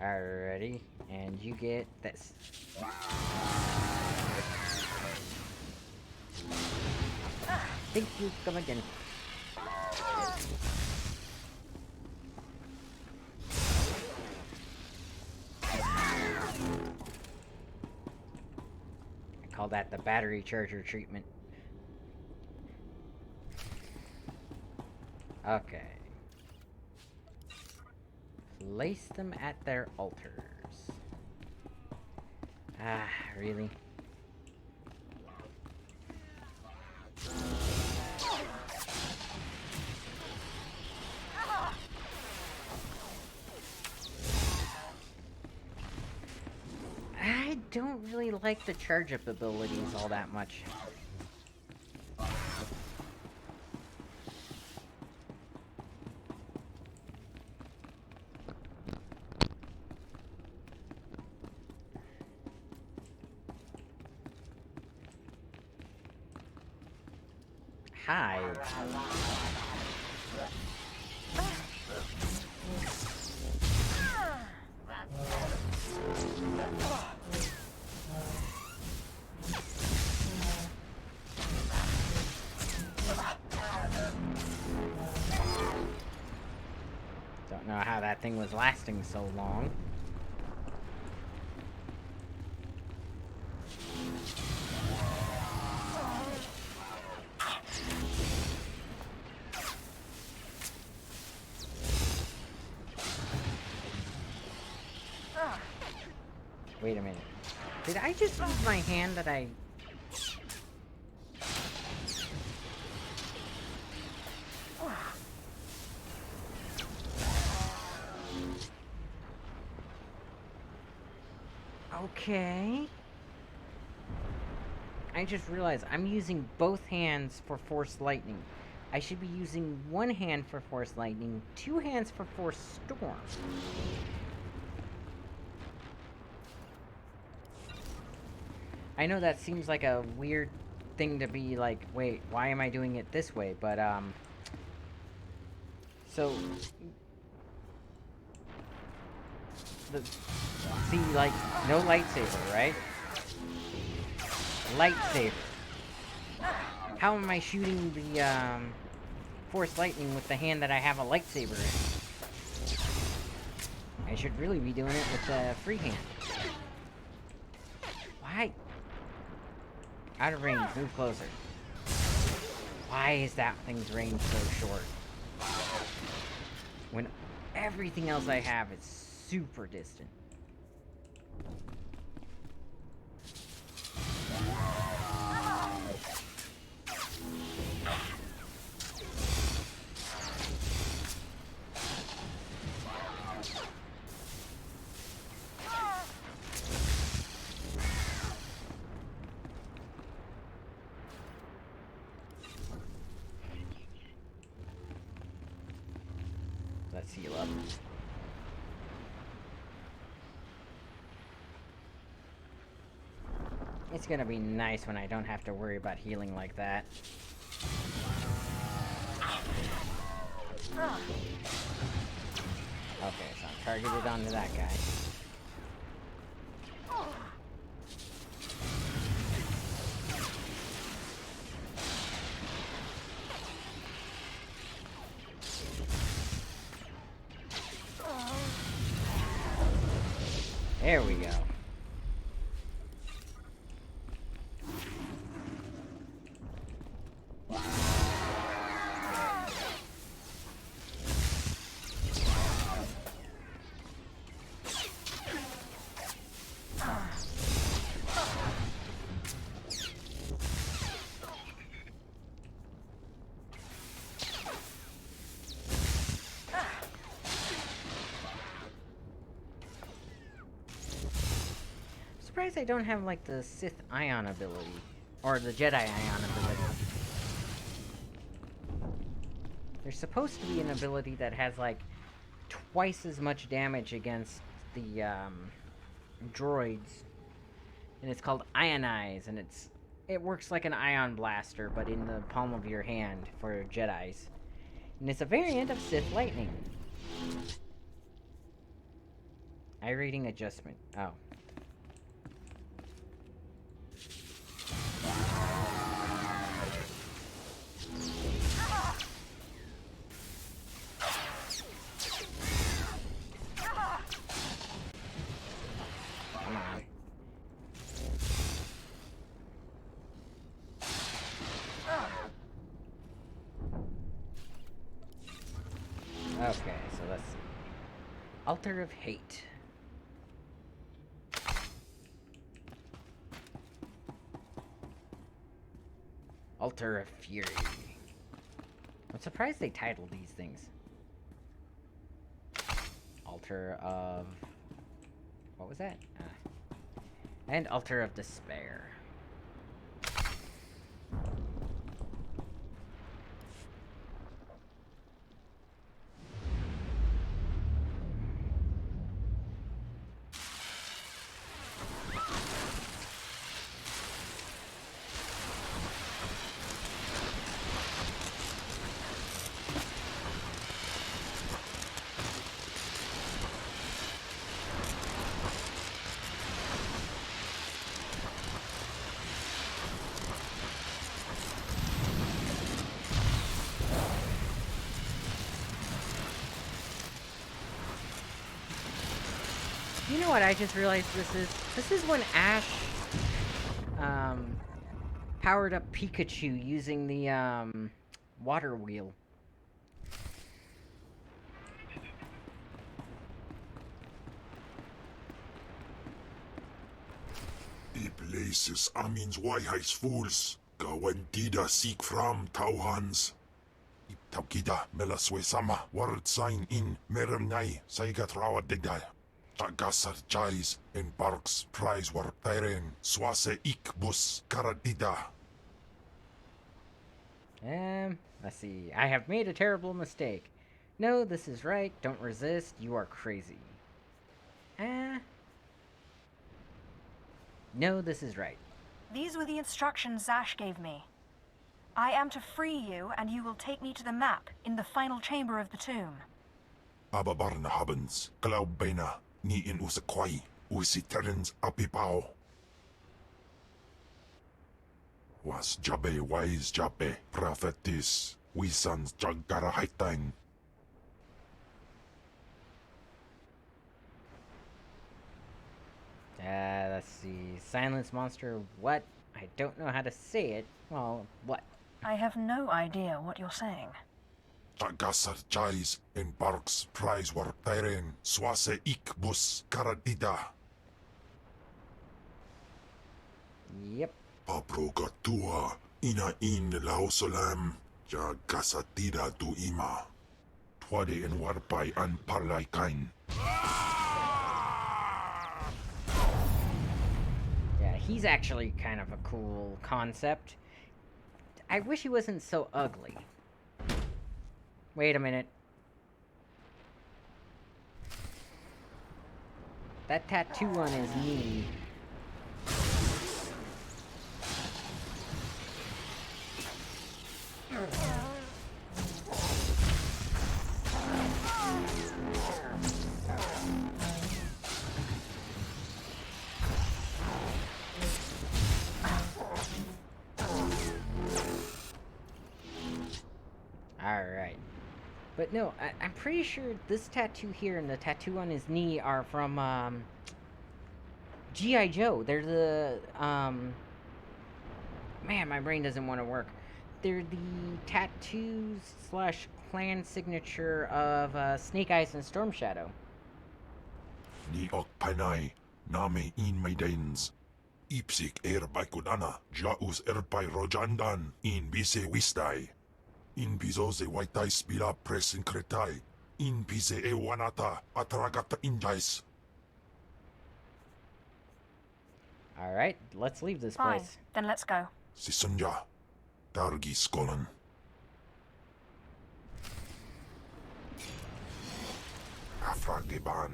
Alrighty, and you get this. Thank you, come again. I call that the battery charger treatment. Okay. Place them at their altars. Ah, really? I don't really like the charge-up abilities all that much. Hi. Don't know how that thing was lasting so long. Wait a minute. Did I just use my hand that I... Okay. I just realized I'm using both hands for Force Lightning. I should be using one hand for Force Lightning, two hands for Force Storm. I know that seems like a weird thing to be like, wait, why am I doing it this way? But, so... See, like, no lightsaber, right? Lightsaber. How am I shooting the, Force Lightning with the hand that I have a lightsaber in? I should really be doing it with the free hand. Why? Out of range, move closer. Why is that thing's range so short? When everything else I have is super distant. Let's heal up. It's gonna be nice when I don't have to worry about healing like that. Okay, so I'm targeted onto that guy. There we go. Surprised I don't have like the Sith Ion ability or the Jedi Ion ability. There's supposed to be an ability that has like twice as much damage against the droids, and it's called Ionize, and it works like an ion blaster but in the palm of your hand for Jedis, and it's a variant of Sith Lightning. iRating adjustment. Oh. Come on. Okay, so let's see. Altar of Hate. Altar of Fury. I'm surprised they titled these things. Altar of... what was that? And Altar of Despair. You know what I just realized this is? This is when Ash, powered up Pikachu using the, water wheel. Die places amins waiheis fools, gawentida seek from Tauhans. Iptaukida melaswe sama word sign in meremnai saigatrawa digdal. Tagasar charis in parks prize war teren swase ikbus karadida. Let's see. I have made a terrible mistake. No, this is right. Don't resist. You are crazy. No, this is right. These were the instructions Zash gave me. I am to free you, and you will take me to the map in the final chamber of the tomb. Ababarna habens, glaubena, ni in usakwai, usiterens apipao. Was jabe wise jabe, prophetis, wisans jagara haitang. Let's see. Silence monster, what? I don't know how to say it. Well, what? I have no idea what you're saying. Tagasar charis in parks prize war teren swase ikbus karadida. Yep. Paprogatua ina in lausolam jagasatida tu ima. Twade en warpai an parlay kain. Yeah, he's actually kind of a cool concept. I wish he wasn't so ugly. Wait a minute. That tattoo on his knee. Alright. But no, I'm pretty sure this tattoo here and the tattoo on his knee are from, G.I. Joe. They're the, man, my brain doesn't want to work. They're the tattoos / clan signature of, Snake Eyes and Storm Shadow. Ni ok panay, name in maidens. Ipsik baikudana, jaus erpai rojandan, in bise wistai. In bizoze waitais bila presin kretai. In bise wanata atragata injais. Alright, let's leave this Fine, place. then let's go. Sisunja, dargi skolan. Afrageban.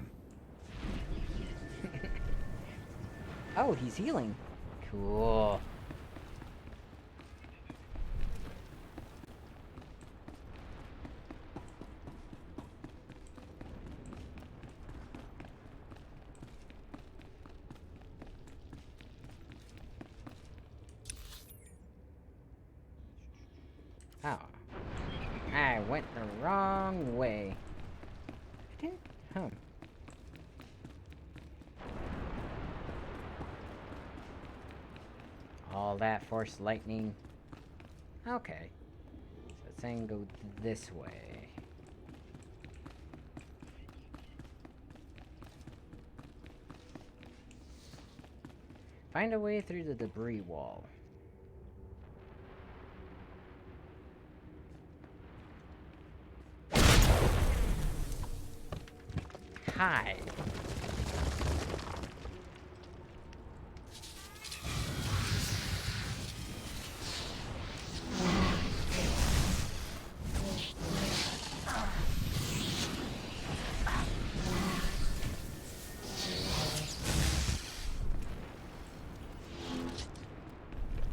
Oh, he's healing. Cool. Oh. I went the wrong way. I didn't... Huh. All that force lightning. Okay. So it's saying go this way. Find a way through the debris wall. Hi.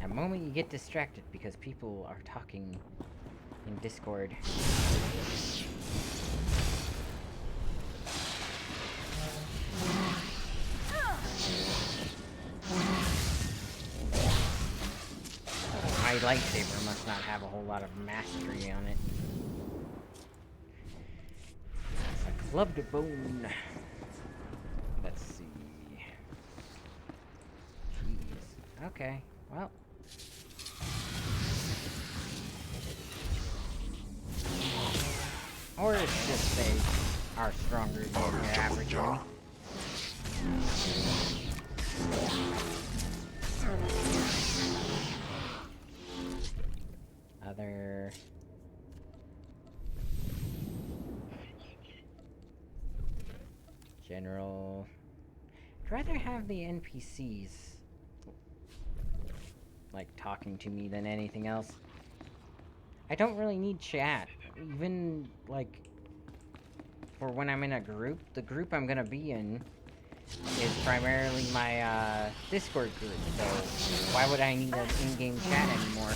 At the moment you get distracted because people are talking in Discord. My lightsaber must not have a whole lot of mastery on it. It's a clubbed bone. Let's see. Jeez. Okay, well. Or it's just they are stronger than your average enemy. Other... General... I'd rather have the NPCs like talking to me than anything else. I don't really need chat. Even like for when I'm in a group, the group I'm gonna be in is primarily my Discord group, so why would I need an in-game chat anymore?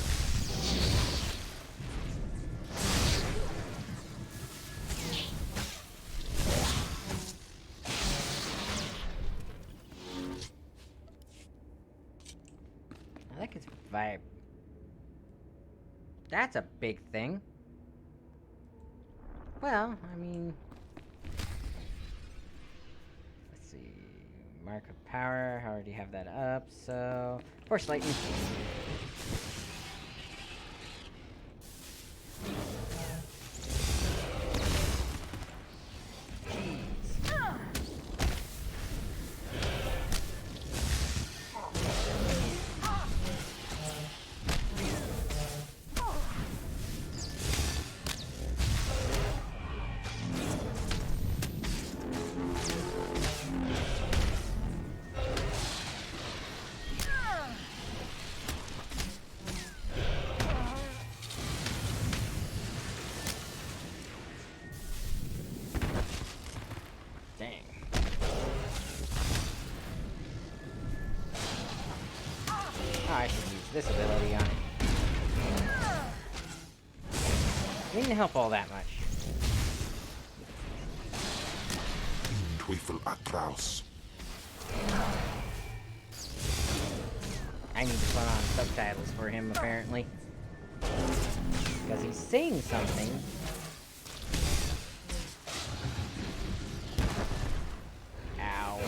I like its vibe. That's a big thing. Well, I mean... Let's see... Mark of Power, I already have that up, so... Force Lightning. I should use this ability on it. Didn't help all that much. Teufel atraus. I need to put on subtitles for him, apparently. Because he's saying something. Ow.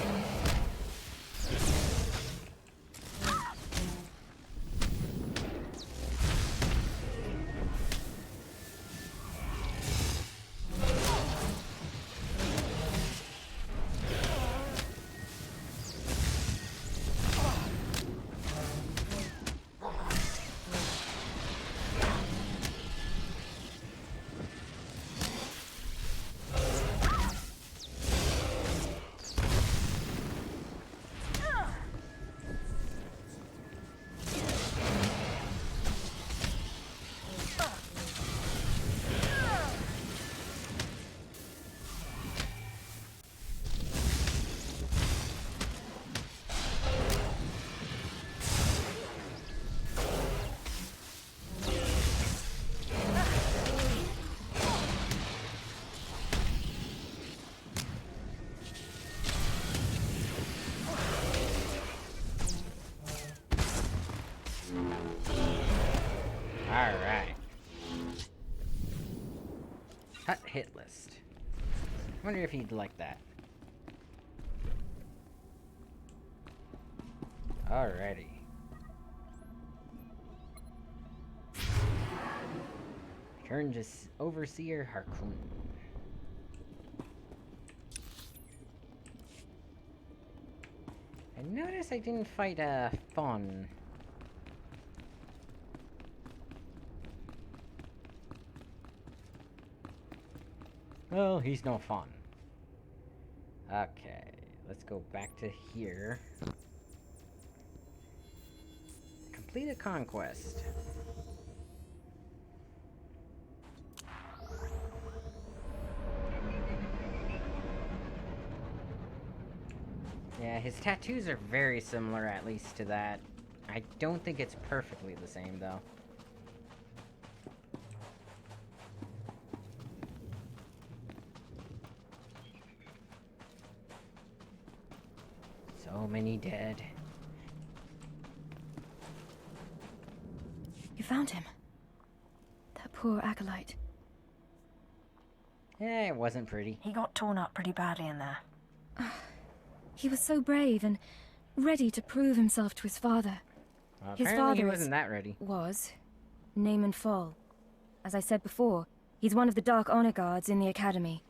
hit list. I wonder if he'd like that. Alrighty. Turn to Overseer Harkoon. I noticed I didn't fight a fawn. Well, he's no fun. Okay, let's go back to here. Complete a conquest. Yeah, his tattoos are very similar, at least to that. I don't think it's perfectly the same, though. So many dead. You found him. That poor acolyte. Yeah, it wasn't pretty. He got torn up pretty badly in there. He was so brave and ready to prove himself to his father. His Apparently father he wasn't that ready. Was Naaman Fall. As I said before, he's one of the Dark Honor Guards in the Academy.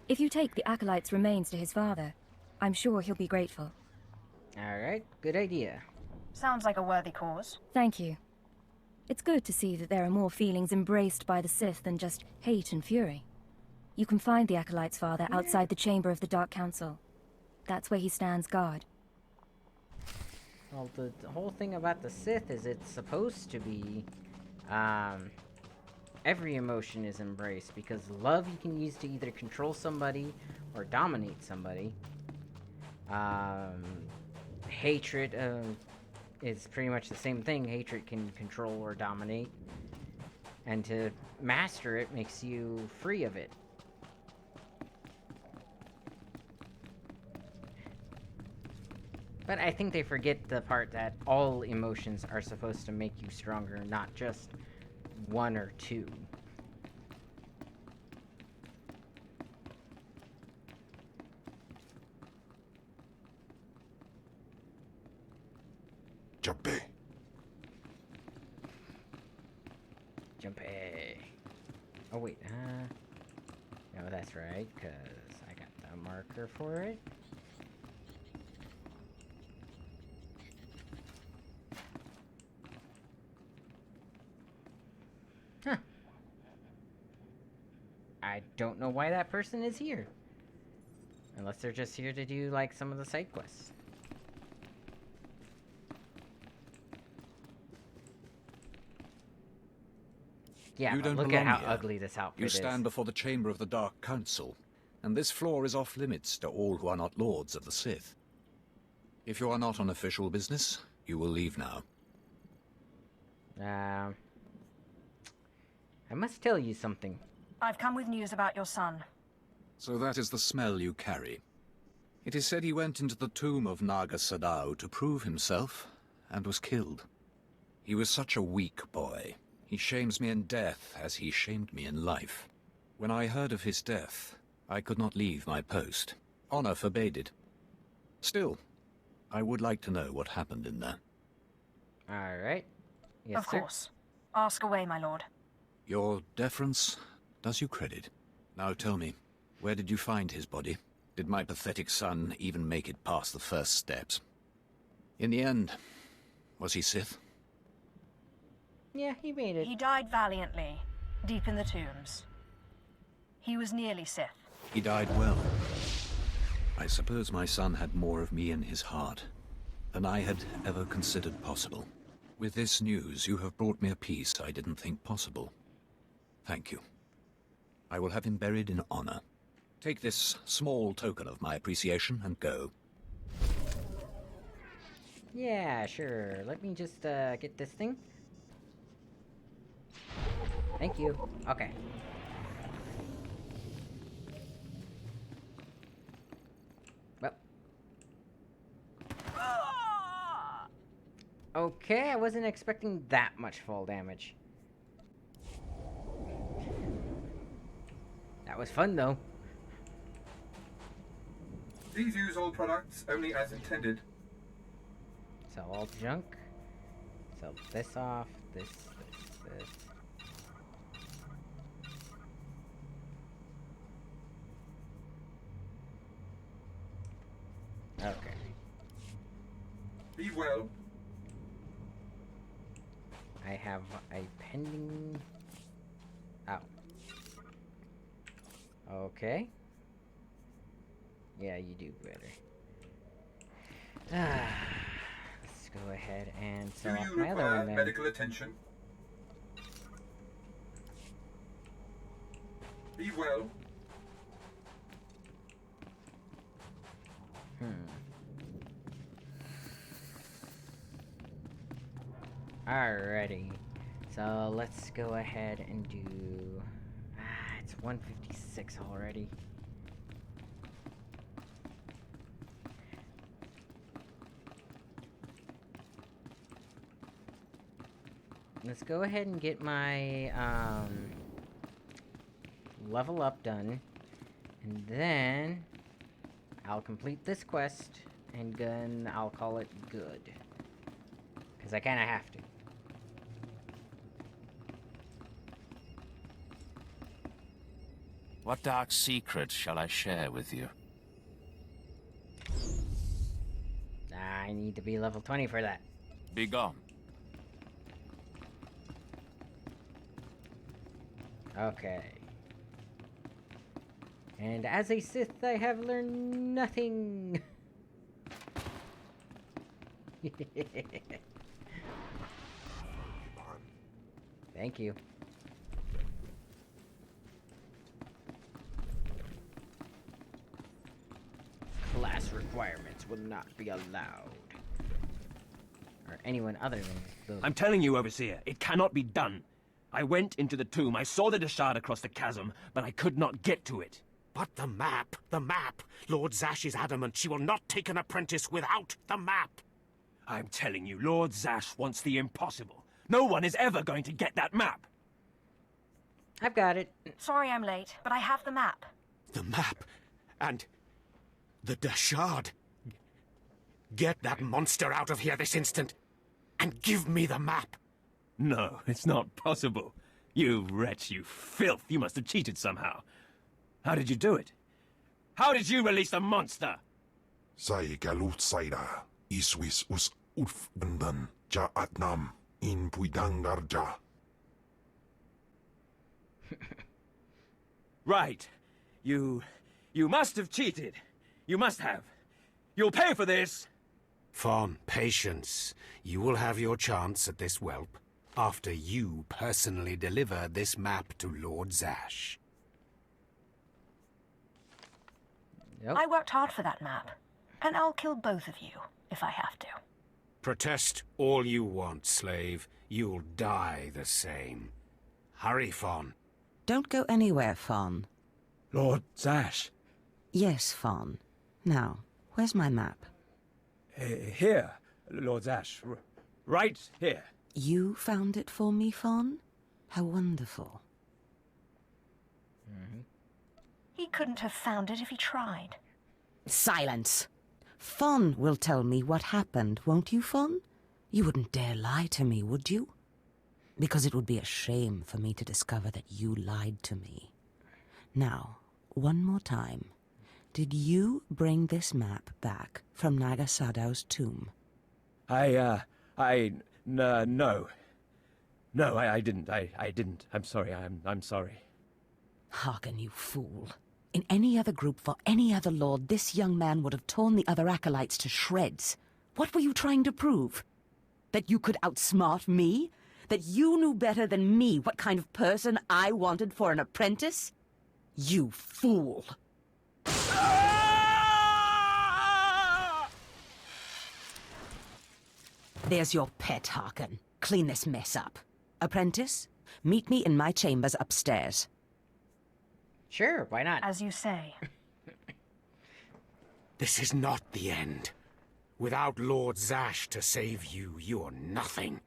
If you take the acolyte's remains to his father, I'm sure he'll be grateful. Alright, good idea. Sounds like a worthy cause. Thank you. It's good to see that there are more feelings embraced by the Sith than just hate and fury. You can find the acolyte's father outside the chamber of the Dark Council. That's where he stands guard. Well, the whole thing about the Sith is it's supposed to be, every emotion is embraced, because love you can use to either control somebody or dominate somebody. Hatred is pretty much the same thing. Hatred can control or dominate. And to master it makes you free of it. But I think they forget the part that all emotions are supposed to make you stronger, not just one or two. Jumpy. Jumpy. Oh wait, no, that's right, because I got the marker for it. Huh. I don't know why that person is here. Unless they're just here to do, like, some of the side quests. Yeah, You but don't look belong at how here. ugly this outfit You is. stand before the chamber of the Dark Council, and this floor is off limits to all who are not lords of the Sith. If you are not on official business, you will leave now. I must tell you something. I've come with news about your son. So that is the smell you carry. It is said he went into the tomb of Naga Sadao to prove himself, and was killed. He was such a weak boy. He shames me in death as he shamed me in life. When I heard of his death, I could not leave my post. Honor forbade it. Still, I would like to know what happened in there. Alright. Yes, Of sir. course. Ask away, my lord. Your deference does you credit. Now tell me, where did you find his body? Did my pathetic son even make it past the first steps? In the end, was he Sith? Yeah, he made it. He died valiantly, deep in the tombs. He was nearly Sith. He died well. I suppose my son had more of me in his heart than I had ever considered possible. With this news, you have brought me a peace I didn't think possible. Thank you. I will have him buried in honor. Take this small token of my appreciation and go. Yeah, sure. Let me just, get this thing. Thank you. Okay. Well. Okay, I wasn't expecting that much fall damage. That was fun, though. Please use all products only as intended. Sell all junk. Sell this off. This. Okay. Be well. I have a pending... Oh. Okay. Yeah, you do better. Let's go ahead and sell off my other one then. Medical attention. Be well. Alrighty. So let's go ahead and do... it's 156 already. Let's go ahead and get my level up done, and then I'll complete this quest, and then I'll call it good, because I kind of have to. What dark secret shall I share with you? I need to be level 20 for that. Be gone. Okay. And as a Sith, I have learned nothing. Thank you. Class requirements will not be allowed. Or anyone other than those. I'm telling you, Overseer, it cannot be done. I went into the tomb, I saw the Dashard across the chasm, but I could not get to it. But the map! Lord Zash is adamant she will not take an apprentice without the map! I'm telling you, Lord Zash wants the impossible. No one is ever going to get that map. I've got it. Sorry I'm late, but I have the map. The map? And... the Dashard? Get that monster out of here this instant, and give me the map! No, it's not possible. You wretch, you filth, you must have cheated somehow. How did you do it? How did you release the monster? Sai galut saira, iswis us urfbandan, ja atnam, in puidangarja. Right. You must have cheated. You must have. You'll pay for this! Fawn, patience. You will have your chance at this whelp, after you personally deliver this map to Lord Zash. Yep. I worked hard for that map, and I'll kill both of you, if I have to. Protest all you want, slave. You'll die the same. Hurry, Fawn. Don't go anywhere, Fawn. Lord Zash. Yes, Fawn. Now, where's my map? Here, Lord Zash. Right here. You found it for me, Fawn? How wonderful. He couldn't have found it if he tried. Silence! Fawn will tell me what happened, won't you, Fawn? You wouldn't dare lie to me, would you? Because it would be a shame for me to discover that you lied to me. Now, one more time. Did you bring this map back from Naga Sadow's tomb? No. No, I didn't. I didn't. I'm sorry. I'm sorry. Hearken, you fool. In any other group for any other lord, this young man would have torn the other acolytes to shreds. What were you trying to prove? That you could outsmart me? That you knew better than me what kind of person I wanted for an apprentice? You fool! There's your pet, Harkin. Clean this mess up. Apprentice, meet me in my chambers upstairs. Sure, why not? As you say. This is not the end. Without Lord Zash to save you, you're nothing.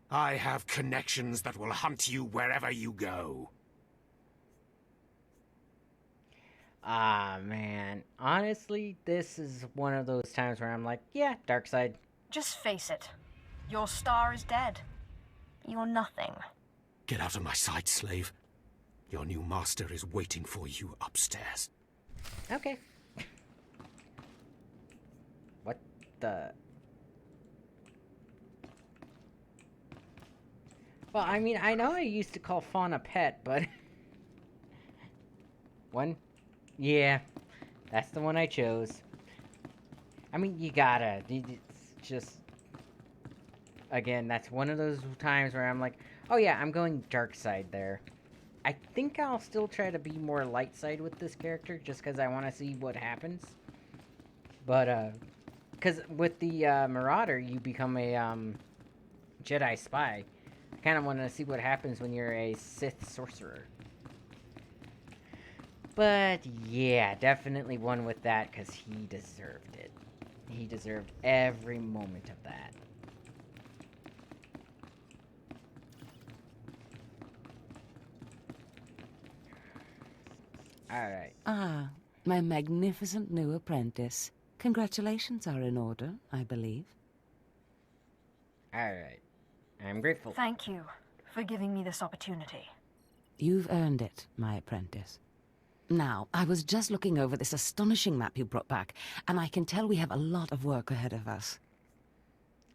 I have connections that will hunt you wherever you go. Ah, man. Honestly, this is one of those times where I'm like, yeah, dark side. Just face it. Your star is dead. You're nothing. Get out of my sight, slave. Your new master is waiting for you upstairs. Okay. What the... Well, I mean, I know I used to call Fawn a pet, but... One? Yeah, that's the one I chose. I mean, you gotta. It's just... Again, that's one of those times where I'm like, oh yeah, I'm going dark side there. I think I'll still try to be more light side with this character, just because I want to see what happens. But, because with the Marauder, you become a Jedi spy. I kind of want to see what happens when you're a Sith sorcerer. But, yeah, definitely one with that, because he deserved it. He deserved every moment of that. Alright. Ah, my magnificent new apprentice. Congratulations are in order, I believe. Alright. I'm grateful. Thank you for giving me this opportunity. You've earned it, my apprentice. Now, I was just looking over this astonishing map you brought back, and I can tell we have a lot of work ahead of us.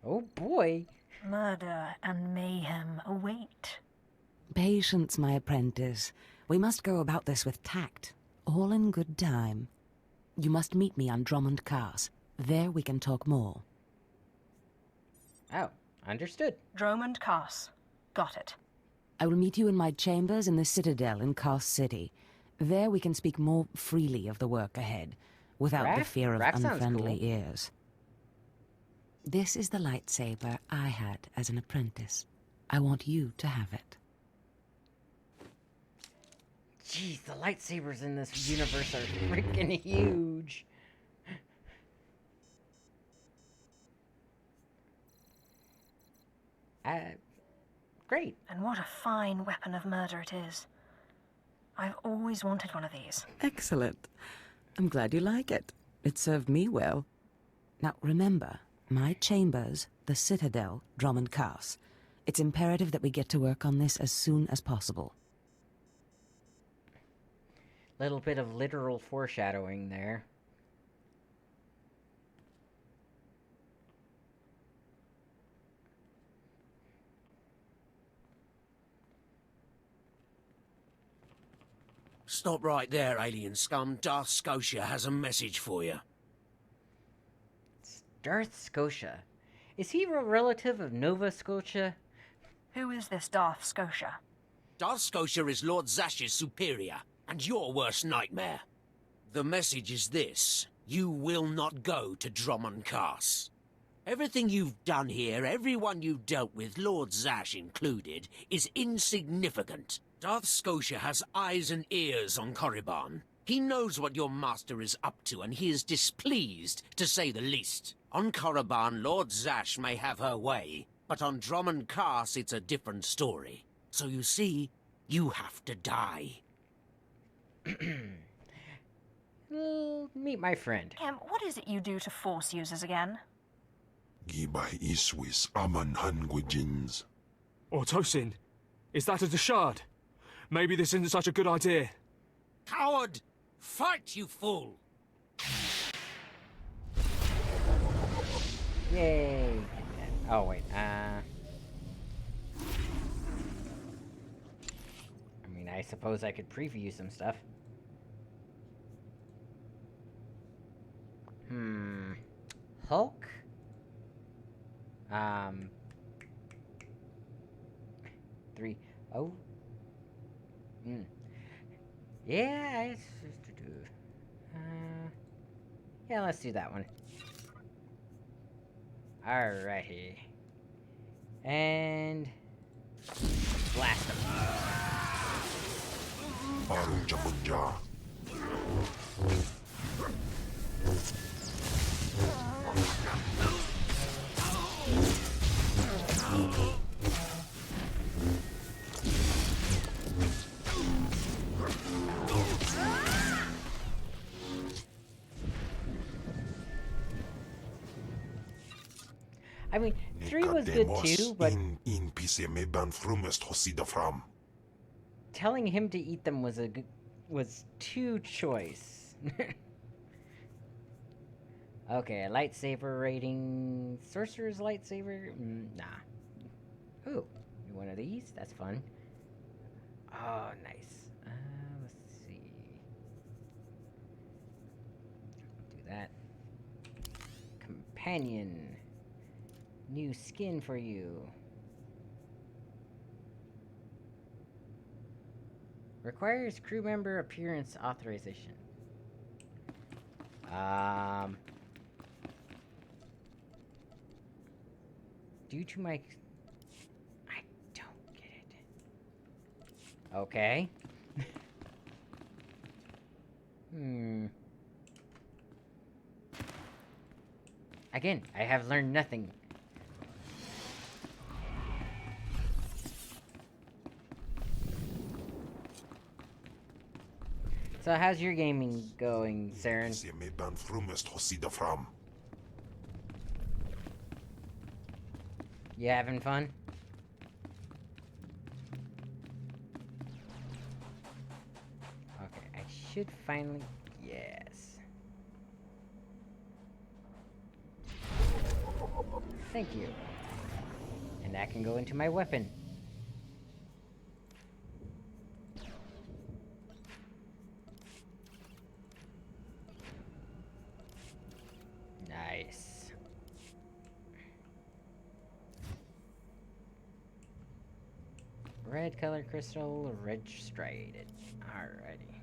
Oh boy. Murder and mayhem await. Patience, my apprentice. We must go about this with tact, all in good time. You must meet me on Drummond Cars. There we can talk more. Oh, understood. Drummond Cars. Got it. I will meet you in my chambers in the Citadel in Cars City. There we can speak more freely of the work ahead, without the fear of unfriendly ears. This is the lightsaber I had as an apprentice. I want you to have it. Jeez, the lightsabers in this universe are freaking huge. Great. And what a fine weapon of murder it is. I've always wanted one of these. Excellent. I'm glad you like it. It served me well. Now, remember, my chambers, the Citadel, Drummond Cars. It's imperative that we get to work on this as soon as possible. Little bit of literal foreshadowing there. Stop right there, alien scum. Darth Scotia has a message for you. Darth Scotia? Is he a relative of Nova Scotia? Who is this Darth Scotia? Darth Scotia is Lord Zash's superior, and your worst nightmare. The message is this: you will not go to Drummond Cars. Everything you've done here, everyone you've dealt with, Lord Zash included, is insignificant. Darth Scotia has eyes and ears on Korriban. He knows what your master is up to, and he is displeased, to say the least. On Korriban, Lord Zash may have her way, but on Drummond Cars it's a different story. So you see, you have to die. Meet my friend. What is it you do to Force users again? Gibay iswis aman hangujins. Tosin, is that a Dashard? Maybe this isn't such a good idea. Coward! Fight, you fool! Yay! Oh, wait, I mean, I suppose I could preview some stuff. Hulk? 3. Oh. Yeah, yeah, let's do that one. Alrighty. And... blast him. I mean, 3 was good too, but in pise me ban frumest hosida fram. telling him to eat them was too choice. Okay, a lightsaber rating. Sorcerer's lightsaber? Nah. Ooh, one of these? That's fun. Oh, nice. Let's see. Do that. Companion. New skin for you. Requires crew member appearance authorization. Due to my... I don't get it. Okay. Again, I have learned nothing. So how's your gaming going, Saren? You having fun? Okay, I should finally... Yes. Thank you. And that can go into my weapon. Nice. Red color crystal, registrated. Alrighty.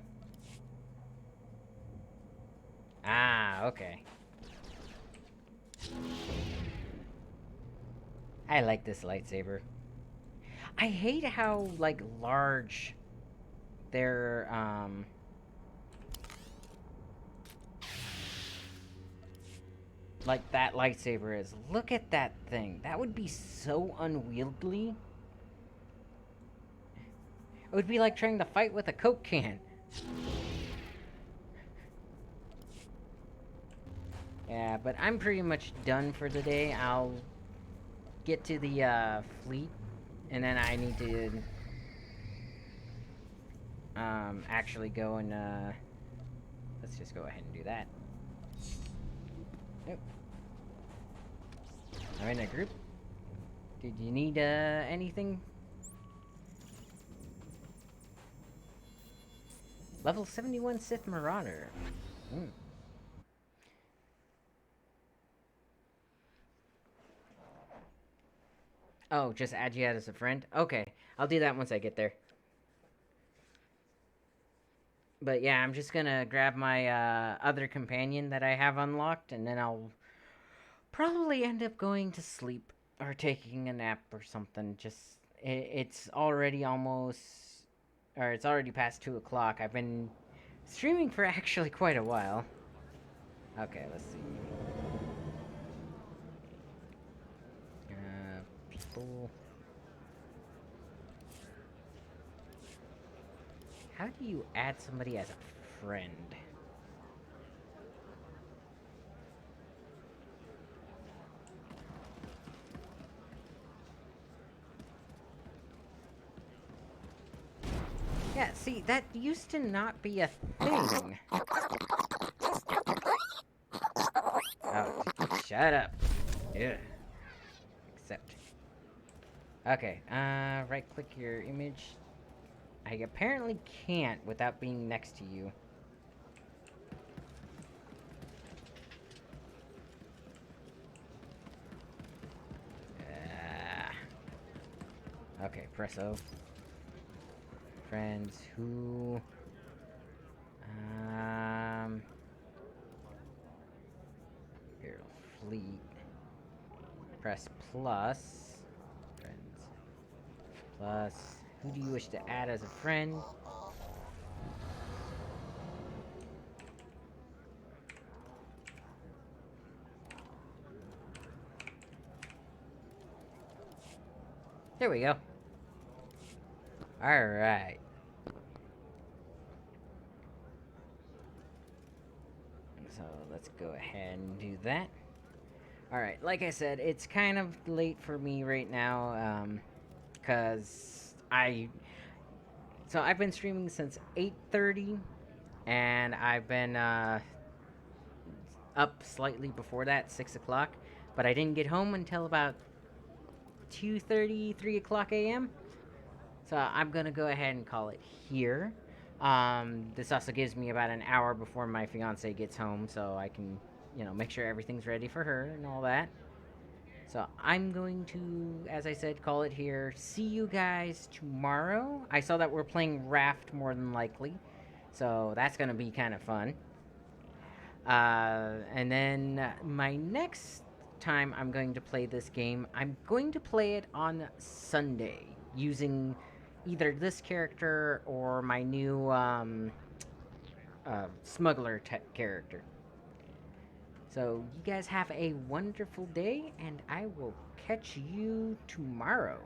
Ah, okay. I like this lightsaber. I hate how, like, large their, like, that lightsaber is. Look at that thing. That would be so unwieldy. It would be like trying to fight with a Coke can. Yeah, but I'm pretty much done for the day. I'll get to the fleet, and then I need to actually go and let's just go ahead and do that. Nope. I'm in a group. Did you need anything? Level 71 Sith Marauder. Oh, just add you as a friend? Okay, I'll do that once I get there. But yeah, I'm just gonna grab my other companion that I have unlocked, and then I'll probably end up going to sleep or taking a nap or something. Just, it's already almost... Or it's already past 2 o'clock. I've been streaming for actually quite a while. Okay, let's see. People. How do you add somebody as a friend? Yeah, see, that used to not be a thing. Oh, shut up. Yeah. Accept. Okay, right-click your image. I apparently can't without being next to you. Okay, press O. Friends who... Imperial Fleet. Press plus. Friends. Plus. Who do you wish to add as a friend? There we go. Alright. So let's go ahead and do that. Alright, like I said, it's kind of late for me right now, because So I've been streaming since 8:30, and I've been, up slightly before that, 6 o'clock, but I didn't get home until about 2:30, 3 o'clock a.m., so I'm gonna go ahead and call it here. This also gives me about an hour before my fiance gets home, so I can, make sure everything's ready for her and all that. So I'm going to, as I said, call it here. See you guys tomorrow. I saw that we're playing Raft more than likely, so that's going to be kind of fun. And then my next time I'm going to play this game, I'm going to play it on Sunday using either this character or my new smuggler character. So you guys have a wonderful day, and I will catch you tomorrow.